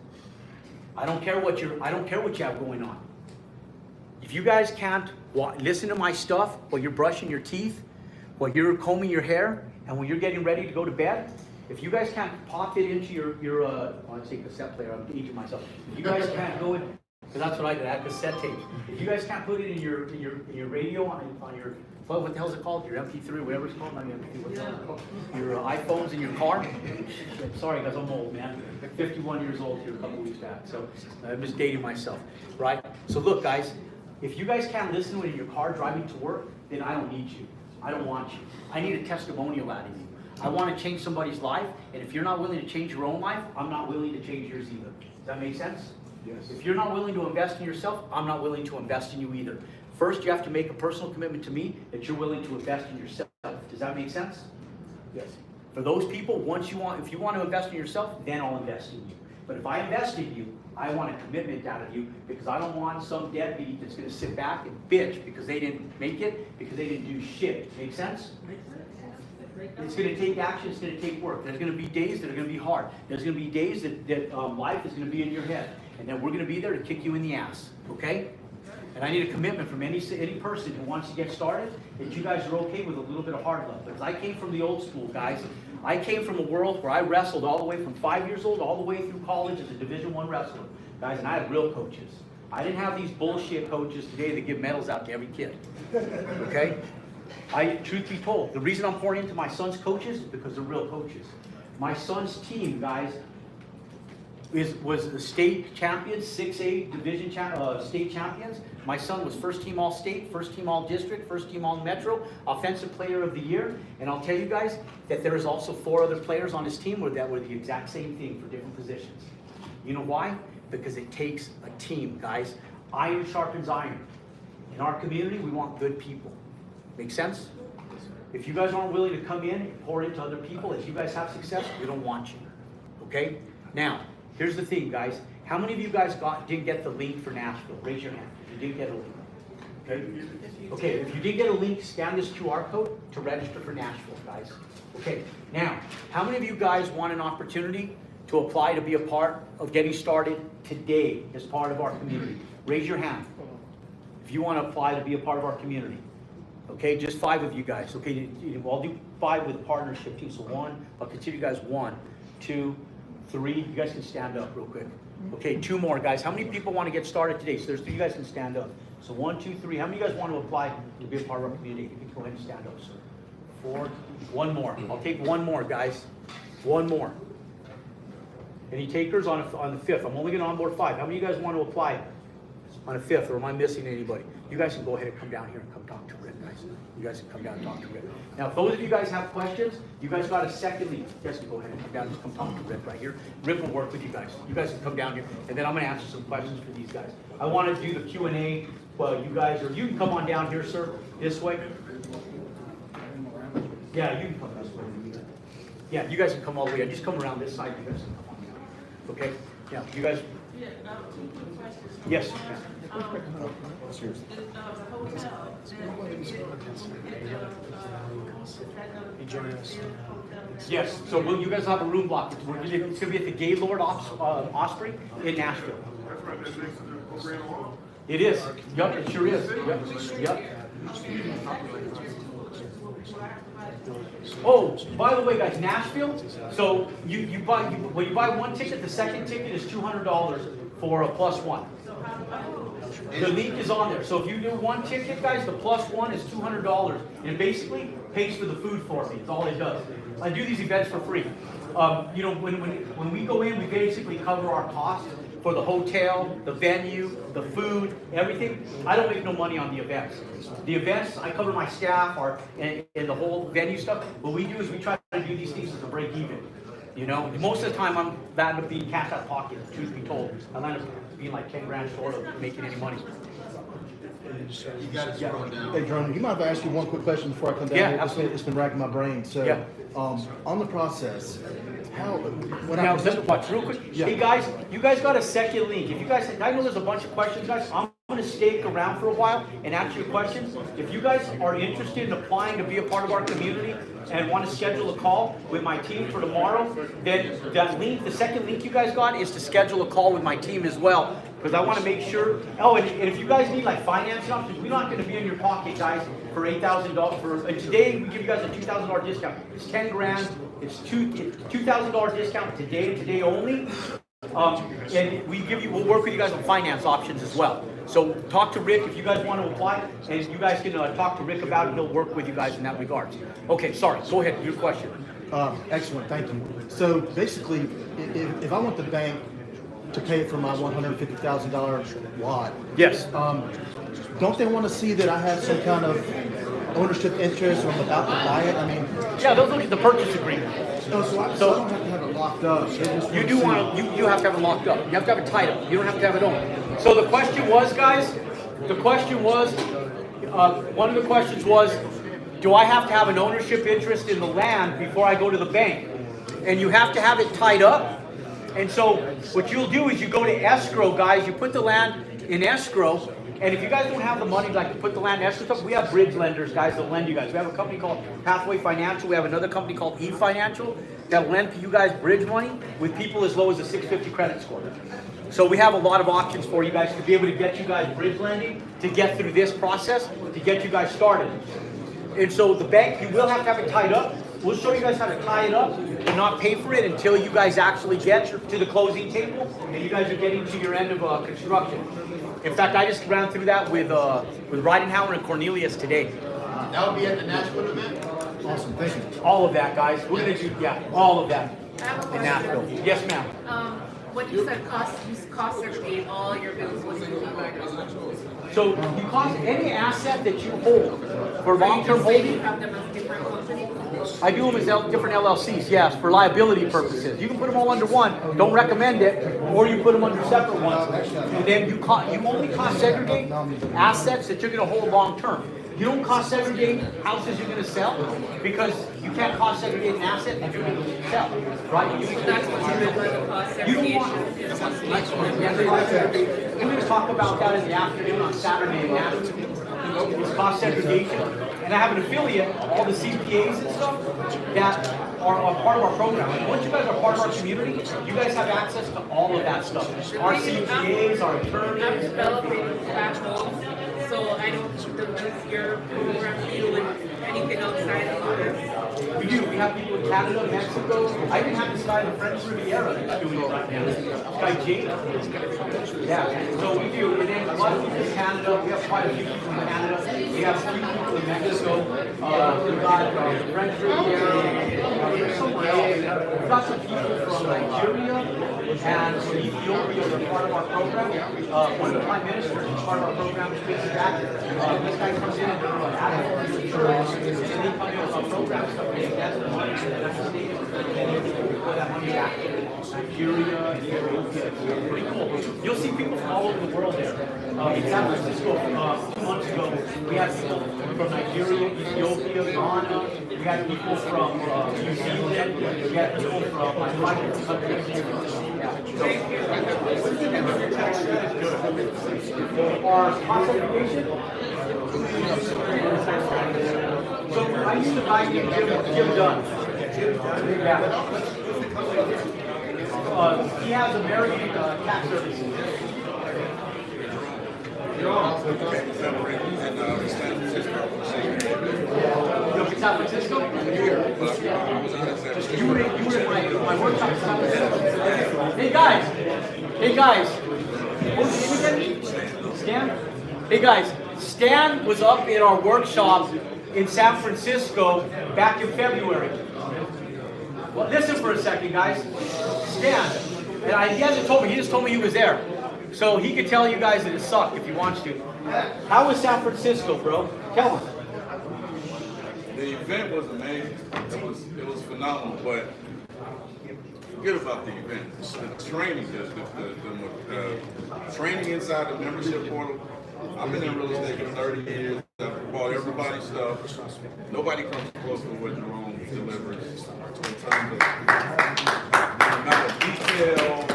I don't care what you have going on. If you guys can't listen to my stuff while you're brushing your teeth, while you're combing your hair, and when you're getting ready to go to bed, if you guys can't pop it into your I'd say cassette player, I'm aging myself. If you guys can't go in, because that's what I did, I had cassette tape. If you guys can't put it in your radio on your, what the hell is it called? Your MP3, whatever it's called, not your MP3, what's it called? Your iPhones in your car. Sorry guys, I'm old, man. I'm 51 years old here a couple weeks back, so I'm just dating myself, right? So look guys, if you guys can't listen to it in your car driving to work, then I don't need you. I don't want you. I need a testimonial out of you. I want to change somebody's life, and if you're not willing to change your own life, I'm not willing to change yours either. Does that make sense? Yes. If you're not willing to invest in yourself, I'm not willing to invest in you either. First, you have to make a personal commitment to me that you're willing to invest in yourself. Does that make sense? Yes. For those people, if you want to invest in yourself, then I'll invest in you. But if I invest in you, I want a commitment out of you, because I don't want some deadbeat that's going to sit back and bitch because they didn't make it, because they didn't do shit. Make sense? It's going to take action, it's going to take work. There's going to be days that are going to be hard. There's going to be days that life is going to be in your head. And then we're going to be there to kick you in the ass, okay? And I need a commitment from any person who wants to get started, that you guys are okay with a little bit of hard love. Because I came from the old school, guys. I came from a world where I wrestled all the way from 5 years old all the way through college as a Division I wrestler. Guys, and I had real coaches. I didn't have these bullshit coaches today that give medals out to every kid, okay? Truth be told, the reason I'm pouring into my son's coaches is because they're real coaches. My son's team, guys, was the state champions, 6A division state champions. My son was first team all state, first team all district, first team all metro, offensive player of the year. And I'll tell you guys that there is also 4 other players on his team that were the exact same thing for different positions. You know why? Because it takes a team, guys. Iron sharpens iron. In our community, we want good people. Make sense? If you guys aren't willing to come in and pour into other people, as you guys have success, we don't want you. Okay? Now, here's the thing, guys. How many of you guys didn't get the link for Nashville? Raise your hand if you didn't get a link. Okay? Okay, if you did get a link, scan this QR code to register for Nashville, guys. Okay, now, how many of you guys want an opportunity to apply to be a part of getting started today as part of our community? Raise your hand if you want to apply to be a part of our community. Okay, just 5 of you guys. Okay, I'll do 5 with partnership too. So 1, I'll consider you guys 1, 2, 3. You guys can stand up real quick. Okay, 2 more guys. How many people want to get started today? So there's 3. You guys can stand up. So 1, 2, 3. How many of you guys want to apply to be a part of our community? You can go ahead and stand up, sir. 4. 1 more. I'll take 1 more, guys. 1 more. Any takers on the 5th? I'm only going to onboard 5. How many of you guys want to apply on the 5th, or am I missing anybody? You guys can go ahead and come down here and come talk to Rick, guys. You guys can come down and talk to Rick. Now, if those of you guys have questions, you guys got a second link. You guys can go ahead and come down and just come talk to Rick right here. Rick will work with you guys. You guys can come down here, and then I'm going to answer some questions for these guys. I want to do the Q&A. Well, you guys, or you can come on down here, sir, this way. Yeah, you can come this way. Yeah, you guys can come all the way. Just come around this side. You guys can come on down. Okay? Yeah, you guys. Yeah, 2 quick questions. Yes. What's yours? The hotel, Yes, so you guys have a room block. It's going to be at the Gaylord Osprey in Nashville. That's right there next to the Grand Hall. It is. Yep, it sure is. Yep. Oh, by the way, guys, Nashville. So when you buy 1 ticket, the second ticket is $200 for a +1. The link is on there. So if you do 1 ticket, guys, the +1 is $200, and it basically pays for the food for me. It's all it does. I do these events for free. You know, when we go in, we basically cover our costs for the hotel, the venue, the food, everything. I don't make no money on the events. The events, I cover my staff and the whole venue stuff. What we do is we try to do these things as a break even. You know, most of the time that end up being cash out of pocket, truth be told. I end up being like 10 grand short of making any money. You gotta scroll down. Hey, Jerome, you mind if I ask you one quick question before I come down? Yeah, here? absolutely. It's been racking my brain. So, Yeah. on the process, when Now, I watch real quick. Yeah. Hey guys, you guys got a second link. If you guys, I know there's a bunch of questions, guys. I'm gonna stay around for a while and answer your questions. If you guys are interested in applying to be a part of our community and want to schedule a call with my team for tomorrow, then that link, the second link you guys got, is to schedule a call with my team as well. Because I want to make sure. Oh, and if you guys need like financing options, we're not going to be in your pocket, guys, for $8,000. And today we give you guys a $2,000 discount. It's 10 grand. It's $2,000 discount today and today only. And we'll work with you guys on finance options as well. So talk to Rick if you guys want to apply, and you guys can talk to Rick about it. He'll work with you guys in that regard. Okay, sorry. Go ahead. Your question. excellent, thank you. So basically, if I want the bank to pay for my $150,000 lot, Yes. don't they want to see that I have some kind of ownership interest or I'm about to buy it? I mean, Yeah, those look at the purchase agreement. no, so I don't have to have it locked up. They just You wanna do see- want to, you have to have it locked up. You have to have it tied up. You don't have to have it owned. So the question was, guys, one of the questions was, do I have to have an ownership interest in the land before I go to the bank? And you have to have it tied up. And so what you'll do is you go to escrow, guys. You put the land in escrow. And if you guys don't have the money like to put the land in escrow stuff, we have bridge lenders, guys, that lend you guys. We have a company called Pathway Financial. We have another company called eFinancial that lend you guys bridge money with people as low as a 650 credit score. So we have a lot of options for you guys to be able to get you guys bridge lending, to get through this process, to get you guys started. And so the bank, you will have to have it tied up. We'll show you guys how to tie it up and not pay for it until you guys actually get to the closing table and you guys are getting to your end of construction. In fact, I just ran through that with Ridenhour and Cornelius today. That would be at the Nashville event? Awesome, thank you. All of that, guys. We're gonna do, all of that I have a in question. Nashville. Yes, ma'am. When you said cost segregate all your bills, what do you mean by that? So you cost any asset that you hold for long-term You holding. have them as different companies? I do them as different LLCs, yes, for liability purposes. You can put them all under one, don't recommend it, or you put them under separate ones. And then you only cost segregate assets that you're gonna hold long-term. You don't cost segregate houses you're gonna sell, because you can't cost segregate an asset that you're gonna sell, right? That's what you meant by the cost You don't want. segregation. We're gonna talk about that in the afternoon on Saturday in Nashville. It's cost segregation. And I have an affiliate, all the CPAs and stuff, that are part of our program. Once you guys are part of our community, you guys have access to all of that stuff. Our CPAs, our I'm attorneys. developing flash homes, so I don't, does your program deal with anything outside of this? We do. We have people in Canada, Mexico. I even have this guy in the French Riviera that's doing it right now. This guy Jake. Yeah. So we do. And then a lot of people in Canada. We have quite a few people in Canada. We have a few people in Mexico. We've got the French Riviera. Somewhere else. We've got some people from Nigeria and from Ethiopia that are part of our program. One of the prime ministers is part of our program. Is this guy comes in and does and they come in with our program stuff. They invest the money, that's the state, and then they put that money back in Nigeria, Ethiopia. Pretty cool. You'll see people from all over the world there. In San Francisco, 2 months ago, we had people from Nigeria, Ethiopia, Ghana. We had people from New Zealand. We had people from like 5 different countries. Our cost segregation. So I used to buy Jim Dunn. Yeah. He has American tax services. You're from San Francisco? You were in my workshop in San Francisco. Hey guys. What's your name again? Stan? Hey guys, Stan was up in our workshop in San Francisco back in February. Well, listen for a second, guys. Stand. And he hasn't told me. He just told me he was there. So he could tell you guys that it sucked if he wants to. How was San Francisco, bro? Tell him. The event was amazing. It was phenomenal, but forget about the event. The training, the training inside the membership portal. I've been in real estate for 30 years. I've bought everybody's stuff. Nobody comes close to what Jerome delivers in terms of the amount of detail,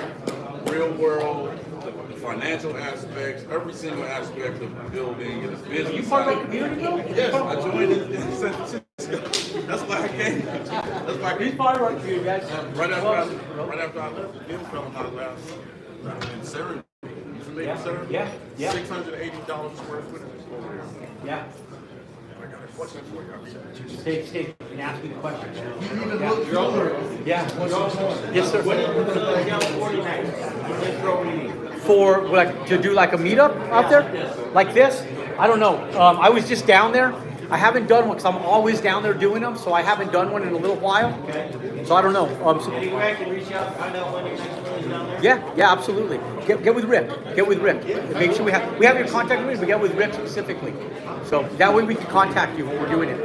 real world, the financial aspects, every single aspect of the building and the business. You part of the community, bro? Yes, I joined in San Francisco. That's why I came. That's why I came. He's part of our community, guys. Right after I left the Bill from my last in Serenity. You familiar with Serenity? Yeah, yeah. $680 square foot over there. Yeah. I got a question for you. Stay, and ask me the question. You even look younger. Yeah. Yes, sir. For like to do like a meetup out there, like this? I don't know. I was just down there. I haven't done one because I'm always down there doing them, so I haven't done one in a little while. So I don't know. Any way I can reach out, find out when your next one is down there? Yeah, absolutely. Get with Rick. Get with Rick. Make sure we have your contact information. We get with Rick specifically, so that way we can contact you when we're doing it.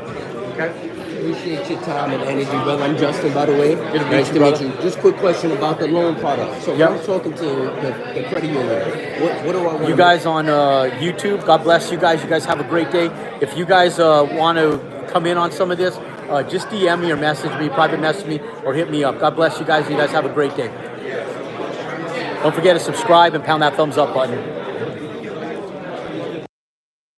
Okay. Appreciate your time and energy, brother. I'm Justin, by the way. Nice to brother. meet you. Just quick question about the loan product. So Yep. when I'm talking to the credit union, what do I want? You guys on YouTube, God bless you guys. You guys have a great day. If you guys want to come in on some of this, just DM me or message me, private message me, or hit me up. God bless you guys. You guys have a great day. Don't forget to subscribe and pound that thumbs up button.